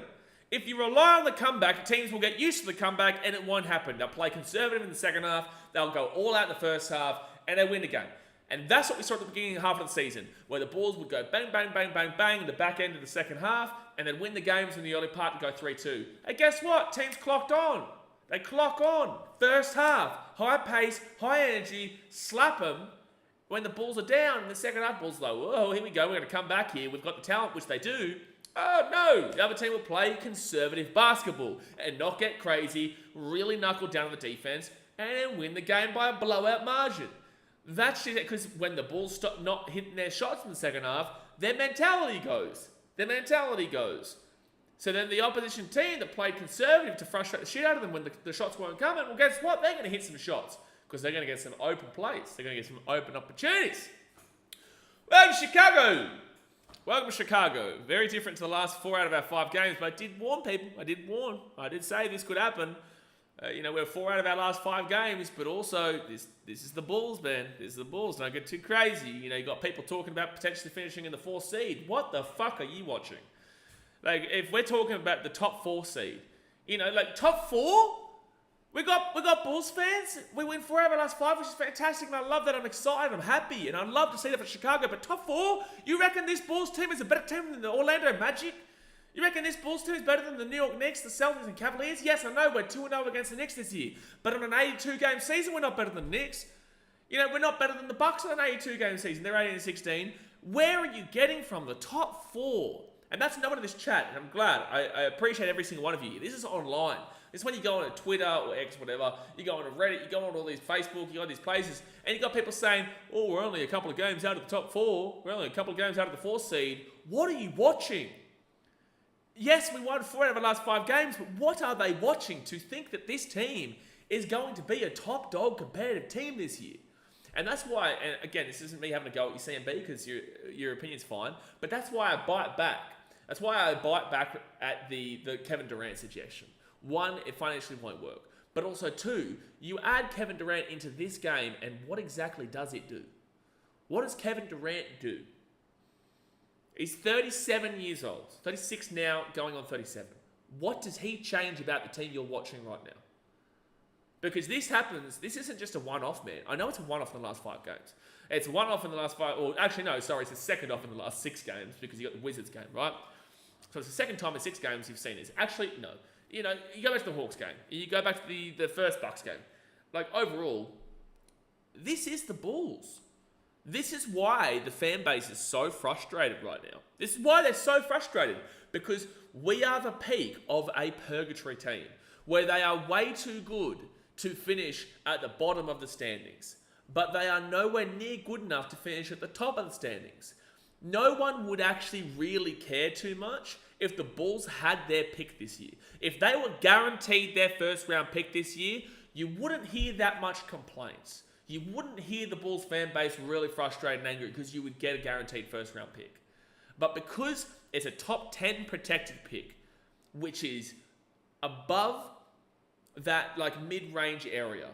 [SPEAKER 1] If you rely on the comeback, teams will get used to the comeback and it won't happen. They'll play conservative in the second half, they'll go all out in the first half, and they win the game. And that's what we saw at the beginning of half of the season, where the Bulls would go bang, bang, bang, bang, bang, the back end of the second half, and then win the games in the early part and go 3-2. And guess what? Teams clocked on. They clock on. First half, high pace, high energy, slap them. When the Bulls are down in the second half, Bulls are like, whoa, here we go. We're going to come back here. We've got the talent, which they do. Oh, no. The other team will play conservative basketball and not get crazy, really knuckle down on the defense, and then win the game by a blowout margin. That's just because when the Bulls stop not hitting their shots in the second half, their mentality goes. So then the opposition team that played conservative to frustrate the shit out of them when the shots weren't coming, well, guess what? They're going to hit some shots because they're going to get some open plays. They're going to get some open opportunities. Welcome to Chicago. Welcome to Chicago. Very different to the last 4 out of our 5 games, but I did warn people. I did say this could happen. We're 4 out of our last 5 games, but also this is the Bulls, man. This is the Bulls. Don't get too crazy. You got people talking about potentially finishing in the 4th seed. What the fuck are you watching? Like, if we're talking about the top 4 seed, top 4? We got Bulls fans. We win 4 out of our last 5, which is fantastic, and I love that. I'm excited. I'm happy, and I'd love to see that for Chicago. But top 4? You reckon this Bulls team is a better team than the Orlando Magic? You reckon this Bulls team is better than the New York Knicks, the Celtics, and Cavaliers? Yes, I know we're 2-0 against the Knicks this year, but on an 82-game season, we're not better than the Knicks. We're not better than the Bucks on an 82-game season. They're 18-16. Where are you getting from the top 4? And that's no one in this chat, and I'm glad. I appreciate every single one of you. This is online. This is when you go on Twitter or X, whatever. You go on Reddit, you go on all these Facebook, you go on these places, and you got people saying, oh, we're only a couple of games out of the top 4. We're only a couple of games out of the 4th seed. What are you watching? Yes, we won 4 out of our last 5 games, but what are they watching to think that this team is going to be a top dog competitive team this year? And that's why, and again, this isn't me having a go at your CMB because your opinion's fine, but that's why I bite back. That's why I bite back at the Kevin Durant suggestion. 1, it financially won't work. But also 2, you add Kevin Durant into this game, and what exactly does it do? What does Kevin Durant do? He's 37 years old. 36 now, going on 37. What does he change about the team you're watching right now? Because this happens, this isn't just a one-off, man. I know it's a one-off in the last 5 games. It's a one-off in the last 5, or actually no, sorry, it's a second off in the last 6 games because you got the Wizards game, right? So it's the second time in 6 games you've seen this. Actually, no. You go back to the Hawks game. You go back to the first Bucks game. Like, overall, this is the Bulls. This is why the fan base is so frustrated right now. This is why they're so frustrated. Because we are the peak of a purgatory team. Where they are way too good to finish at the bottom of the standings. But they are nowhere near good enough to finish at the top of the standings. No one would actually really care too much if the Bulls had their pick this year. If they were guaranteed their first round pick this year, you wouldn't hear that much complaints. You wouldn't hear the Bulls fan base really frustrated and angry because you would get a guaranteed first round pick. But because it's a top 10 protected pick, which is above that like mid-range area,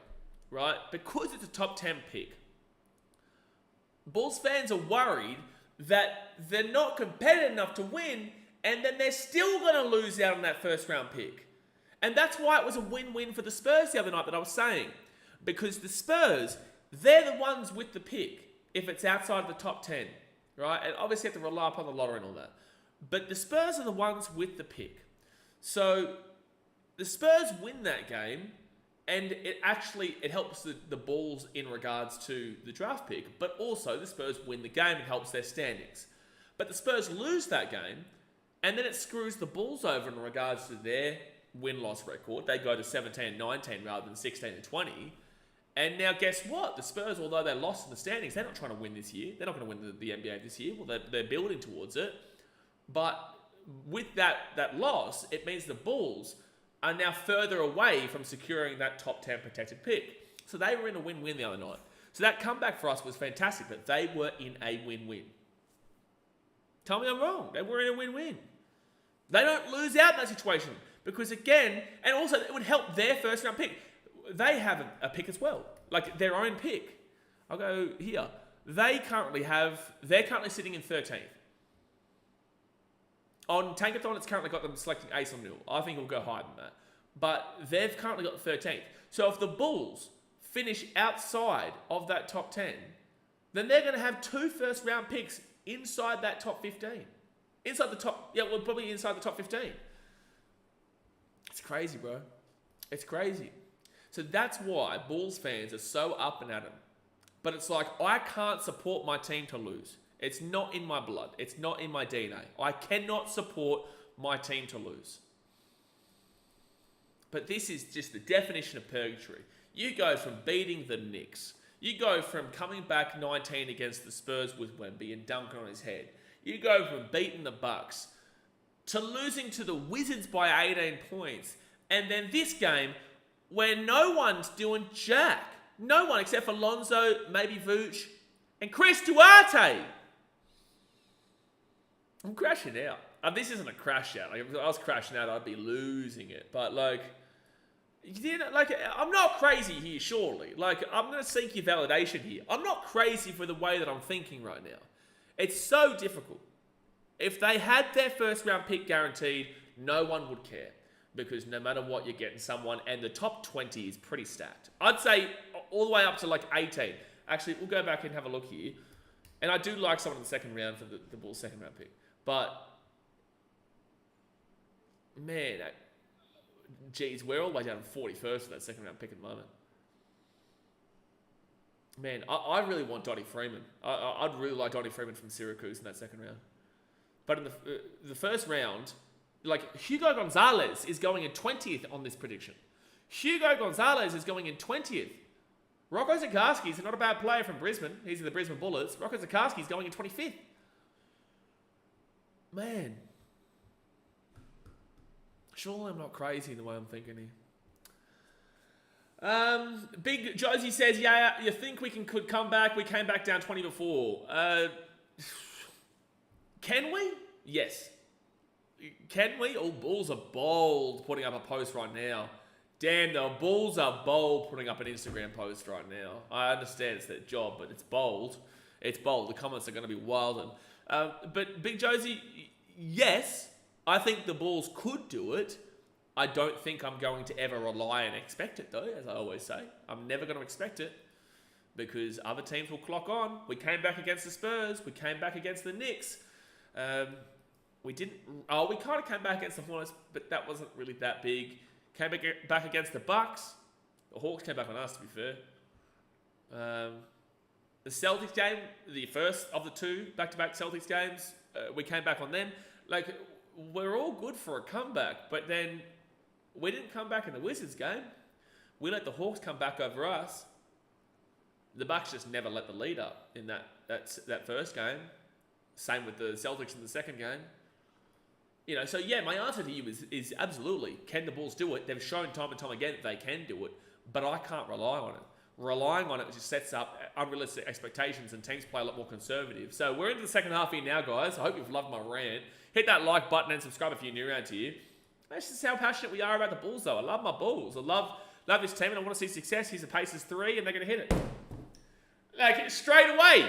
[SPEAKER 1] right? Because it's a top 10 pick, Bulls fans are worried that they're not competitive enough to win, and then they're still going to lose out on that first round pick. And that's why it was a win-win for the Spurs the other night that I was saying. Because the Spurs, they're the ones with the pick if it's outside of the top 10, right? And obviously you have to rely upon the lottery and all that. But the Spurs are the ones with the pick. So the Spurs win that game, and it helps the Bulls in regards to the draft pick, but also the Spurs win the game, it helps their standings. But the Spurs lose that game, and then it screws the Bulls over in regards to their win-loss record. They go to 17-19 rather than 16-20. And now guess what? The Spurs, although they lost in the standings, they're not trying to win this year. They're not going to win the NBA this year. Well, they're building towards it. But with that loss, it means the Bulls are now further away from securing that top 10 protected pick. So they were in a win-win the other night. So that comeback for us was fantastic, but they were in a win-win. Tell me I'm wrong. They were in a win-win. They don't lose out in that situation because again, and also it would help their first round pick. They have a pick as well, like their own pick. I'll go here. They're currently sitting in 13th. On Tankathon, it's currently got them selecting ace on nil. I think it'll go higher than that. But they've currently got 13th. So if the Bulls finish outside of that top 10, then they're going to have 2 first round picks inside that top 15. Inside the top, yeah, well, probably inside the top 15. It's crazy, bro. It's crazy. So that's why Bulls fans are so up and at 'em. But it's like, I can't support my team to lose. It's not in my blood. It's not in my DNA. I cannot support my team to lose. But this is just the definition of purgatory. You go from beating the Knicks. You go from coming back 19 against the Spurs with Wemby and dunking on his head. You go from beating the Bucks to losing to the Wizards by 18 points. And then this game where no one's doing jack. No one except for Lonzo, maybe Vooch, and Chris Duarte. I'm crashing out. This isn't a crash out. Like, if I was crashing out, I'd be losing it. But like, you know, like, I'm not crazy here, surely. Like, I'm going to seek your validation here. I'm not crazy for the way that I'm thinking right now. It's so difficult. If they had their first round pick guaranteed, no one would care. Because no matter what, you're getting someone, and the top 20 is pretty stacked. I'd say all the way up to like 18. Actually, we'll go back and have a look here. And I do like someone in the second round for the Bulls' second round pick. But, man, geez, we're all the way down to 41st for that second round pick at the moment. Man, I really want Donnie Freeman. I'd really like Donnie Freeman from Syracuse in that second round. But in the first round, like, Hugo Gonzalez is going in 20th on this prediction. Hugo Gonzalez is going in 20th. Rocco Zikarsky is not a bad player from Brisbane. He's in the Brisbane Bullets. Rocco Zikarsky is going in 25th. Man. Surely I'm not crazy in the way I'm thinking here. Big Josie says, yeah, you think we could come back? We came back down 20 before. Can we? Yes. Can we? Oh, Bulls are bold putting up a post right now. Damn, the Bulls are bold putting up an Instagram post right now. I understand it's their job, but it's bold. It's bold. The comments are going to be wild. But Big Josie, yes, I think the Bulls could do it. I don't think I'm going to ever rely and expect it, though, as I always say. I'm never going to expect it because other teams will clock on. We came back against the Spurs. We came back against the Knicks. We didn't... Oh, we kind of came back against the Hornets, but that wasn't really that big. Came back against the Bucks. The Hawks came back on us, to be fair. The Celtics game, the first of the two back-to-back Celtics games, we came back on them. Like, we're all good for a comeback, but then we didn't come back in the Wizards game. We let the Hawks come back over us. The Bucks just never let the lead up in that first game. Same with the Celtics in the second game. You know, so yeah, my answer to you is absolutely, can the Bulls do it? They've shown time and time again that they can do it, but I can't rely on it. Relying on it just sets up unrealistic expectations and teams play a lot more conservative. So we're into the second half here now, guys. I hope you've loved my rant. Hit that like button and subscribe if you're new around here. That's just how passionate we are about the Bulls, though. I love my Bulls. I love this team, and I want to see success. Here's the Pacers 3, and they're going to hit it. Like, straight away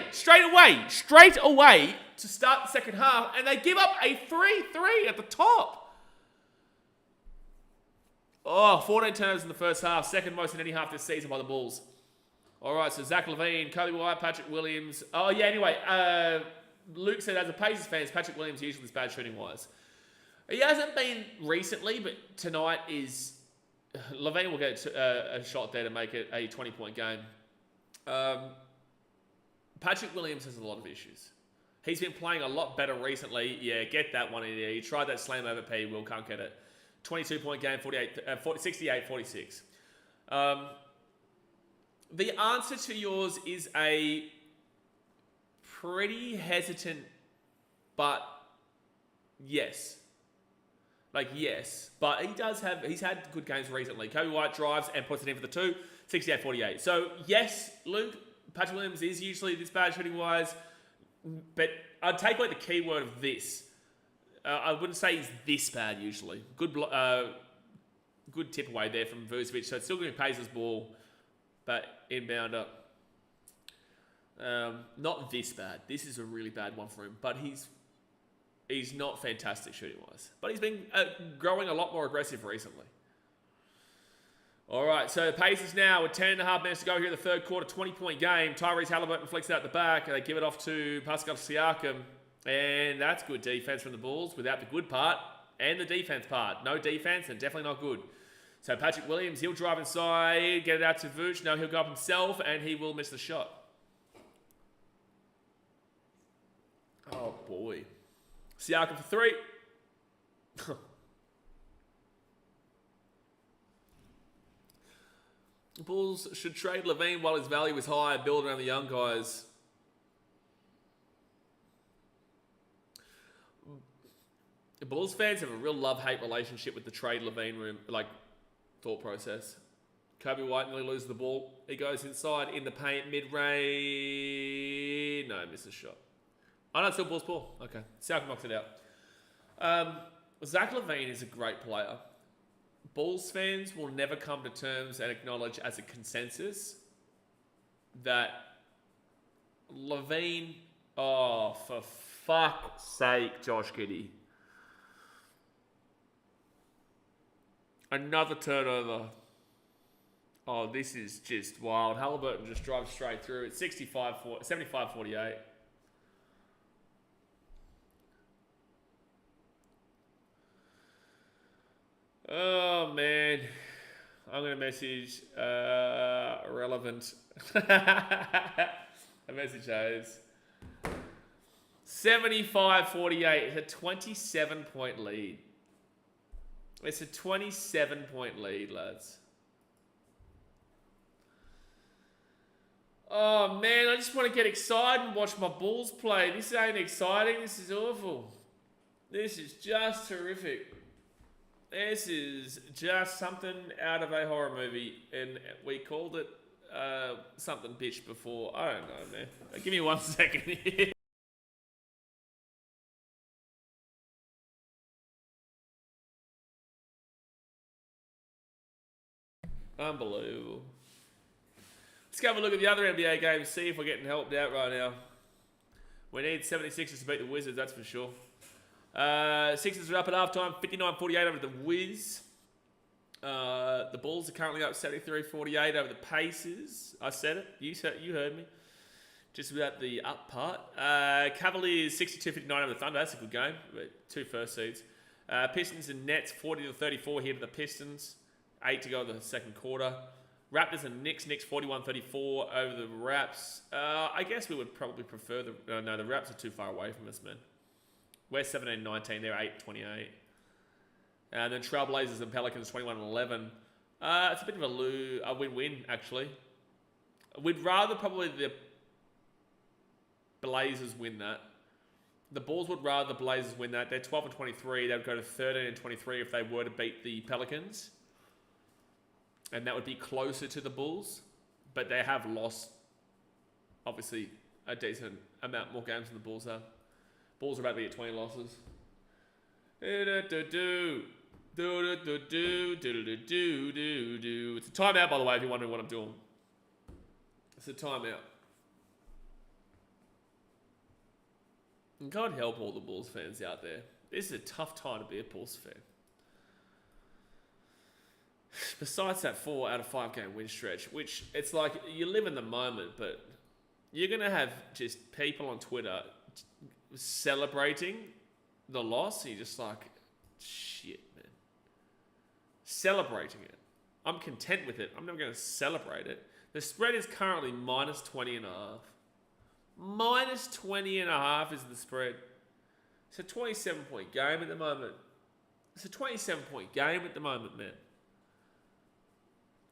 [SPEAKER 1] to start the second half, and they give up a 3-3 at the top. Oh, 14 turnovers in the first half, second most in any half this season by the Bulls. All right, so Zach LaVine, Kobe White, Patrick Williams. Oh, yeah, anyway, Luke said, as a Pacers fan, Patrick Williams usually this bad shooting-wise. He hasn't been recently, but tonight is... LaVine will get a shot there to make it a 20-point game. Patrick Williams has a lot of issues. He's been playing a lot better recently. Yeah, get that one in there. He tried that slam over P. Will can't get it. 22-point game, 68-46. The answer to yours is a pretty hesitant, but yes. Like, yes. But he's had good games recently. Kobe White drives and puts it in for the 2, 68-48. So, yes, Luke, Patrick Williams is usually this bad shooting-wise, but I'd take away the key word of this. I wouldn't say he's this bad usually. Good tip away there from Vucevic. So it's still going to be Pacers ball, but inbounder. Not this bad. This is a really bad one for him, but he's not fantastic shooting-wise. But he's been growing a lot more aggressive recently. All right, so the Pacers now with 10.5 minutes to go here in the third quarter, 20-point game. Tyrese Halliburton flicks it out the back, and they give it off to Pascal Siakam. And that's good defense from the Bulls without the good part and the defense part. No defense and definitely not good. So Patrick Williams, he'll drive inside, get it out to Vooch. No, he'll go up himself and he will miss the shot. Oh boy. Siakam for 3. The Bulls should trade Levine while his value is high and build around the young guys. The Bulls fans have a real love-hate relationship with the trade Levine room, thought process. Kobe White nearly loses the ball. He goes inside in the paint, mid-range. No, misses shot. Oh, no, it's still Bulls ball. Okay, Siakam knocks it out. Zach LaVine is a great player. Bulls fans will never come to terms and acknowledge as a consensus that LaVine... Oh, for fuck's sake, Josh Giddey. Another turnover. Oh, this is just wild. Halliburton just drives straight through. It's 75-48. Oh, man. I'm going to message relevant. A message is 75-48. It's a 27-point lead. It's a 27-point lead, lads. Oh, man, I just want to get excited and watch my Bulls play. This ain't exciting. This is awful. This is just terrific. This is just something out of a horror movie. And we called it something bitch before. I don't know, man. Give me 1 second here. Unbelievable. Let's go have a look at the other NBA games, see if we're getting helped out right now. We need 76ers to beat the Wizards, that's for sure. Sixers are up at halftime, 59-48 over the Wiz. The Bulls are currently up 73-48 over the Pacers. I said it. You heard me. Just about the up part. Cavaliers 62-59 over the Thunder. That's a good game. 2 first seeds. Pistons and Nets 40-34 here to the Pistons. 8 to go in the second quarter. Raptors and Knicks 41-34 over the Raps. I guess we would probably prefer the... no, the Raps are too far away from us, man. We're 17-19. They're 8-28. And then Trailblazers and Pelicans 21-11. It's a bit of a win-win, actually. We'd rather probably the Blazers win that. The Bulls would rather the Blazers win that. They're 12-23. They would go to 13-23 if they were to beat the Pelicans. And that would be closer to the Bulls. But they have lost, obviously, a decent amount more games than the Bulls have. Bulls are about to be at 20 losses. It's a timeout, by the way, if you're wondering what I'm doing. It's a timeout. And God help all the Bulls fans out there. This is a tough time to be a Bulls fan. Besides that 4 out of 5 game win stretch, which it's like you live in the moment, but you're going to have just people on Twitter celebrating the loss. And you're just like, shit, man. Celebrating it. I'm content with it. I'm never going to celebrate it. The spread is currently minus 20.5. Minus 20.5 is the spread. It's a 27-point game at the moment. It's a 27-point game at the moment, man.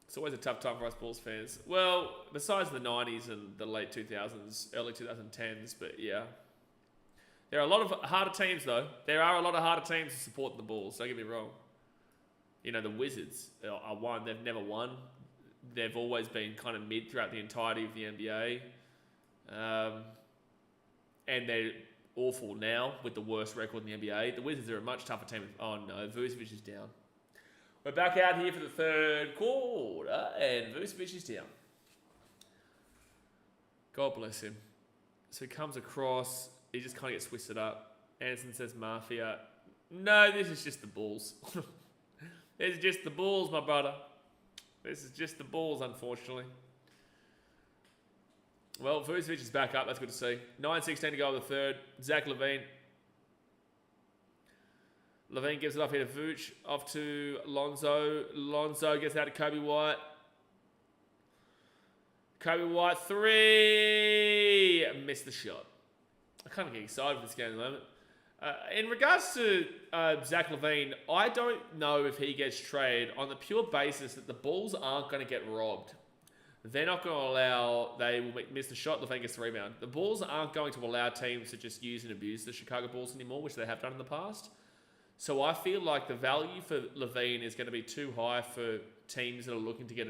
[SPEAKER 1] It's always a tough time for us Bulls fans. Well, besides the 90s and the late 2000s, early 2010s, but yeah. There are a lot of harder teams, though. There are a lot of harder teams to support the Bulls, don't get me wrong. You know, the Wizards are one. They've never won. They've always been kind of mid throughout the entirety of the NBA. And they're awful now with the worst record in the NBA. The Wizards are a much tougher team. Oh, no, Vucevic is down. We're back out here for the third quarter, and Vucevic is down. God bless him. So he comes across, he just kind of gets twisted up. Anderson says Mafia. No, this is just the Bulls. This is just the Bulls, my brother. This is just the Bulls, unfortunately. Well, Vucevic is back up. That's good to see. 9:16 to go in the third. Zach LaVine. LaVine gives it off here to Vooch. Off to Lonzo. Lonzo gets out to Kobe White. Kobe White, 3. Missed the shot. I can't get excited for this game at the moment. In regards to Zach LaVine, I don't know if he gets traded on the pure basis that the Bulls aren't going to get robbed. They're not going to allow, they will miss the shot, LaVine gets the rebound. The Bulls aren't going to allow teams to just use and abuse the Chicago Bulls anymore, which they have done in the past. So I feel like the value for LaVine is going to be too high for teams that are looking to get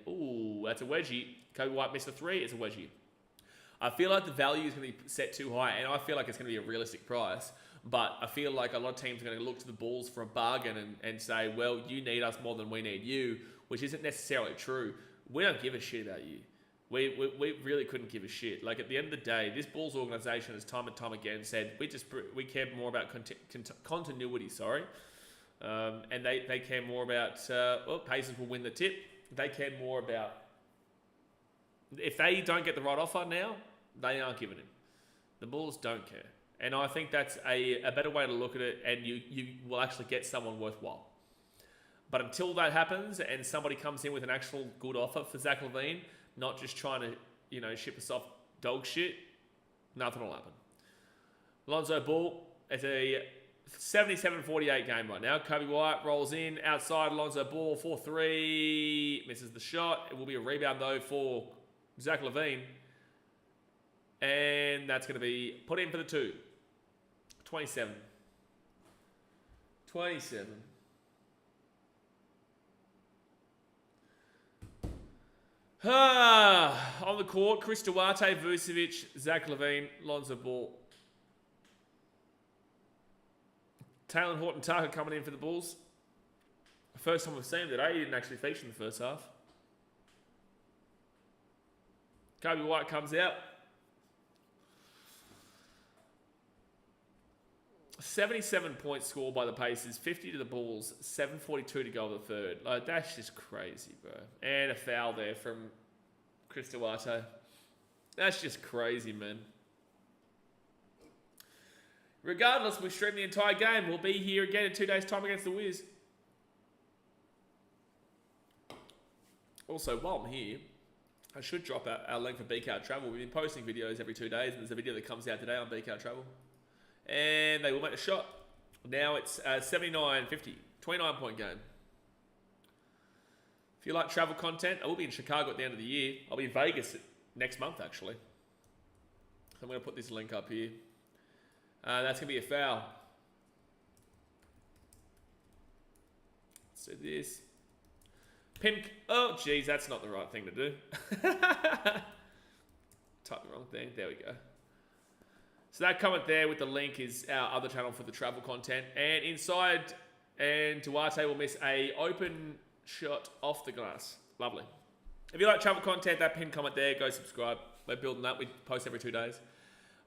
[SPEAKER 1] ooh, that's a wedgie. Kobe White missed a 3, it's a wedgie. I feel like the value is going to be set too high, and I feel like it's going to be a realistic price. But I feel like a lot of teams are going to look to the Bulls for a bargain and say, well, you need us more than we need you, which isn't necessarily true. We don't give a shit about you. We really couldn't give a shit. Like, at the end of the day, this Bulls organization has time and time again said, we care more about continuity, and they care more about, Pacers will win the tip. They care more about, if they don't get the right offer now, they aren't giving it. The Bulls don't care. And I think that's a better way to look at it, and you will actually get someone worthwhile. But until that happens and somebody comes in with an actual good offer for Zach LaVine, not just trying to, ship us off dog shit, nothing will happen. Lonzo Ball, it's a 77-48 game right now. Kobe White rolls in, outside Lonzo Ball, 4-3, misses the shot. It will be a rebound, though, for Zach LaVine. And that's going to be put in for the 2. 27. On the court, Chris Duarte, Vucevic, Zach LaVine, Lonzo Ball. Taylor Horton-Tucker coming in for the Bulls. First time we've seen him today. He didn't actually feature in the first half. Kobe White comes out. 77 points scored by the Pacers, 50 to the Bulls, 7:42 to go in the third. Like, that's just crazy, bro. And a foul there from Chris Duarte. That's just crazy, man. Regardless, we stream the entire game. We'll be here again in 2 days' time against the Wiz. Also, while I'm here, I should drop our link for BKRtravel. We've been posting videos every 2 days, and there's a video that comes out today on BKRtravel. And they will make a shot. Now it's 79-50, 29-point game. If you like travel content, I will be in Chicago at the end of the year. I'll be in Vegas next month, actually. So I'm going to put this link up here. That's going to be a foul. So this. Oh, geez, that's not the right thing to do. Type the wrong thing. There we go. So that comment there with the link is our other channel for the travel content. And inside, and Duarte will miss a open shot off the glass. Lovely. If you like travel content, that pinned comment there, go subscribe. We're building that. We post every 2 days.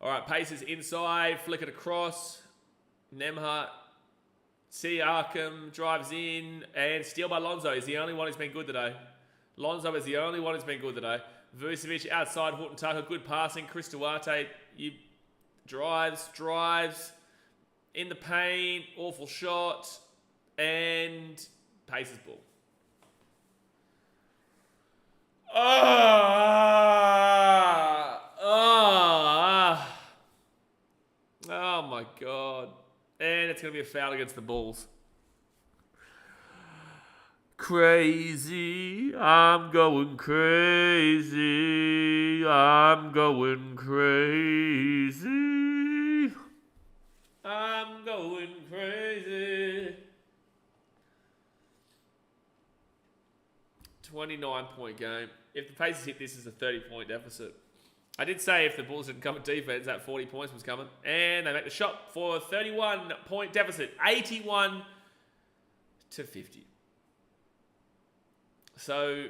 [SPEAKER 1] All right, Pacers inside, flick it across. Nembhard, Siakam drives in, and steal by Lonzo. He's the only one who's been good today. Lonzo is the only one who's been good today. Vucevic outside, Horton-Tucker, good passing. Chris Duarte, drives in the paint, awful shot, and Pacers ball. Oh my God. And it's going to be a foul against the Bulls. Crazy, I'm going crazy, I'm going crazy, I'm going crazy. 29-point game. If the Pacers hit this as a 30-point deficit. I did say if the Bulls didn't come at defense, that 40 points was coming. And they make the shot for a 31-point deficit. 81-50. So,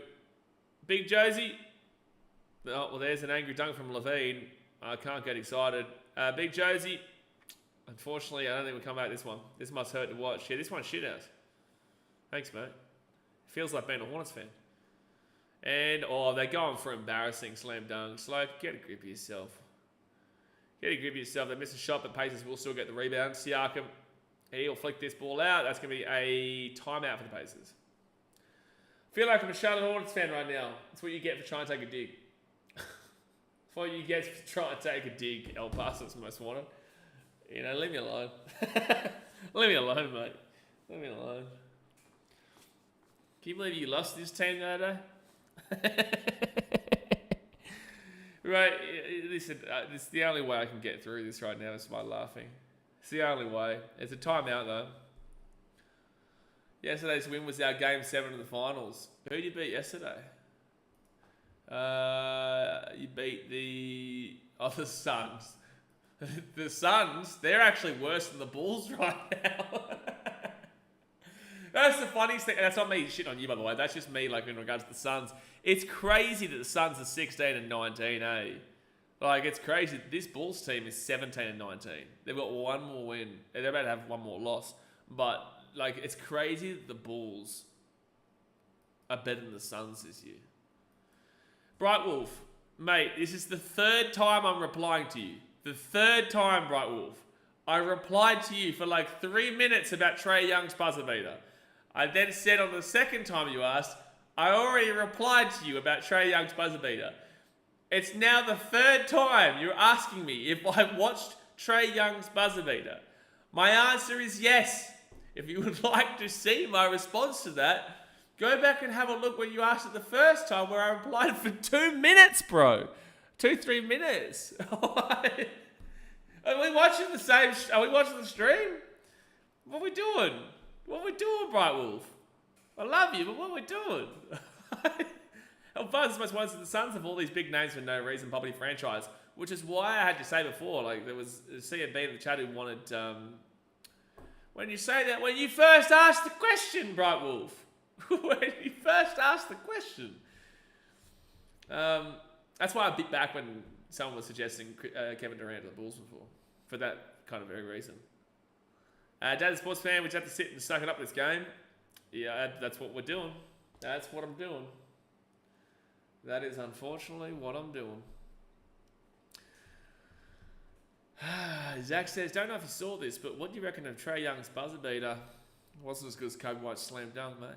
[SPEAKER 1] Big Josie. Oh, well, there's an angry dunk from LaVine. I can't get excited. Big Josie. Unfortunately, I don't think we'll come back this one. This must hurt to watch. Yeah, this one's shit house. Thanks, mate. Feels like being a Hornets fan. And, oh, they're going for embarrassing slam dunks. Like, get a grip of yourself. Get a grip of yourself. They miss a shot, but Pacers will still get the rebound. Siakam, he'll flick this ball out. That's going to be a timeout for the Pacers. I feel like I'm a Charlotte Hornets fan right now. That's what you get for trying to take a dig. That's what you get for trying to take a dig, El Paso's most wanted. You know, leave me alone. Leave me alone, mate. Leave me alone. Can you believe you lost this team the other day? Right, listen, it's the only way I can get through this right now is by laughing. It's the only way. It's a timeout though. Yesterday's win was our game 7 of the finals. Who did you beat yesterday? You beat the Suns. The Suns, they're actually worse than the Bulls right now. That's the funniest thing. That's not me shitting on you, by the way. That's just me, like, in regards to the Suns. It's crazy that the Suns are 16 and 19, eh? Like, it's crazy. This Bulls team is 17 and 19. They've got one more win. They're about to have one more loss. But, like, it's crazy that the Bulls are better than the Suns this year. Bright Wolf, mate, this is the third time I'm replying to you. The third time, Bright Wolf. I replied to you for like 3 minutes about Trae Young's buzzer beater. I then said on the second time you asked, I already replied to you about Trae Young's buzzer beater. It's now the third time you're asking me if I watched Trae Young's buzzer beater. My answer is yes. If you would like to see my response to that, go back and have a look when you asked it the first time where I replied for 2 minutes, bro. 2-3 minutes. Are we watching the same? Are we watching the stream? What are we doing? What are we doing, Bright Wolf? I love you, but what are we doing? El Buzz most wanted the Suns of all these big names for no reason, probably franchise, which is why I had to say before, like there was a CMB in the chat who wanted. When you say that, when you first asked the question, Bright Wolf, when you first asked the question, that's why I bit back when someone was suggesting Kevin Durant to the Bulls before, for that kind of very reason. Dad's a sports fan, we just have to sit and suck it up this game. Yeah, that's what we're doing. That's what I'm doing. That is unfortunately what I'm doing. Zach says, don't know if you saw this, but what do you reckon of Trae Young's buzzer beater? Wasn't as good as Kobe White's slam dunk, mate.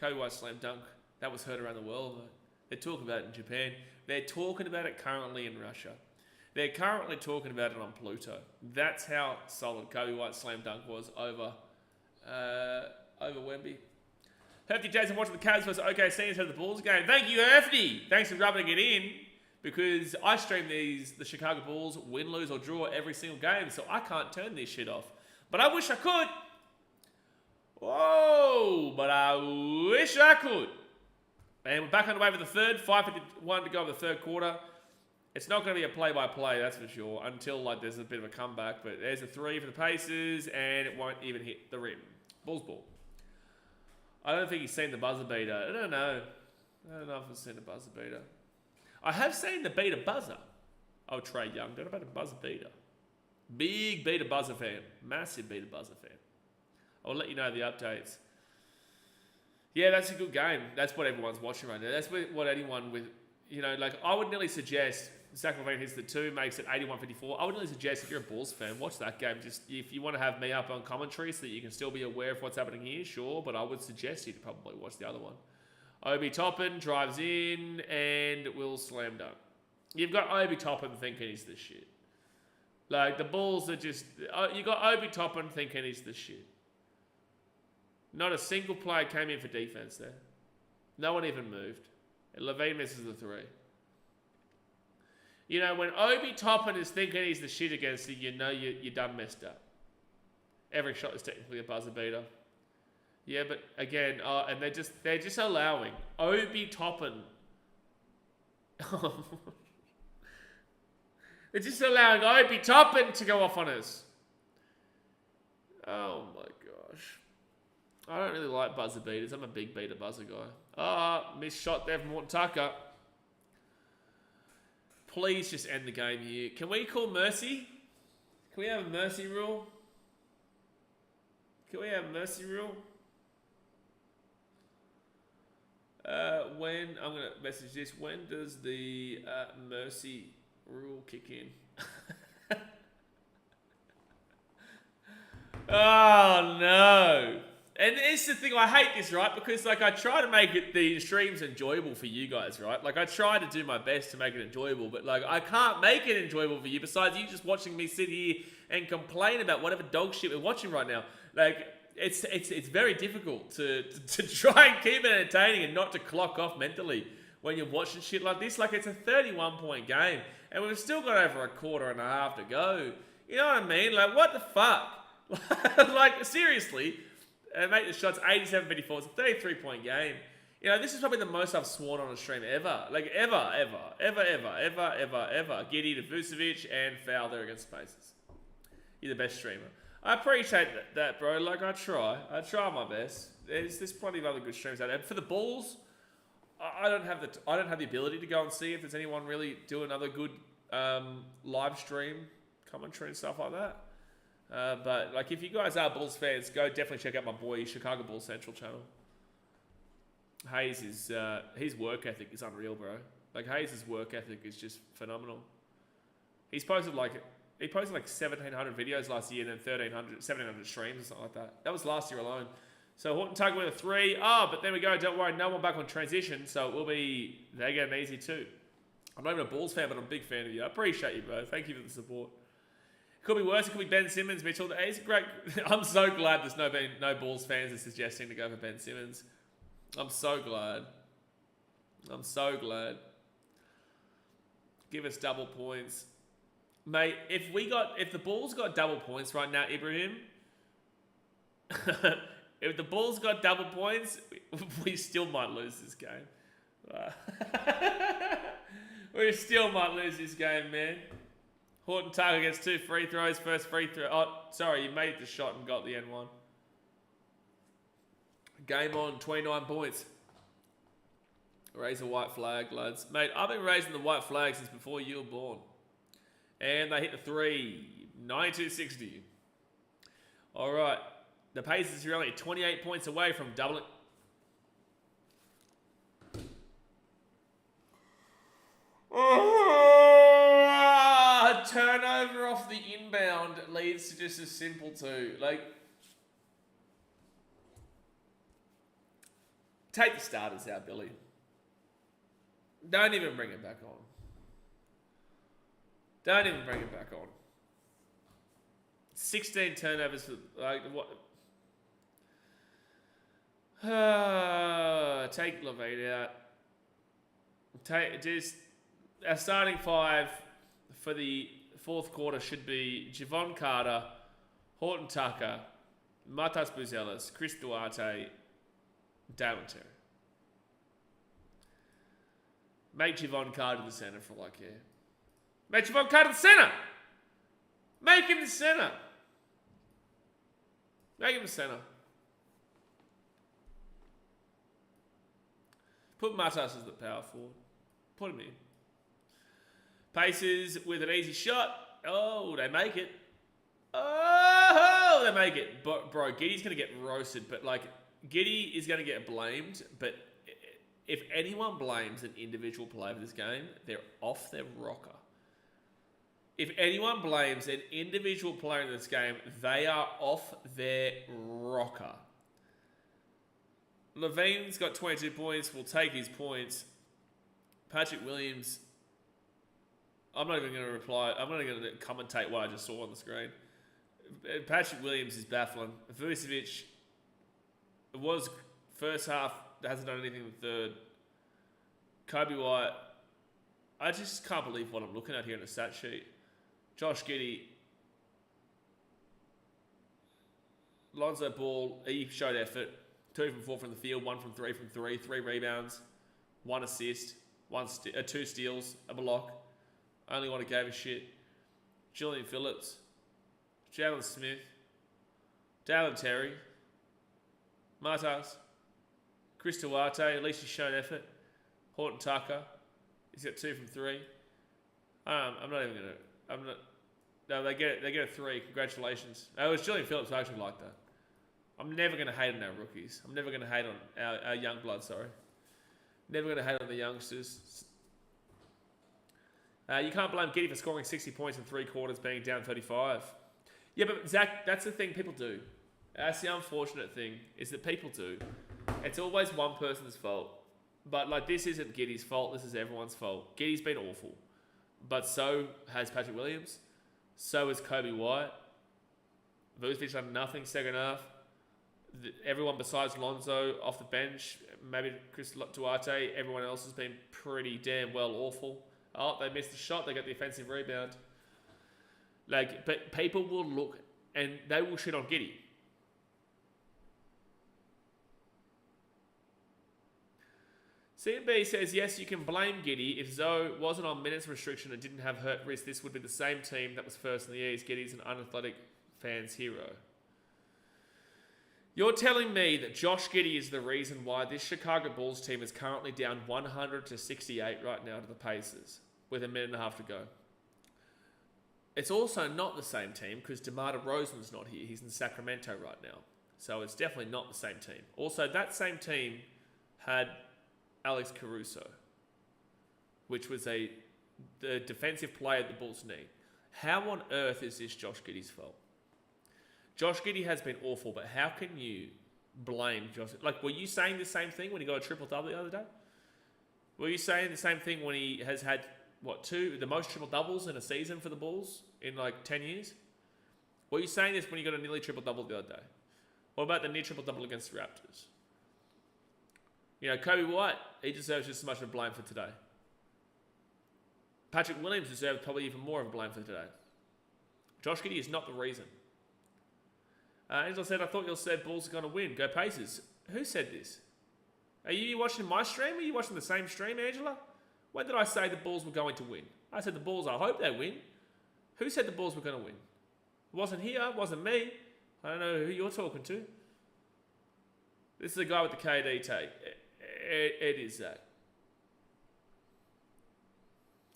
[SPEAKER 1] Kobe White's slam dunk, that was heard around the world, mate. They're talking about it in Japan. They're talking about it currently in Russia. They're currently talking about it on Pluto. That's how solid Kobe White's slam dunk was over Wemby. Hefty Jason watching the Cavs versus OKC instead of the Bulls game. Thank you, Hefty. Thanks for rubbing it in, because I stream the Chicago Bulls win, lose, or draw every single game, so I can't turn this shit off. But I wish I could. Whoa, but I wish I could. And we're back on the way for the third. 5:51 to go in the third quarter. It's not going to be a play-by-play, that's for sure, until like there's a bit of a comeback. But there's a 3 for the Pacers, and it won't even hit the rim. Bulls ball. I don't think he's seen the buzzer beater. I don't know if I've seen the buzzer beater. I have seen the beater buzzer. Oh, Trae Young. Don't know about the buzzer beater. Big beater buzzer fan. Massive beater buzzer fan. I'll let you know the updates. Yeah, that's a good game. That's what everyone's watching right now. That's what anyone with, like I would nearly suggest Zach LaVine hits the 2, makes it 81-54. I would nearly suggest if you're a Bulls fan, watch that game. Just if you want to have me up on commentary so that you can still be aware of what's happening here, sure. But I would suggest you to probably watch the other one. Obi Toppin drives in and will slam dunk. You've got Obi Toppin thinking he's the shit. Like the Bulls are just, you got Obi Toppin thinking he's the shit. Not a single player came in for defense there. No one even moved. And LaVine misses the 3. When Obi Toppin is thinking he's the shit against you, you done messed up. Every shot is technically a buzzer beater. Yeah, but again, and they're just allowing Obi Toppin. They're just allowing Obi Toppin to go off on us. Oh my gosh. I don't really like buzzer beaters. I'm a big beater buzzer guy. Missed shot there from Morton Tucker. Please just end the game here. Can we call mercy? Can we have a mercy rule? Can we have a mercy rule? When I'm gonna message this. When does the mercy rule kick in? Oh no! And it's the thing, I hate this, right? Because like I try to make the streams enjoyable for you guys, right? Like I try to do my best to make it enjoyable, but like I can't make it enjoyable for you. Besides you just watching me sit here and complain about whatever dog shit we're watching right now. Like it's very difficult to try and keep it entertaining and not to clock off mentally when you're watching shit like this. Like it's a 31-point game, and we've still got over a quarter and a half to go. You know what I mean? Like what the fuck? Like seriously. Make the shots 87-54. It's a 33-point game. You know, this is probably the most I've sworn on a stream ever. Like, ever. Giddy to Vucevic and foul there against Spaces. You're the best streamer. I appreciate that, bro. Like, I try my best. There's plenty of other good streams out there. For the Bulls, I don't have the ability to go and see if there's anyone really doing another good live stream commentary and stuff like that. But like, if you guys are Bulls fans, go definitely check out my boy Chicago Bulls Central channel. Hayes is his work ethic is unreal, bro. Like Hayes' work ethic is just phenomenal. He posted like 1,700 videos last year, and then 1,700 streams or something like that. That was last year alone. So Horton Tug with a 3. But there we go. Don't worry, no one back on transition, so it will be they get an easy 2. I'm not even a Bulls fan, but I'm a big fan of you. I appreciate you, bro. Thank you for the support. Could be worse. It could be Ben Simmons, Mitchell. He's great. I'm so glad there's no Bulls fans are suggesting to go for Ben Simmons. I'm so glad. Give us double points, mate. If the Bulls got double points right now, Ibrahim. If the Bulls got double points, we still might lose this game. We still might lose this game, man. Horton Tucker gets 2 free throws. First free throw. Oh, sorry, you made the shot and got the N1. Game on, 29 points. Raise a white flag, lads. Mate, I've been raising the white flag since before you were born. And they hit the 3. 92-60. All right. The Pacers are only 28 points away from doubling. Turnover off the inbound leads to just a simple 2. Like, take the starters out, Billy. Don't even bring it back on. 16 turnovers for like what? Take Levine out. Take just our starting 5 for the fourth quarter should be Javon Carter, Horton Tucker, Matas Buzelis, Chris Duarte, Dalen Terry. Make Javon Carter the center for all I care. Make Javon Carter the center! Make him the center! Make him the center. Put Matas as the power forward. Put him in. Pacers with an easy shot. Oh, they make it. Oh, they make it. Bro, Giddy's going to get roasted. But, like, Giddy is going to get blamed. But if anyone blames an individual player for this game, they're off their rocker. If anyone blames an individual player in this game, they are off their rocker. Levine's got 22 points. We'll take his points. Patrick Williams... I'm not even going to reply. I'm not even going to commentate what I just saw on the screen. Patrick Williams is baffling. Vucevic was first half, hasn't done anything in the third. Kobe White, I just can't believe what I'm looking at here in the stat sheet. Josh Giddey, Lonzo Ball, he showed effort. 2 from 4 from the field, 1 from 3 from 3, 3 rebounds, 1 assist, 2 steals, a block. Only one who gave a shit. Julian Phillips, Jalen Smith, Dalen Terry, Matas, Chris Duarte, at least he's shown effort. Horton Tucker, he's got 2 from 3. I'm not even gonna. No, they get a 3. Congratulations. It was Julian Phillips. I actually like that. I'm never gonna hate on our rookies. I'm never gonna hate on our young blood. Sorry. Never going to hate on the youngsters. You can't blame Giddy for scoring 60 points in 3 quarters, being down 35. Yeah, but Zach, that's the thing people do. That's the unfortunate thing, is that people do. It's always one person's fault. But like, this isn't Giddy's fault, this is everyone's fault. Giddy's been awful. But so has Patrick Williams. So has Kobe White. Vucevic done nothing second half. Everyone besides Lonzo off the bench, maybe Chris Duarte, everyone else has been pretty damn well awful. Oh, they missed the shot, they got the offensive rebound. Like, but people will look and they will shit on Giddy. CMB says, yes, you can blame Giddy. If Zoe wasn't on minutes restriction and didn't have hurt wrist, this would be the same team that was first in the East. Giddy's an unathletic fan's hero. You're telling me that Josh Giddey is the reason why this Chicago Bulls team is currently down 100-68 right now to the Pacers with a minute and a half to go. It's also not the same team because DeMar DeRozan's not here. He's in Sacramento right now. So it's definitely not the same team. Also, that same team had Alex Caruso, which was the defensive player the Bulls need. How on earth is this Josh Giddey's fault? Josh Giddey has been awful, but how can you blame Josh? Like, were you saying the same thing when he got a triple-double the other day? Were you saying the same thing when he has had, the most triple-doubles in a season for the Bulls in like 10 years? Were you saying this when he got a nearly triple-double the other day? What about the near triple-double against the Raptors? You know, Kobe White, he deserves just as much of a blame for today. Patrick Williams deserves probably even more of a blame for today. Josh Giddey is not the reason. Angela said, I thought you said Bulls are going to win. Go Pacers. Who said this? Are you watching my stream? Are you watching the same stream, Angela? When did I say the Bulls were going to win? I said the Bulls, I hope they win. Who said the Bulls were going to win? It wasn't here. It wasn't me. I don't know who you're talking to. This is the guy with the KD take. It is that.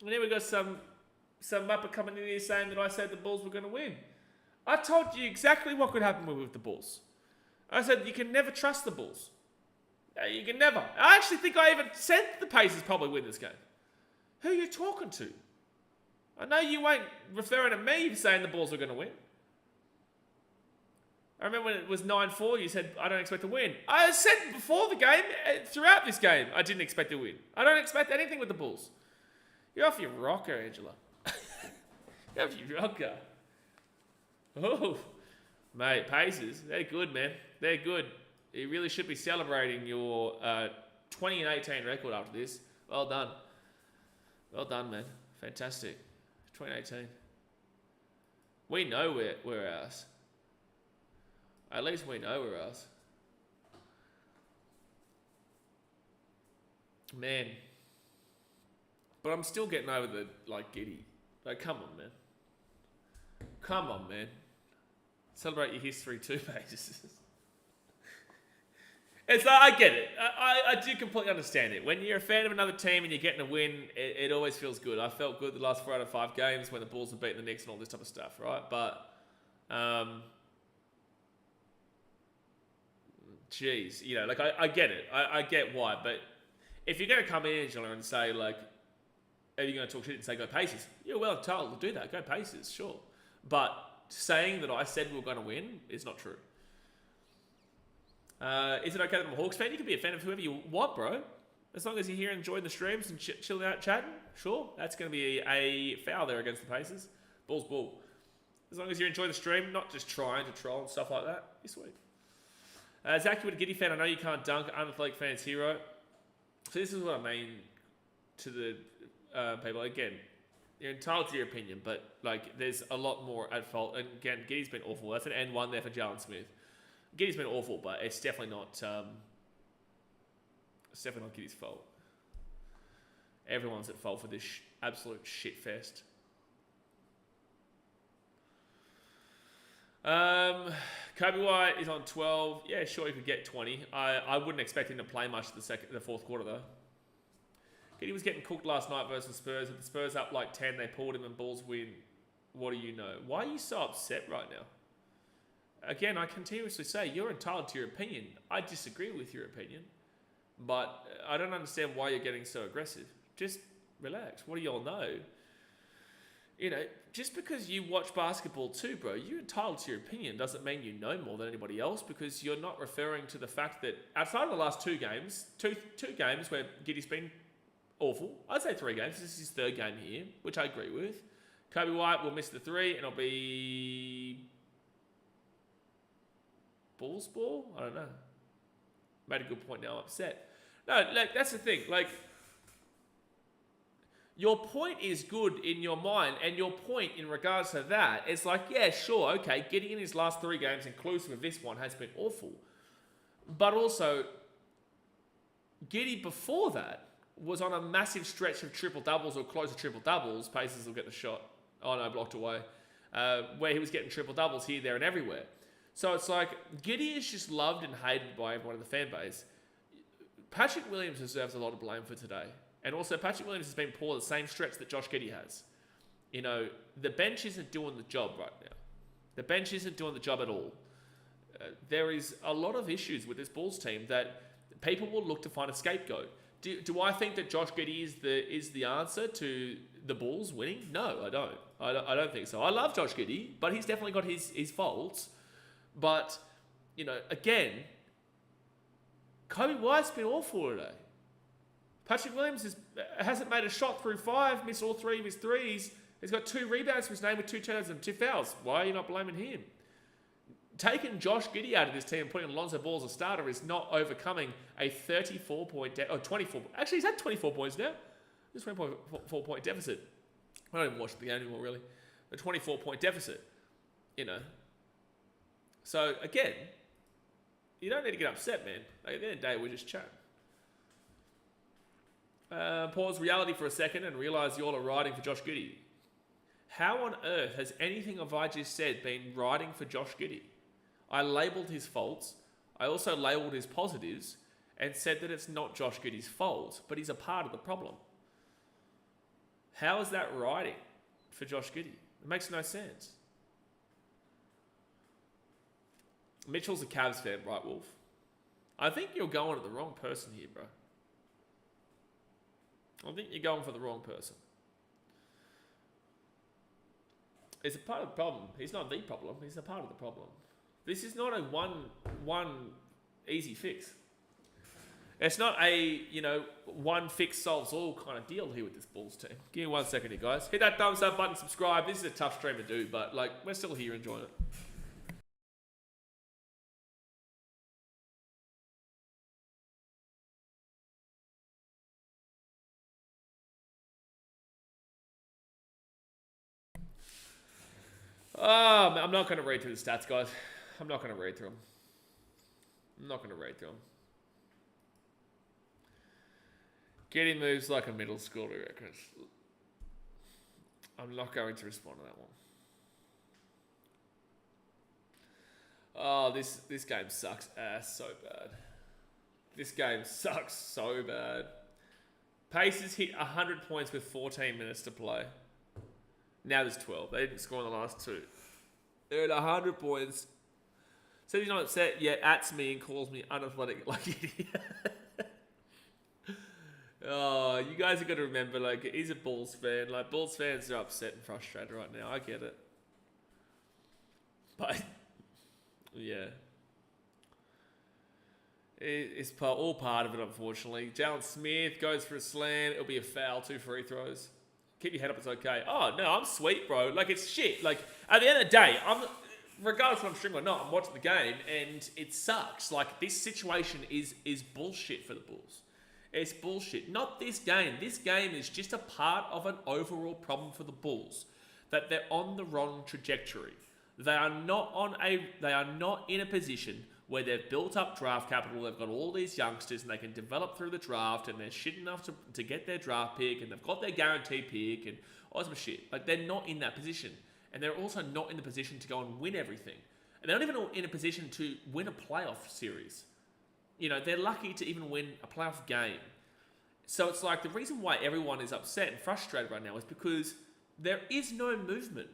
[SPEAKER 1] And then we got some mupper coming in here saying that I said the Bulls were going to win. I told you exactly what could happen with the Bulls. I said you can never trust the Bulls. You can never. I actually think I even said the Pacers probably win this game. Who are you talking to? I know you ain't referring to me saying the Bulls were going to win. I remember when it was 9-4, you said, I don't expect to win. I said before the game, throughout this game, I didn't expect to win. I don't expect anything with the Bulls. You're off your rocker, Angela. You're off your rocker. Oh, mate, Pacers, they're good, man. They're good. You really should be celebrating your 20-18 record after this. Well done. Well done, man. Fantastic. 2018. We know we're ours. At least we know we're ours. Man. But I'm still getting over the, Giddy. Like, come on, man. Come on, man. Celebrate your history too, Pacers. It's like, I get it. I do completely understand it. When you're a fan of another team and you're getting a win, it always feels good. I felt good the last 4 out of 5 games when the Bulls have beaten the Knicks and all this type of stuff, right? But, geez, I get it. I get why. But if you're going to come in, Angela, and say, are you going to talk shit and say, go Pacers? You're well entitled to do that. Go Pacers, sure. But saying that I said we were going to win is not true. Is it okay that I'm a Hawks fan? You can be a fan of whoever you want, bro. As long as you're here enjoying the streams and chilling out chatting, sure. That's going to be a foul there against the Pacers. Ball's ball. As long as you enjoy the stream, not just trying to troll and stuff like that, you're sweet. Zach, you're a Giddy fan. I know you can't dunk. Unathletic fan's hero. So this is what I mean to the people. Again, you're entitled to your opinion, but there's a lot more at fault. And again, Giddy's been awful. That's an N1 there for Jalen Smith. Giddy's been awful, but it's definitely not. It's definitely not Giddy's fault. Everyone's at fault for this absolute shit fest. Kobe White is on 12. Yeah, sure, he could get 20. I wouldn't expect him to play much the fourth quarter though. Giddy was getting cooked last night versus Spurs. If the Spurs up 10, they pulled him and Bulls win. What do you know? Why are you so upset right now? Again, I continuously say you're entitled to your opinion. I disagree with your opinion. But I don't understand why you're getting so aggressive. Just relax. What do y'all know? You know, just because you watch basketball too, bro, you're entitled to your opinion. Doesn't mean you know more than anybody else, because you're not referring to the fact that outside of the last two games where Giddy's been awful, I'd say 3 games. This is his 3rd game here, which I agree with. Kobe White will miss the 3, and it'll be Bulls ball? I don't know. Made a good point, now I'm upset. No, like, that's the thing. Like, your point is good in your mind, and your point in regards to that is like, yeah, sure, okay, getting in his last 3 games, inclusive of this one, has been awful. But also, Giddy before that was on a massive stretch of triple-doubles or close to triple-doubles. Pacers will get the shot. Oh no, blocked away. Where he was getting triple-doubles here, there, and everywhere. So it's like, Giddy is just loved and hated by everyone in the fan base. Patrick Williams deserves a lot of blame for today. And also, Patrick Williams has been poor the same stretch that Josh Giddey has. You know, the bench isn't doing the job right now. The bench isn't doing the job at all. There is a lot of issues with this Bulls team that people will look to find a scapegoat. Do I think that Josh Giddey is the answer to the Bulls winning? No, I don't. I don't think so. I love Josh Giddey, but he's definitely got his faults. But, you know, again, Kobe White's been awful today. Patrick Williams hasn't made a shot through 5, missed all 3 of his threes. He's got 2 rebounds for his name with 2 turnovers and 2 fouls. Why are you not blaming him? Taking Josh Giddey out of this team and putting Lonzo Ball as a starter is not overcoming a 34-point or 24. Actually, he's had 24 points now. Just 24-point deficit. I don't even watch the game anymore, really. A 24-point deficit. You know. So again, you don't need to get upset, man. Like, at the end of the day, we're just chatting. Pause reality for a second and realize you all are riding for Josh Giddey. How on earth has anything of I just said been riding for Josh Giddey? I labelled his faults. I also labelled his positives and said that it's not Josh Giddey's fault, but he's a part of the problem. How is that riding for Josh Giddey? It makes no sense. Mitchell's a Cavs fan, right, Wolf? I think you're going to the wrong person here, bro. I think you're going for the wrong person. It's a part of the problem. He's not the problem. He's a part of the problem. This is not a one easy fix. It's not a, you know, one fix solves all kind of deal here with this Bulls team. Give me 1 second here, guys. Hit that thumbs up button, subscribe. This is a tough stream to do, but like, we're still here enjoying it. I'm not going to read through the stats, guys. I'm not going to read through them. Getting moves like a middle schooler, reckon. I'm not going to respond to that one. Oh, this game sucks ass so bad. This game sucks so bad. Pacers hit 100 points with 14 minutes to play. Now there's 12. They didn't score in the last 2. They're at 100 points. Says he's not upset yet, ats me and calls me unathletic like idiot. Oh, you guys have got to remember, like, he's a Bulls fan. Like, Bulls fans are upset and frustrated right now. I get it. But, yeah. It's all part of it, unfortunately. Jalen Smith goes for a slam. It'll be a foul, 2 free throws. Keep your head up, it's okay. Oh, no, I'm sweet, bro. Like, it's shit. Like, at the end of the day, regardless of I'm streaming or not, I'm watching the game, and it sucks. Like, this situation is bullshit for the Bulls. It's bullshit. Not this game. This game is just a part of an overall problem for the Bulls. That they're on the wrong trajectory. They are not in a position where they've built up draft capital, they've got all these youngsters and they can develop through the draft and they're shit enough to get their draft pick and they've got their guarantee pick and all some shit. Like, they're not in that position. And they're also not in the position to go and win everything. And they're not even in a position to win a playoff series. You know, they're lucky to even win a playoff game. So it's like, the reason why everyone is upset and frustrated right now is because there is no movement.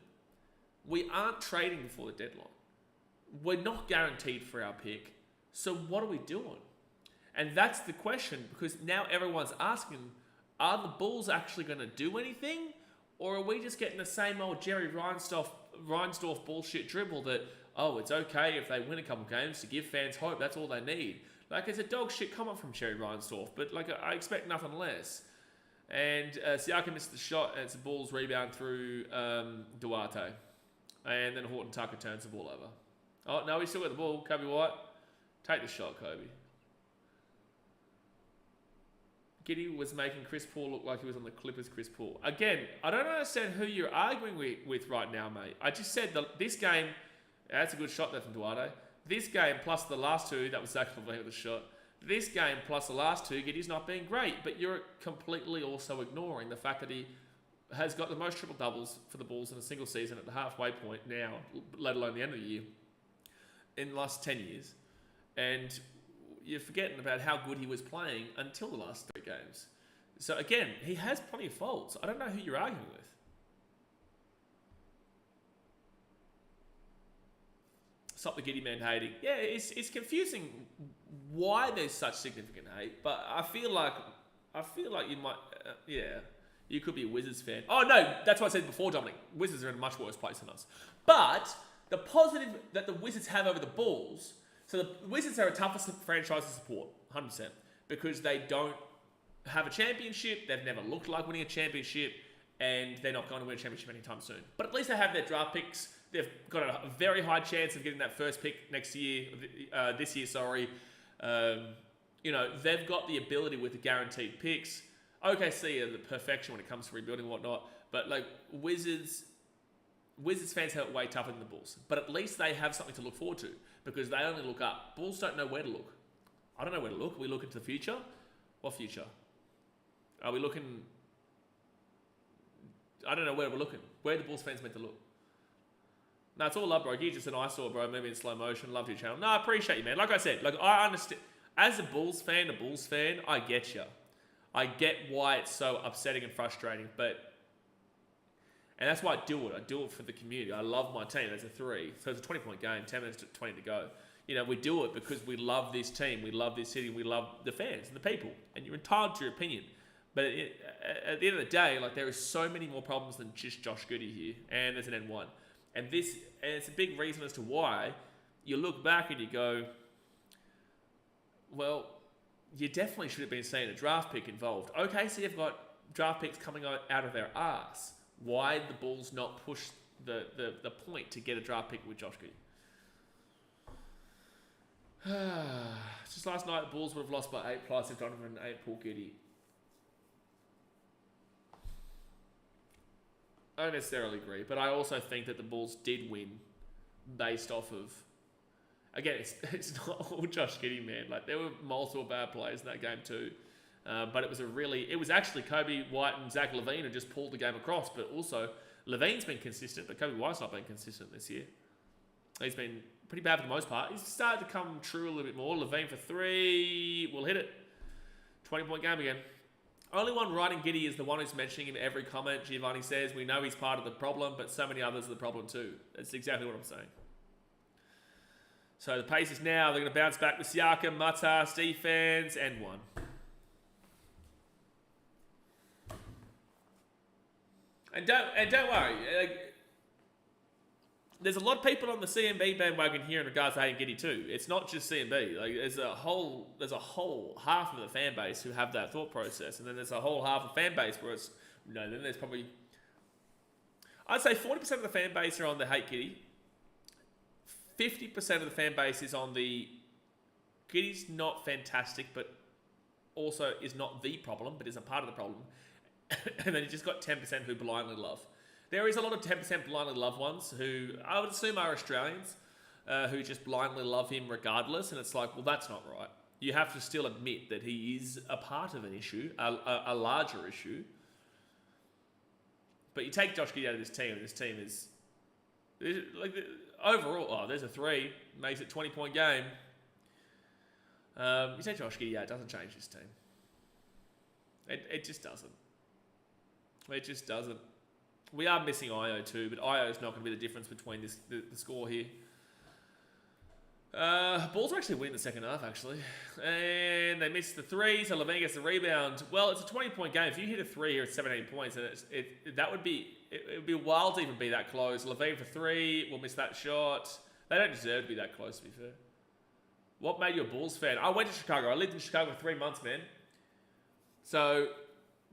[SPEAKER 1] We aren't trading before the deadline. We're not guaranteed for our pick. So what are we doing? And that's the question, because now everyone's asking, are the Bulls actually going to do anything? Or are we just getting the same old Jerry Reinsdorf bullshit dribble that, oh, it's okay if they win a couple games to give fans hope, that's all they need. Like, it's a dog shit comment from Jerry Reinsdorf, but like, I expect nothing less. And Siakam missed the shot, and it's a Bulls rebound through Duarte. And then Horton Tucker turns the ball over. Oh, no, he's still got the ball. Kobe White, take the shot, Kobe. Giddey was making Chris Paul look like he was on the Clippers' Chris Paul. Again, I don't understand who you're arguing with right now, mate. I just said this game, that's a good shot there from Duarte. This game plus the last two, that was Zach LaVine with a shot. This game plus the last two, Giddey's not being great, but you're completely also ignoring the fact that he has got the most triple doubles for the Bulls in a single season at the halfway point now, let alone the end of the year, in the last 10 years. And you're forgetting about how good he was playing until the last 3 games. So again, he has plenty of faults. I don't know who you're arguing with. Stop the Giddey man hating. Yeah, it's confusing why there's such significant hate, but I feel like you might, you could be a Wizards fan. Oh no, that's what I said before, Dominic. Wizards are in a much worse place than us. But the positive that the Wizards have over the Bulls, so the Wizards are a tougher franchise to support, 100%, because they don't have a championship, they've never looked like winning a championship, and they're not going to win a championship anytime soon. But at least they have their draft picks. They've got a very high chance of getting that first pick this year. They've got the ability with the guaranteed picks. OKC are the perfection when it comes to rebuilding and whatnot, but like Wizards fans have it way tougher than the Bulls. But at least they have something to look forward to, because they only look up. Bulls don't know where to look. I don't know where to look. We look into the future. What future? Are we looking? I don't know where we're looking. Where are the Bulls fans meant to look? No, it's all love, bro. You're just an eyesore, bro. Maybe in slow motion. Love your channel. No, I appreciate you, man. Like I said, I understand. As a Bulls fan, I get you. I get why it's so upsetting and frustrating, and that's why I do it. I do it for the community. I love my team. There's a 3. So it's a 20-point game, 10 minutes to 20 to go. We do it because we love this team. We love this city. We love the fans and the people. And you're entitled to your opinion. But at the end of the day, there is so many more problems than just Josh Giddey here. And there's an N1. And it's a big reason as to why you look back and you go, well, you definitely should have been seeing a draft pick involved. Okay, so you've got draft picks coming out of their ass. Why did the Bulls not push the point to get a draft pick with Josh Giddey? Just last night, the Bulls would have lost by 8+ if Donovan ain't Paul Giddey. I don't necessarily agree, but I also think that the Bulls did win based off of, again, it's not all Josh Giddey, man. There were multiple bad plays in that game too. But it was actually Kobe White and Zach LaVine who just pulled the game across, but also LaVine's been consistent, but Kobe White's not been consistent this year. He's been pretty bad for the most part. He's started to come true a little bit more. LaVine for 3, will hit it. 20-point game again. Only one writing Giddey is the one who's mentioning him every comment. Giovanni says, we know he's part of the problem, but so many others are the problem too. That's exactly what I'm saying. So the Pacers now, they're going to bounce back with Siakam, Mata, Steve fans, and 1. And don't worry. There's a lot of people on the CMB bandwagon here in regards to hating Giddey too. It's not just CMB. There's a whole half of the fan base who have that thought process, and then there's a whole half of fan base where it's then there's probably, I'd say 40% of the fan base are on the hate Giddey. 50% of the fan base is on the Giddey's not fantastic, but also is not the problem, but is a part of the problem. And then you just got 10% who blindly love. There is a lot of 10% blindly love ones who I would assume are Australians who just blindly love him regardless. And it's like, well, that's not right. You have to still admit that he is a part of an issue, a larger issue. But you take Josh Giddey out of this team, and this team is overall, there's a 3, makes it 20-point game. You take Josh Giddey out, it doesn't change this team. It just doesn't. It just doesn't. We are missing Io too, but Io is not going to be the difference between the score here. Bulls are actually winning the second half, actually. And they missed the three, so Levine gets the rebound. Well, it's a 20-point game. If you hit a three here, it's 17 points, and it would be wild to even be that close. Levine for three, will miss that shot. They don't deserve to be that close, to be fair. What made you a Bulls fan? I went to Chicago. I lived in Chicago for 3 months, man. So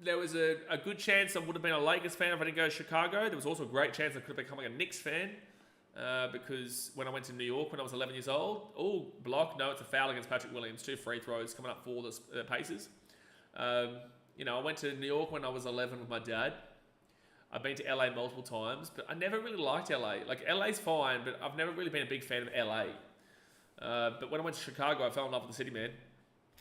[SPEAKER 1] there was a good chance I would have been a Lakers fan if I didn't go to Chicago. There was also a great chance I could have become a Knicks fan. Because when I went to New York when I was 11 years old, block, no, it's a foul against Patrick Williams, 2 free throws coming up for the Pacers. I went to New York when I was 11 with my dad. I've been to LA multiple times, but I never really liked LA. Like, LA's fine, but I've never really been a big fan of LA. But when I went to Chicago, I fell in love with the city, man.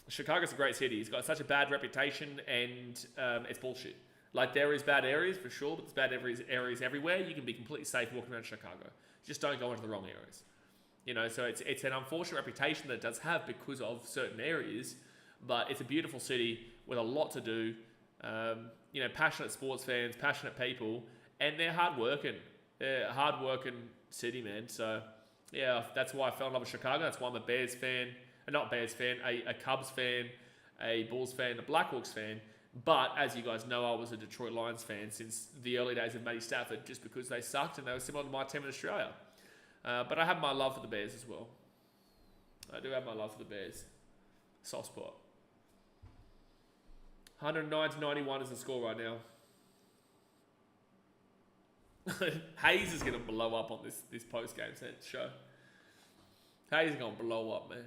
[SPEAKER 1] Chicago's a great city. It's got such a bad reputation, and it's bullshit. Like, there is bad areas for sure, but there's bad areas everywhere. You can be completely safe walking around Chicago. Just don't go into the wrong areas. So it's an unfortunate reputation that it does have because of certain areas, but it's a beautiful city with a lot to do. Passionate sports fans, passionate people, and they're hardworking. They're a hardworking city, man. So, yeah, that's why I fell in love with Chicago. That's why I'm a Bears fan. Not Bears fan, a Cubs fan, a Bulls fan, a Blackhawks fan. But, as you guys know, I was a Detroit Lions fan since the early days of Matty Stafford, just because they sucked and they were similar to my team in Australia. But I have my love for the Bears as well. I do have my love for the Bears. Soft spot. 109-91 is the score right now. Hayes is going to blow up on this post-game show. Hayes is going to blow up, man.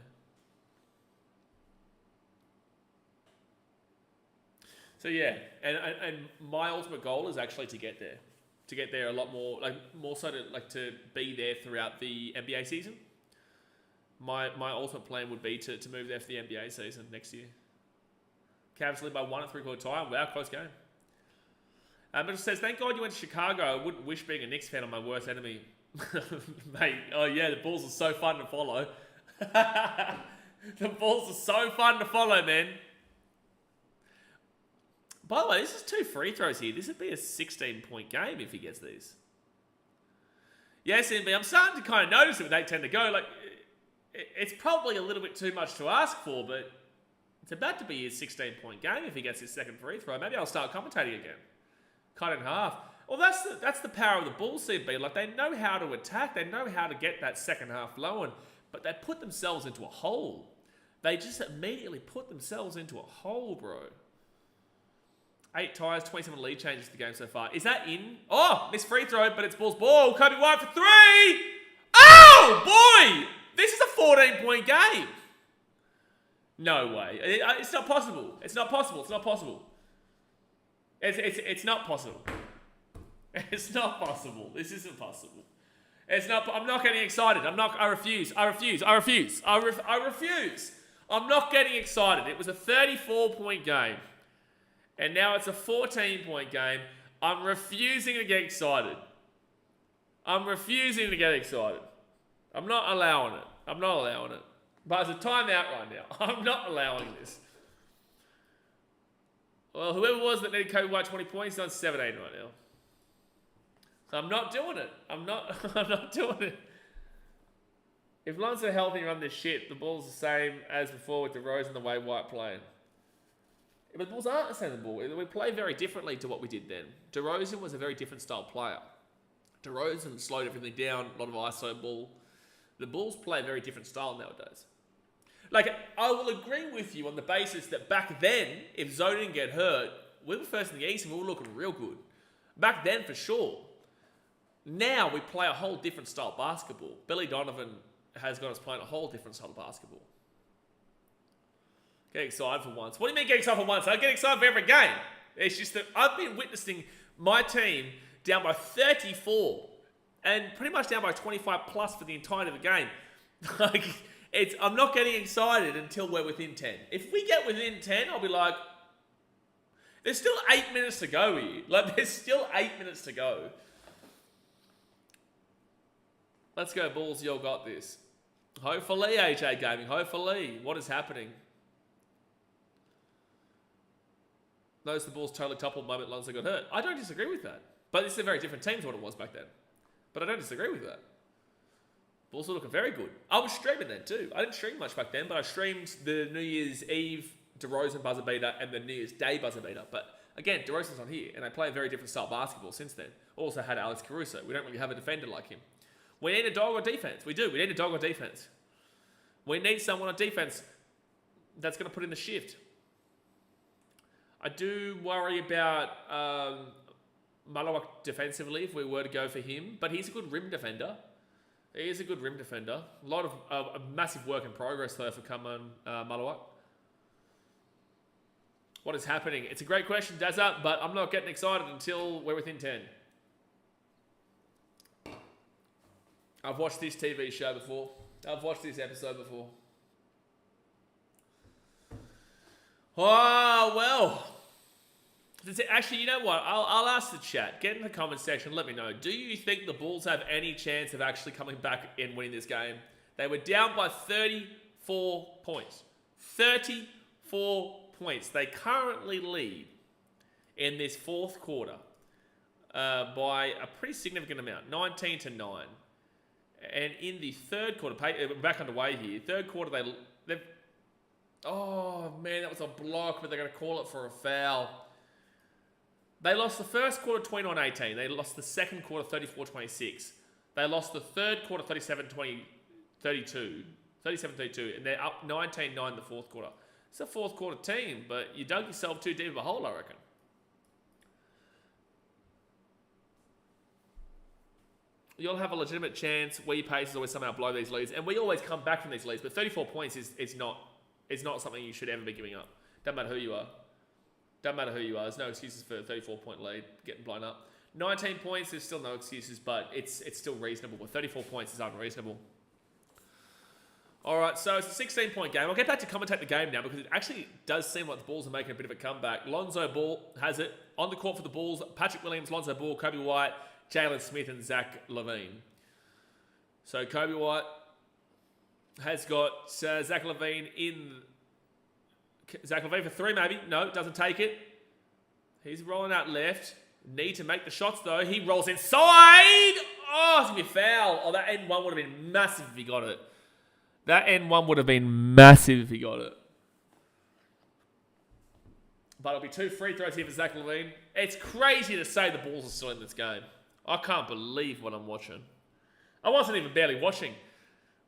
[SPEAKER 1] So yeah, and my ultimate goal is actually to get there. To get there a lot more, more so to be there throughout the NBA season. My ultimate plan would be to move there for the NBA season next year. Cavs lead by 1 3/4 time. Wow, close game. But it says, thank God you went to Chicago. I wouldn't wish being a Knicks fan on my worst enemy. Mate, oh yeah, the Bulls are so fun to follow. The Bulls are so fun to follow, man. By the way, this is 2 free throws here. This would be a 16-point game if he gets these. Yes, MB, I'm starting to kind of notice it with 8-10 to go. Like, it's probably a little bit too much to ask for, but it's about to be his 16-point game if he gets his second free throw. Maybe I'll start commentating again. Cut in half. Well, that's the power of the Bulls, CB. Like, they know how to attack. They know how to get that second half flowing, but they put themselves into a hole. They just immediately put themselves into a hole, bro. 8 ties, 27 lead changes to the game so far. Is that in? Oh, missed free throw, but it's Bulls ball. Kobe White for 3. Oh, boy! This is a 14-point game. No way. It's not possible. It's not possible. It's not possible. It's not possible. It's not possible. This isn't possible. It's not. I'm not getting excited. I refuse. I refuse. I'm not getting excited. It was a 34-point game. And now it's a 14-point game. I'm refusing to get excited. I'm not allowing it. But it's a timeout right now. I'm not allowing this. Well, whoever was that needed Kobe White 20 points, he's on 17 right now. So I'm not doing it. I'm not doing it. If Lonzo healthy and run this shit, the Bulls the same as before with DeRozan and the way White playing. But the Bulls aren't the same as the Bulls. We play very differently to what we did then. DeRozan was a very different style player. DeRozan slowed everything down, a lot of ISO ball. The Bulls play a very different style nowadays. Like, I will agree with you on the basis that back then, if Zoe didn't get hurt, we were first in the East and we were looking real good. Back then, for sure. Now, we play a whole different style of basketball. Billy Donovan has got us playing a whole different style of basketball. Get excited for once. What do you mean get excited for once? I get excited for every game. It's just that I've been witnessing my team down by 34 and pretty much down by 25 plus for the entirety of the game. Like, I'm not getting excited until we're within 10. If we get within 10, I'll be like, there's still 8 minutes to go here. Like, there's still 8 minutes to go. Let's go, Bulls. You all got this. Hopefully, AJ Gaming. Hopefully. What is happening? Notice the Bulls totally toppled the moment Lonzo got hurt. I don't disagree with that. But it's a very different team to what it was back then. But I don't disagree with that. Bulls are looking very good. I was streaming then too. I didn't stream much back then, but I streamed the New Year's Eve DeRozan buzzer beater and the New Year's Day buzzer beater. But again, DeRozan's not here, and they play a very different style basketball since then. Also had Alex Caruso. We don't really have a defender like him. We need a dog on defense. We do. We need a dog on defense. We need someone on defense that's going to put in the shift. I do worry about Malawak defensively if we were to go for him, but he's a good rim defender. He is a good rim defender. A lot of a massive work in progress though for Kaman Malawak. What is happening? It's a great question, Dazza, but I'm not getting excited until we're within 10. I've watched this TV show before. I've watched this episode before. Oh, well. Actually, you know what? I'll ask the chat. Get in the comment section. Let me know. Do you think the Bulls have any chance of actually coming back and winning this game? They were down by 34 points. 34 points. They currently lead in this fourth quarter by a pretty significant amount. 19-9. And in the third quarter, back underway here. Third quarter, they've... Oh, man, that was a block, but they're going to call it for a foul. They lost the first quarter 29-18. They lost the second quarter 34-26. They lost the third quarter 37-32. 37-32. And they're up 19-9 the fourth quarter. It's a fourth quarter team, but you dug yourself too deep of a hole, I reckon. You'll have a legitimate chance. We Pacers always somehow blow these leads. And we always come back from these leads. But 34 points is not something you should ever be giving up. Doesn't matter who you are. Doesn't matter who you are. There's no excuses for a 34-point lead, getting blown up. 19 points, there's still no excuses, but it's still reasonable. But 34 points is unreasonable. All right, so it's a 16-point game. I'll get back to commentate the game now because it actually does seem like the Bulls are making a bit of a comeback. Lonzo Ball has it. On the court for the Bulls, Patrick Williams, Lonzo Ball, Kobe White, Jalen Smith, and Zach LaVine. So Kobe White has got Zach LaVine in... Zach LaVine for three, maybe. No, doesn't take it. He's rolling out left. Need to make the shots, though. He rolls inside. Oh, it's going to be a foul. Oh, that N1 would have been massive if he got it. That N1 would have been massive if he got it. But it'll be 2 free throws here for Zach LaVine. It's crazy to say the Bulls are still in this game. I can't believe what I'm watching. I wasn't even barely watching.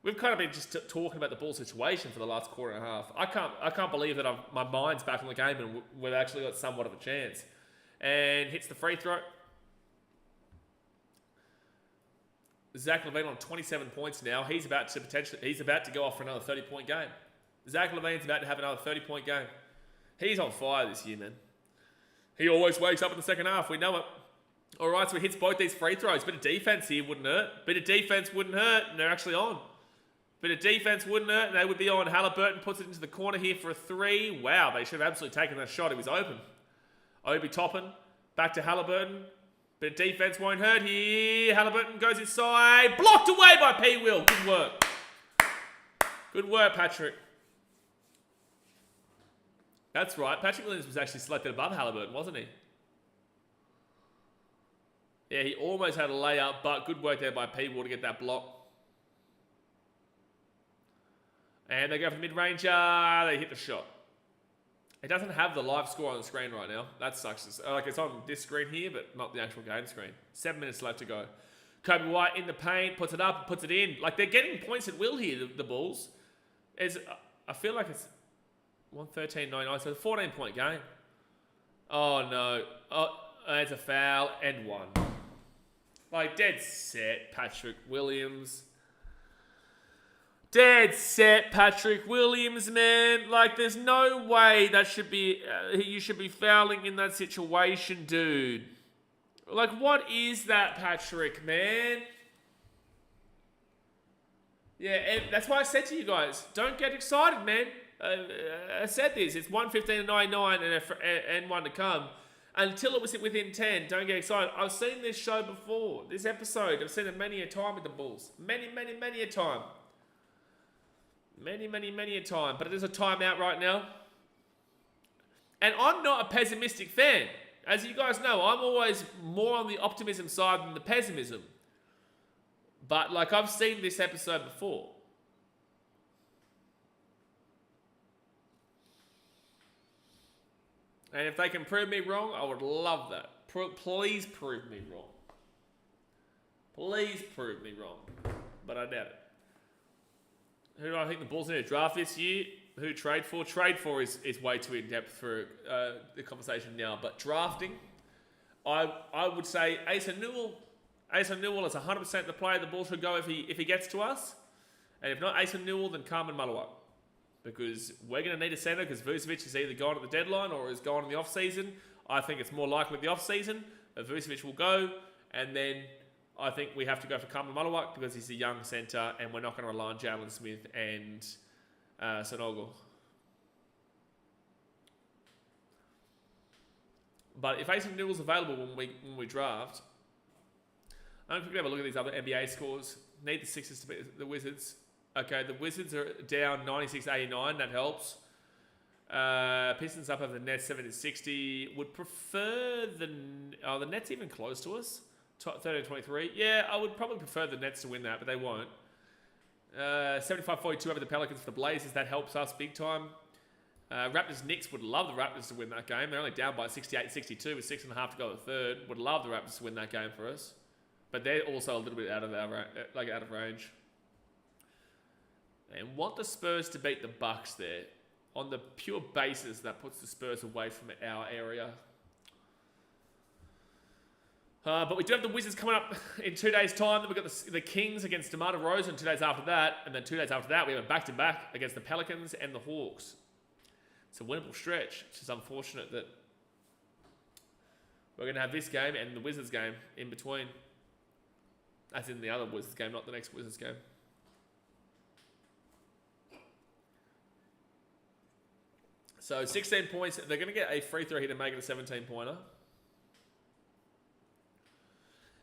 [SPEAKER 1] We've kind of been just talking about the Bulls situation for the last quarter and a half. I can't believe that my mind's back on the game and we've actually got somewhat of a chance. And hits the free throw. Zach LaVine on 27 points now. He's about to go off for another 30-point game. Zach LaVine's about to have another 30-point game. He's on fire this year, man. He always wakes up in the second half. We know it. All right, so he hits both these free throws. Bit of defense here wouldn't hurt. Bit of defense wouldn't hurt, and they're actually on. Bit of defense wouldn't hurt, and they would be on. Halliburton puts it into the corner here for a 3. Wow, they should have absolutely taken that shot. It was open. Obi Toppin, back to Halliburton. Bit of defense won't hurt here. Halliburton goes inside. Blocked away by P. Will. Good work. Good work, Patrick. That's right. Patrick Williams was actually selected above Halliburton, wasn't he? Yeah, he almost had a layup, but good work there by P. Will to get that block. And they go for the mid-range. They hit the shot. It doesn't have the live score on the screen right now. That sucks. Like, it's on this screen here, but not the actual game screen. 7 minutes left to go. Kobe White in the paint, puts it up, puts it in. Like, they're getting points at will here, the Bulls. I feel like it's 113.99, so it's a 14-point game. Oh, no. Oh, it's a foul and 1. Like, dead set, Patrick Williams. Dead set, Patrick Williams, man. Like, there's no way that should be... you should be fouling in that situation, dude. Like, what is that, Patrick, man? Yeah, and that's why I said to you guys, don't get excited, man. I said this. It's 115.99 and 1 to come. Until it was within 10, don't get excited. I've seen this show before. This episode, I've seen it many a time with the Bulls. Many a time. Many a time. But it is a timeout right now. And I'm not a pessimistic fan. As you guys know, I'm always more on the optimism side than the pessimism. But, like, I've seen this episode before. And if they can prove me wrong, I would love that. Please prove me wrong. Please prove me wrong. But I doubt it. Who do I think the Bulls need to draft this year? Who to trade for? Trade for is way too in-depth for the conversation now. But drafting, I would say Asa Newell. Asa Newell is 100% the player the Bulls should go if he gets to us. And if not Asa Newell, then Carmen Malawak. Because we're going to need a centre because Vucevic is either gone at the deadline or is gone in the off-season. I think it's more likely the off-season that Vucevic will go. And then I think we have to go for Carmen Malawak because he's a young centre and we're not going to rely on Jalen Smith and Sanogo. But if Asa Newell's available when we draft, I don't think we have a look at these other NBA scores. Need the Sixers to beat the Wizards. Okay, the Wizards are down 96-89. That helps. Pistons up over the Nets 70-60. Would prefer the Nets even close to us. 30-23. Yeah, I would probably prefer the Nets to win that, but they won't. 75-42 over the Pelicans for the Blazers. That helps us big time. Raptors-Knicks would love the Raptors to win that game. They're only down by 68-62 with 6.5 to go to the third. Would love the Raptors to win that game for us. But they're also a little bit out of range. And want the Spurs to beat the Bucks there. On the pure basis, that puts the Spurs away from our area. But we do have the Wizards coming up in 2 days' time. Then we've got the Kings against DeMar DeRozan 2 days after that. And then 2 days after that, we have a back-to-back against the Pelicans and the Hawks. It's a winnable stretch. It's just unfortunate that we're going to have this game and the Wizards game in between. As in the other Wizards game, not the next Wizards game. So 16 points. They're going to get a free throw here to make it a 17-pointer.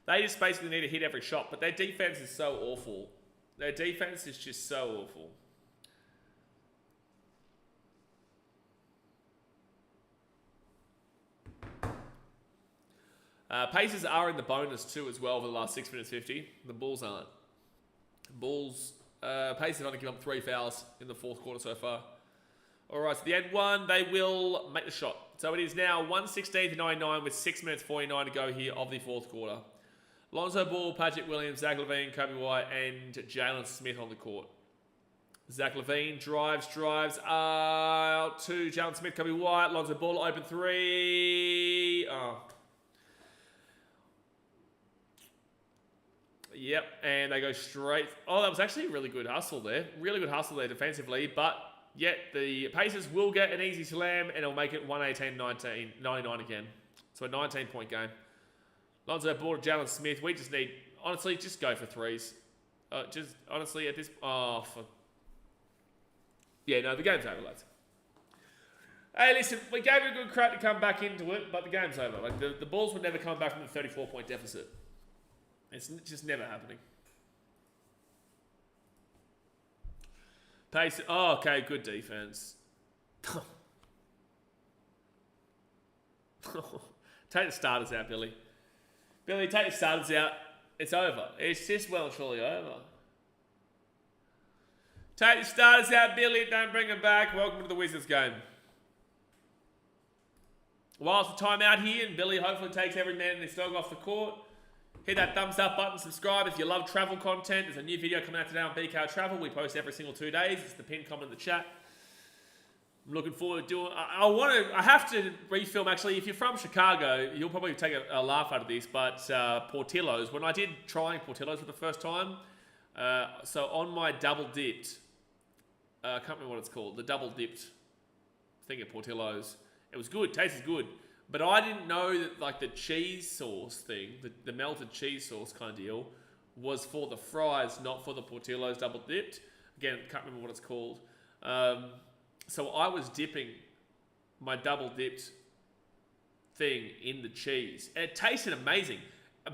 [SPEAKER 1] They just basically need to hit every shot, but their defense is so awful. Their defense is just so awful. Pacers are in the bonus too as well for the last 6 minutes 50. The Bulls aren't. Pacers have only given up 3 fouls in the fourth quarter so far. Alright, so the end one, they will make the shot. So it is now 116-99 with 6 minutes 49 to go here of the fourth quarter. Lonzo Ball, Patrick Williams, Zach LaVine, Kobe White, and Jalen Smith on the court. Zach LaVine drives out to Jalen Smith, Kobe White, Lonzo Ball, open 3. Yep, and they go straight. Oh, that was actually a really good hustle there. Really good hustle there defensively, but yet the Pacers will get an easy slam and it'll make it 118-99 again. So a 19-point game. Lonzo Ball to Jalen Smith. We just need, honestly, just go for threes. Just, honestly, at this... Yeah, no, the game's over, lads. Hey, listen, we gave it a good crack to come back into it, but the game's over. Like, the Bulls would never come back from the 34-point deficit. It's just never happening. Pace. Oh, okay, good defense. Take the starters out, Billy. Billy, take the starters out. It's over. It's just well and truly over. Take the starters out, Billy. Don't bring them back. Welcome to the Wizards game. Whilst the timeout here, and Billy hopefully takes every man in his dog off the court. Hit that thumbs up button, subscribe if you love travel content. There's a new video coming out today on BKRtravel. We post every single 2 days. It's the pinned comment in the chat. I'm looking forward to doing... I have to refilm, actually. If you're from Chicago, you'll probably take a laugh out of this, but Portillo's, when I did trying Portillo's for the first time, so on my double dipped, I can't remember what it's called, the double dipped thing at Portillo's, it was good, tasted good. But I didn't know that, like, the cheese sauce thing, the melted cheese sauce kind of deal, was for the fries, not for the Portillo's double dipped. Again, can't remember what it's called. So I was dipping my double dipped thing in the cheese. And it tasted amazing.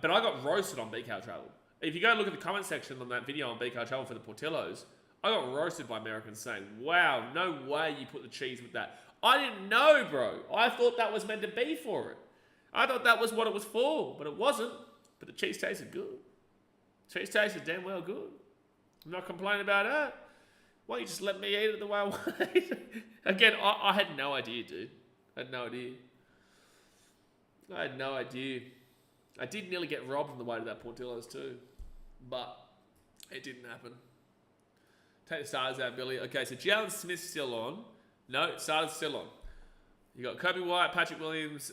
[SPEAKER 1] But I got roasted on BKRtravel. If you go look at the comment section on that video on BKRtravel for the Portillo's, I got roasted by Americans saying, wow, no way you put the cheese with that. I didn't know, bro. I thought that was meant to be for it. I thought that was what it was for, but it wasn't. But the cheese tasted good. Cheese tasted damn well good. I'm not complaining about that. Why don't you just let me eat it the way I want to eat it? Again, I had no idea, dude. I had no idea. I did nearly get robbed on the way to that Portillo's too. But it didn't happen. Take the starters out, Billy. Okay, so Jalen Smith's still on. No, starters still on. You got Kobe White, Patrick Williams,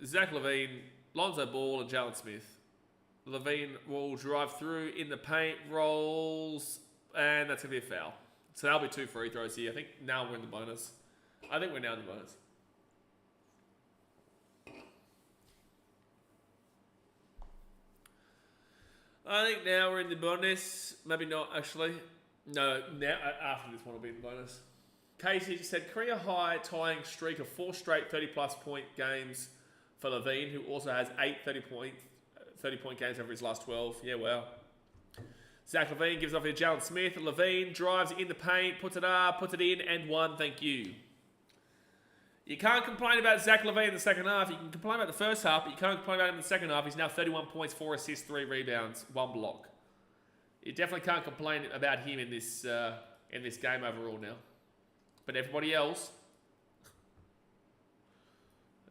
[SPEAKER 1] Zach Levine, Lonzo Ball, and Jalen Smith. Levine will drive through in the paint, rolls, and that's going to be a foul. So that'll be 2 free throws here. I think now we're in the bonus. I think we're now in the bonus. I think now we're in the bonus. Maybe not, actually. No, now after this one will be in the bonus. Casey just said, career high tying streak of 4 straight 30-plus point games for Levine, who also has 8 30-point games over his last 12. Yeah, wow. Zach Levine gives off to Jalen Smith. Levine drives in the paint, puts it up, puts it in, and 1. Thank you. You can't complain about Zach Levine in the second half. You can complain about the first half, but you can't complain about him in the second half. He's now 31 points, 4 assists, 3 rebounds, 1 block. You definitely can't complain about him in this game overall now. But everybody else,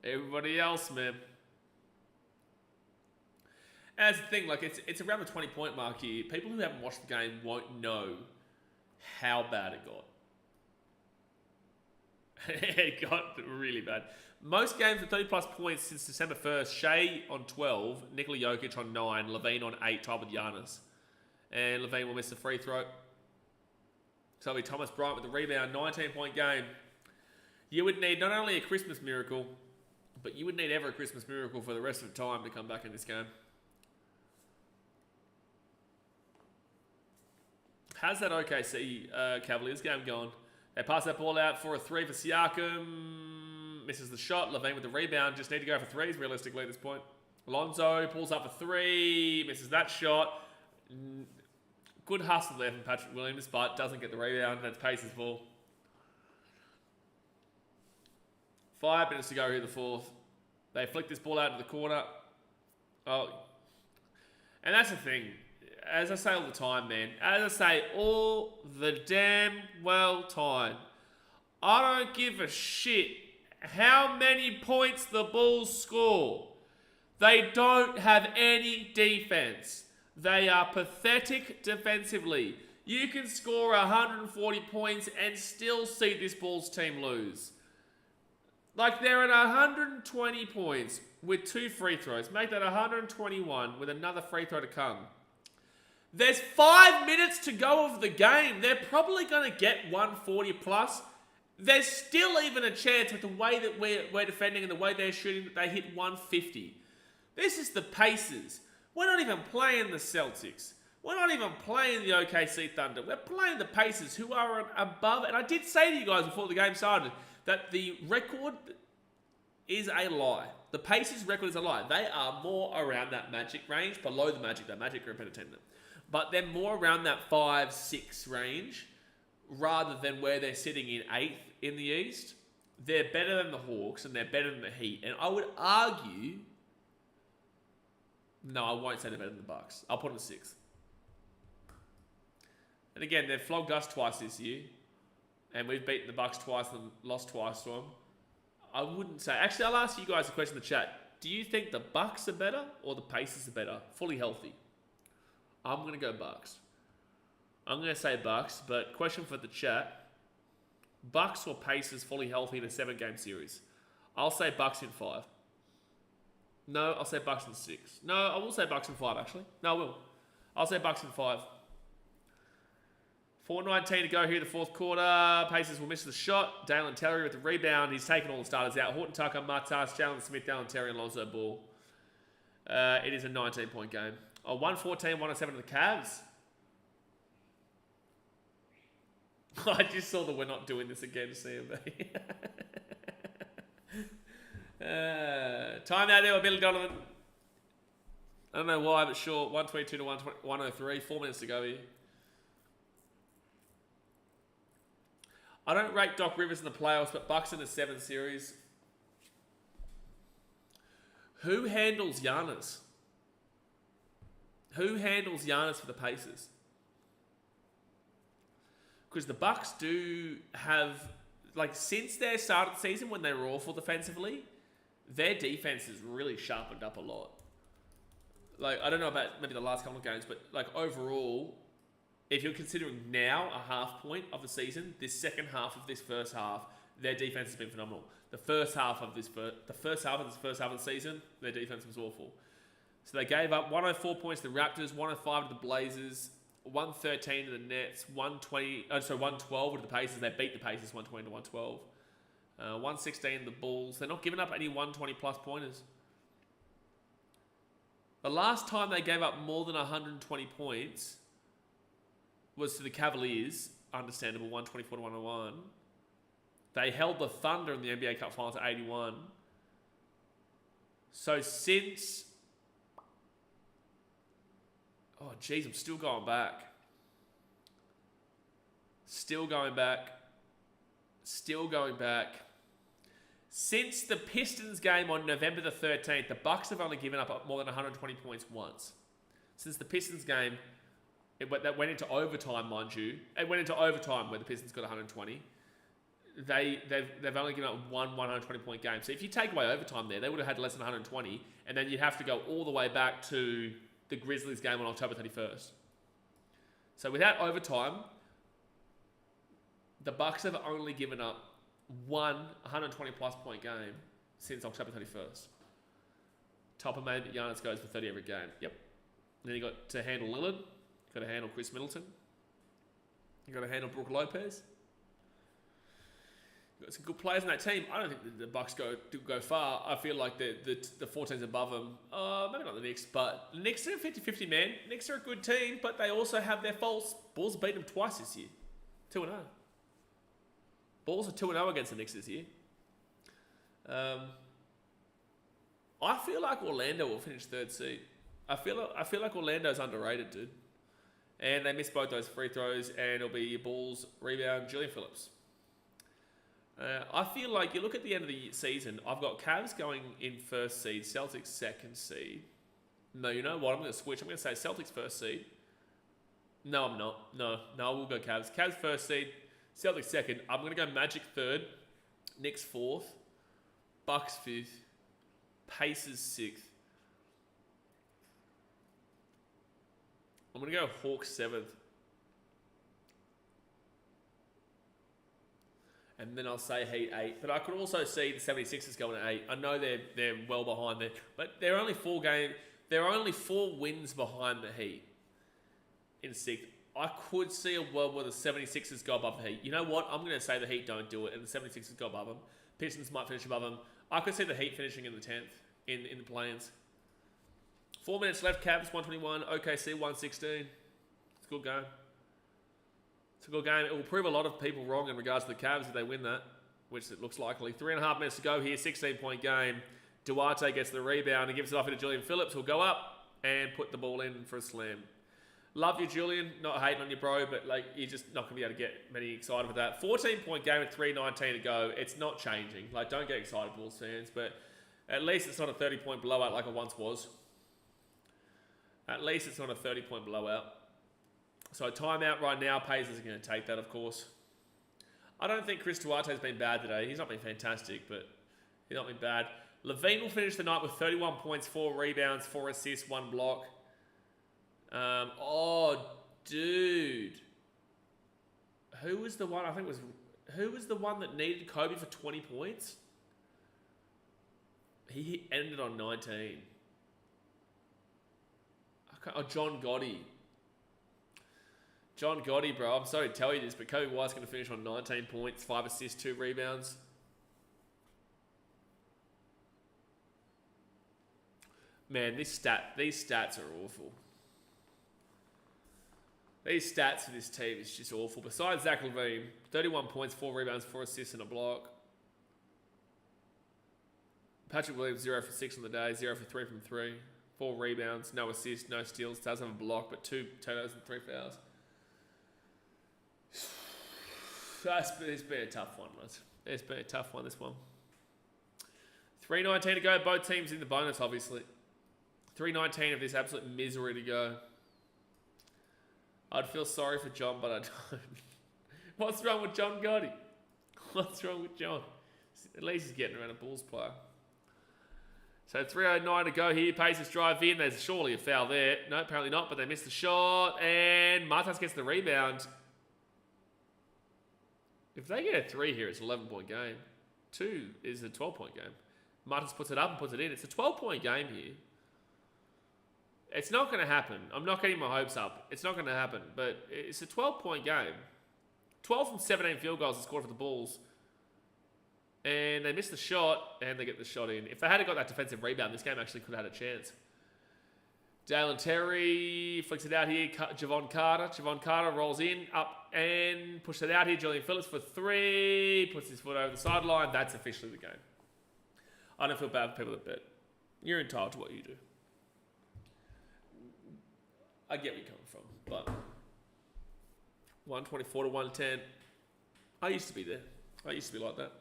[SPEAKER 1] man. And that's the thing, like it's around the 20-point mark here. People who haven't watched the game won't know how bad it got. It got really bad. Most games with 30-plus points since December 1st. Shea on 12, Nikola Jokic on 9, Levine on 8, tied with Giannis. And Levine will miss the free throw. So it'll be Thomas Bryant with the rebound, 19-point game. You would need not only a Christmas miracle, but you would need ever a Christmas miracle for the rest of the time to come back in this game. How's that OKC Cavaliers game going? They pass that ball out for a 3 for Siakam. Misses the shot. Levine with the rebound. Just need to go for 3s realistically at this point. Alonzo pulls up for 3. Misses that shot. Good hustle there from Patrick Williams, but doesn't get the rebound. That's Pacers ball. 5 minutes to go here, the fourth. They flick this ball out to the corner. Oh, and that's the thing. As I say all the time, man. As I say all the damn well time. I don't give a shit how many points the Bulls score. They don't have any defense. They are pathetic defensively. You can score 140 points and still see this Bulls team lose. Like, they're at 120 points with 2 free throws. Make that 121 with another free throw to come. There's 5 minutes to go of the game. They're probably going to get 140 plus. There's still even a chance with the way that we're defending and the way they're shooting that they hit 150. This is the Pacers. We're not even playing the Celtics. We're not even playing the OKC Thunder. We're playing the Pacers, who are above. And I did say to you guys before the game started that the record is a lie. The Pacers' record is a lie. They are more around that Magic range, below the Magic. The Magic are a better team than them. But they're more around that 5-6 range rather than where they're sitting in 8th in the East. They're better than the Hawks and they're better than the Heat. And I would argue... No, I won't say they're better than the Bucks. I'll put them 6th. And again, they've flogged us twice this year. And we've beaten the Bucks twice and lost twice to them. I wouldn't say... Actually, I'll ask you guys a question in the chat. Do you think the Bucks are better or the Pacers are better? Fully healthy. I'm going to go Bucks. I'm going to say Bucks, but question for the chat. Bucks or Pacers fully healthy in a 7-game series? I'll say Bucks in 5. No, I'll say Bucks in 6. No, I will say Bucks in 5, actually. No, I will. I'll say Bucks in 5. 4:19 to go here, the fourth quarter. Pacers will miss the shot. Dalen Terry with the rebound. He's taken all the starters out. Horton Tucker, Matas, Jalen Smith, Dalen Terry, and Lonzo Ball. It is a 19-point game. 114, 107 to the Cavs. I just saw that we're not doing this again, CMB. Time out there with Billy Donovan. I don't know why, but sure. 122 to 103. 4 minutes to go here. I don't rate Doc Rivers in the playoffs, but Bucks in the 7 series. Who handles Giannis? Who handles Giannis for the Pacers? Because the Bucks do have, like, since their start of the season when they were awful defensively, their defense has really sharpened up a lot. Like, I don't know about maybe the last couple of games, but like overall, if you're considering now a half point of the season, this second half of this first half, their defense has been phenomenal. The first half of this first half of the season, their defense was awful. So they gave up 104 points to the Raptors, 105 to the Blazers, 113 to the Nets, 112 to the Pacers. They beat the Pacers 120 to 112. 116 to the Bulls. They're not giving up any 120 plus pointers. The last time they gave up more than 120 points was to the Cavaliers, understandable, 124 to 101. They held the Thunder in the NBA Cup Finals at 81. So since... Oh, geez, I'm still going back. Still going back. Since the Pistons game on November the 13th, the Bucks have only given up more than 120 points once. Since the Pistons game, that went into overtime, mind you. It went into overtime where the Pistons got 120. They've only given up one 120-point game. So if you take away overtime there, they would have had less than 120, and then you'd have to go all the way back to the Grizzlies game on October 31st. So without overtime, the Bucks have only given up one 120-plus point game since October 31st. Top of made that Giannis goes for 30 every game. Yep. And then you got to handle Lillard. You got to handle Chris Middleton. You got to handle Brook Lopez. Got some good players in that team. I don't think the Bucks go far. I feel like the 4 teams above them, maybe not the Knicks, but the Knicks are a 50-50, man. Knicks are a good team, but they also have their faults. Bulls have beaten them twice this year. 2-0. Bulls are 2-0 against the Knicks this year. I feel like Orlando will finish 3rd seed. I feel like Orlando's underrated, dude. And they missed both those free throws, and it'll be Bulls rebound Julian Phillips. I feel like you look at the end of the season, I've got Cavs going in 1st seed, Celtics 2nd seed. No, you know what? I'm going to switch. I'm going to say Celtics 1st seed. No, I'm not. No, we'll go Cavs. Cavs 1st seed, Celtics 2nd. I'm going to go Magic 3rd, Knicks 4th, Bucks 5th, Pacers 6th. I'm going to go Hawks 7th. And then I'll say Heat 8. But I could also see the 76ers going at 8. I know they're well behind there. But they're only 4 wins behind the Heat in 6th. I could see a world where the 76ers go above the Heat. You know what? I'm going to say the Heat don't do it and the 76ers go above them. Pistons might finish above them. I could see the Heat finishing in the 10th in the play-ins. 4 minutes left. Cavs 121. OKC 116. It's a good game. It's a good game. It will prove a lot of people wrong in regards to the Cavs if they win that, which it looks likely. 3.5 minutes to go here. 16-point game. Duarte gets the rebound and gives it off to Julian Phillips, who'll go up and put the ball in for a slam. Love you, Julian. Not hating on you, bro, but like you're just not going to be able to get many excited with that. 14-point game with 3:19 to go. It's not changing. Like, don't get excited, Bulls fans, but at least it's not a 30-point blowout like it once was. At least it's not a 30-point blowout. So a timeout right now. Pacers are going to take that, of course. I don't think Chris Duarte's been bad today. He's not been fantastic, but he's not been bad. Levine will finish the night with 31 points, 4 rebounds, 4 assists, 1 block. Dude. Who was the one? Who was the one that needed Kobe for 20 points? He ended on 19. John Gotti. John Gotti, bro. I'm sorry to tell you this, but Kobe White's going to finish on 19 points, 5 assists, 2 rebounds. Man, these stats are awful. These stats for this team is just awful. Besides Zach LaVine, 31 points, 4 rebounds, 4 assists, and a block. Patrick Williams, 0 for 6 on the day, 0 for 3 from 3. 4 rebounds, no assists, no steals. Does have a block, but 2 turnovers and 3 fouls. It's been a tough one, lads. It's been a tough one, this one. 3:19 to go. Both teams in the bonus, obviously. 3:19 of this absolute misery to go. I'd feel sorry for John, but I don't. What's wrong with John Gotti? What's wrong with John? At least he's getting around a Bulls player. So 3:09 to go here. Pacers drive in. There's surely a foul there. No, apparently not, but they missed the shot. And Martins gets the rebound. If they get a 3 here, it's an 11-point game. 2 is a 12-point game. Martins puts it up and puts it in. It's a 12-point game here. It's not going to happen. I'm not getting my hopes up. It's not going to happen. But it's a 12-point game. 12 from 17 field goals are scored for the Bulls. And they missed the shot, and they get the shot in. If they had got that defensive rebound, this game actually could have had a chance. Dalen Terry flicks it out here. Javon Carter. Javon Carter rolls in, up, and pushes it out here. Julian Phillips for 3. Puts his foot over the sideline. That's officially the game. I don't feel bad for people that bet. You're entitled to what you do. I get where you're coming from, but 124 to 110. I used to be there. I used to be like that.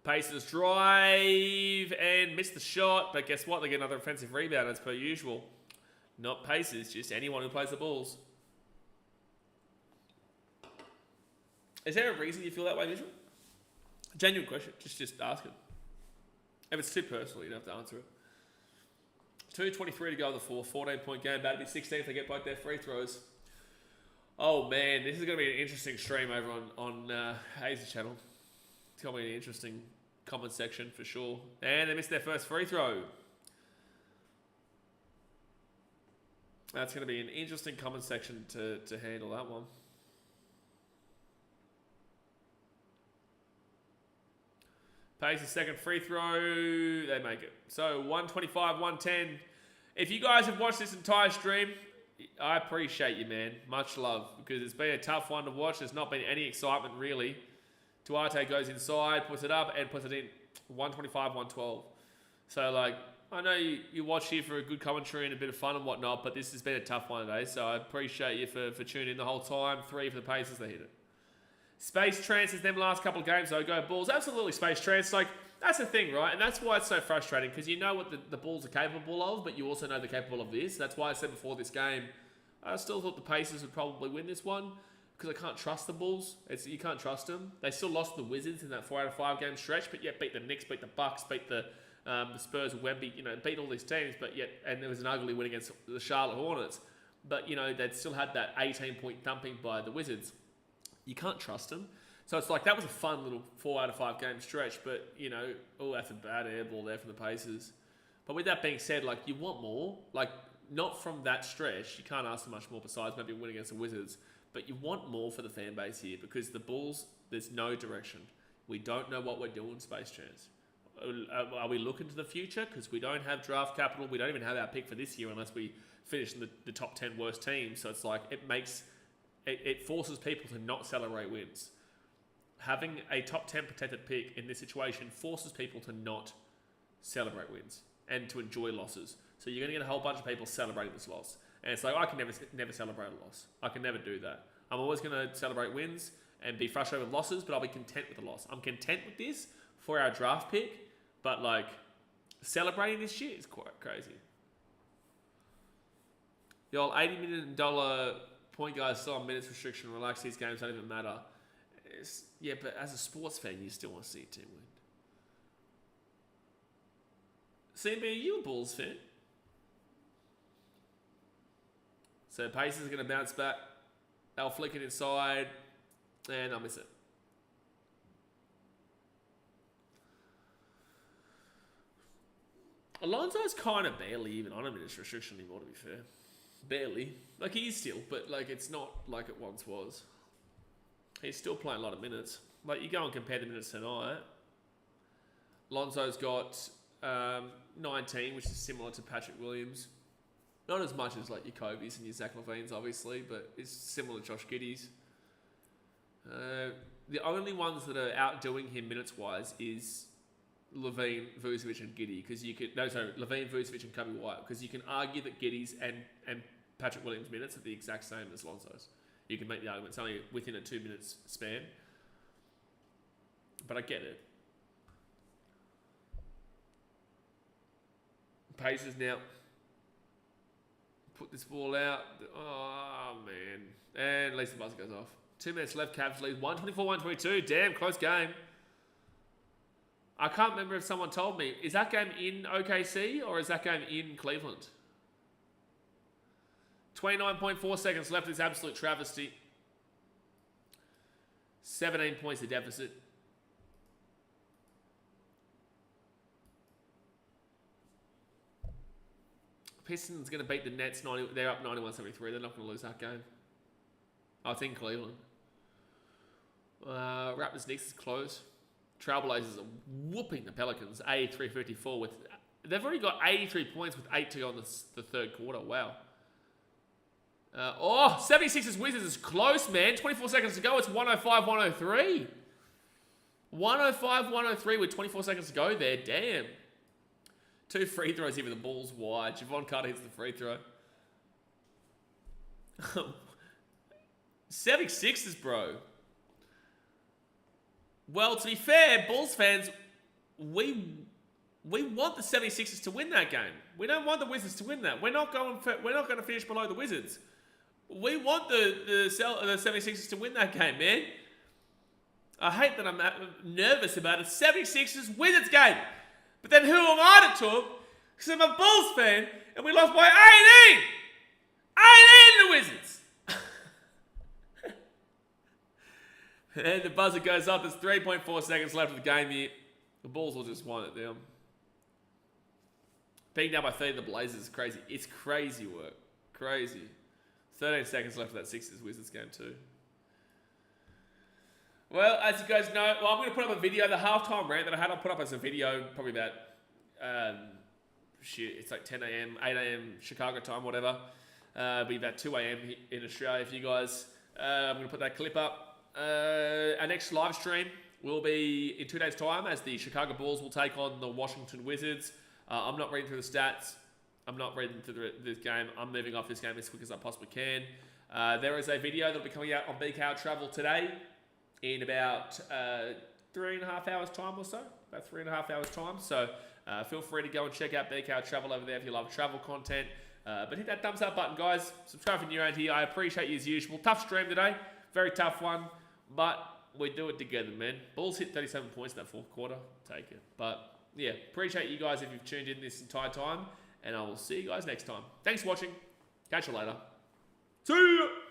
[SPEAKER 1] Pacers drive and miss the shot, but guess what? They get another offensive rebound as per usual. Not Pacers, just anyone who plays the Bulls. Is there a reason you feel that way, Mitchell? Genuine question. Just ask it. If it's too personal, you don't have to answer it. 2:23 to go in the fourth. 14-point game. That'd be 16 if they get both their free throws. Oh, man. This is going to be an interesting stream over on Hayes' channel. It's going to be an interesting comment section for sure. And they missed their first free throw. That's going to be an interesting comment section to handle that one. Pacers' second free throw. They make it. So 125, 110. If you guys have watched this entire stream, I appreciate you, man. Much love. Because it's been a tough one to watch. There's not been any excitement, really. Duarte goes inside, puts it up, and puts it in. 125, 112. So, like, I know you watch here for a good commentary and a bit of fun and whatnot, but this has been a tough one today. So I appreciate you for tuning in the whole time. 3 for the Pacers, they hit it. Space transfers them last couple of games, though. Go Bulls. Absolutely space trans. Like, that's the thing, right? And that's why it's so frustrating, because you know what the Bulls are capable of, but you also know they're capable of this. That's why I said before this game, I still thought the Pacers would probably win this one, because I can't trust the Bulls. You can't trust them. They still lost the Wizards in that 4 out of 5 game stretch, but yet beat the Knicks, beat the Bucks, beat the Spurs, Wemby, beat all these teams, but yet, and there was an ugly win against the Charlotte Hornets. But, they'd still had that 18-point thumping by the Wizards. You can't trust them. So it's like, that was a fun little 4 out of 5 game stretch, but, oh, that's a bad air ball there from the Pacers. But with that being said, like, you want more. Like, not from that stretch. You can't ask for much more besides maybe a win against the Wizards. But you want more for the fan base here, because the Bulls, there's no direction. We don't know what we're doing, Space Chance. Are we looking to the future? Because we don't have draft capital. We don't even have our pick for this year unless we finish in the top 10 worst teams. So it's like, it forces people to not celebrate wins. Having a top 10 protected pick in this situation forces people to not celebrate wins and to enjoy losses. So you're going to get a whole bunch of people celebrating this loss. And it's like, I can never celebrate a loss. I can never do that. I'm always going to celebrate wins and be frustrated with losses, but I'll be content with the loss. I'm content with this for our draft pick, but like, celebrating this shit is quite crazy. The old $80 million point guard still on minutes restriction. Relax, these games don't even matter. Yeah, but as a sports fan, you still want to see a team win. CB, are you a Bulls fan? So Pacers are going to bounce back. They'll flick it inside, and I'll miss it. Alonzo's kind of barely even on a minutes restriction anymore, to be fair. Barely. Like, he is still, but like, it's not like it once was. He's still playing a lot of minutes. Like, you go and compare the minutes tonight. Lonzo's got 19, which is similar to Patrick Williams. Not as much as like your Kobe's and your Zach LaVine's, obviously, but it's similar to Josh Giddey's. The only ones that are outdoing him minutes-wise is LaVine, Vucevic, and Giddey. LaVine, Vucevic, and Kobe White. Because you can argue that Giddey's and Patrick Williams' minutes are the exact same as Lonzo's. You can make the argument. It's only within a 2 minutes span. But I get it. Pacers now. Put this ball out. Oh, man. And at least the buzzer goes off. 2 minutes left. Cavs lead 124-122. Damn, close game. I can't remember if someone told me. Is that game in OKC or is that game in Cleveland? 29.4 seconds left. This absolute travesty. 17 points to deficit. Pistons going to beat the Nets. They're up 91-73. They're not going to lose that game. I think Cleveland. Raptors Knicks is close. Trailblazers are whooping the Pelicans. 83-54 with... They've already got 83 points with 8 to go on the third quarter. Wow. 76ers Wizards is close, man. 24 seconds to go. It's 105-103. 105-103 with 24 seconds to go there. Damn. 2 free throws here with the ball's wide. Javon Carter hits the free throw. 76ers, bro. Well, to be fair, Bulls fans, we want the 76ers to win that game. We don't want the Wizards to win that. We're not going to finish below the Wizards. We want the 76ers to win that game, man. I hate that I'm nervous about it. 76ers Wizards game. But then who am I to talk? Because I'm a Bulls fan and we lost by 18! 18 the Wizards! And the buzzer goes up. There's 3.4 seconds left of the game here. The Bulls will just wind it down. Being down by 30 the Blazers is crazy. It's crazy work. Crazy. 13 seconds left of that Sixers-Wizards game too. Well, as you guys know, I'm going to put up a video. The halftime rant that I had, I'll put up as a video probably about, it's like 10 a.m., 8 a.m. Chicago time, whatever. It'll be about 2 a.m. in Australia for you guys. I'm going to put that clip up. Our next live stream will be in 2 days' time as the Chicago Bulls will take on the Washington Wizards. I'm not reading through the stats. I'm not reading through this game. I'm moving off this game as quick as I possibly can. There is a video that will be coming out on BKRtravel today in about 3.5 hours time or so. About 3.5 hours time. So feel free to go and check out BKRtravel over there if you love travel content. But hit that thumbs up button, guys. Subscribe if you're around here. I appreciate you as usual. Tough stream today. Very tough one. But we do it together, man. Bulls hit 37 points in that fourth quarter. Take it. But yeah, appreciate you guys if you've tuned in this entire time. And I will see you guys next time. Thanks for watching. Catch you later. See ya!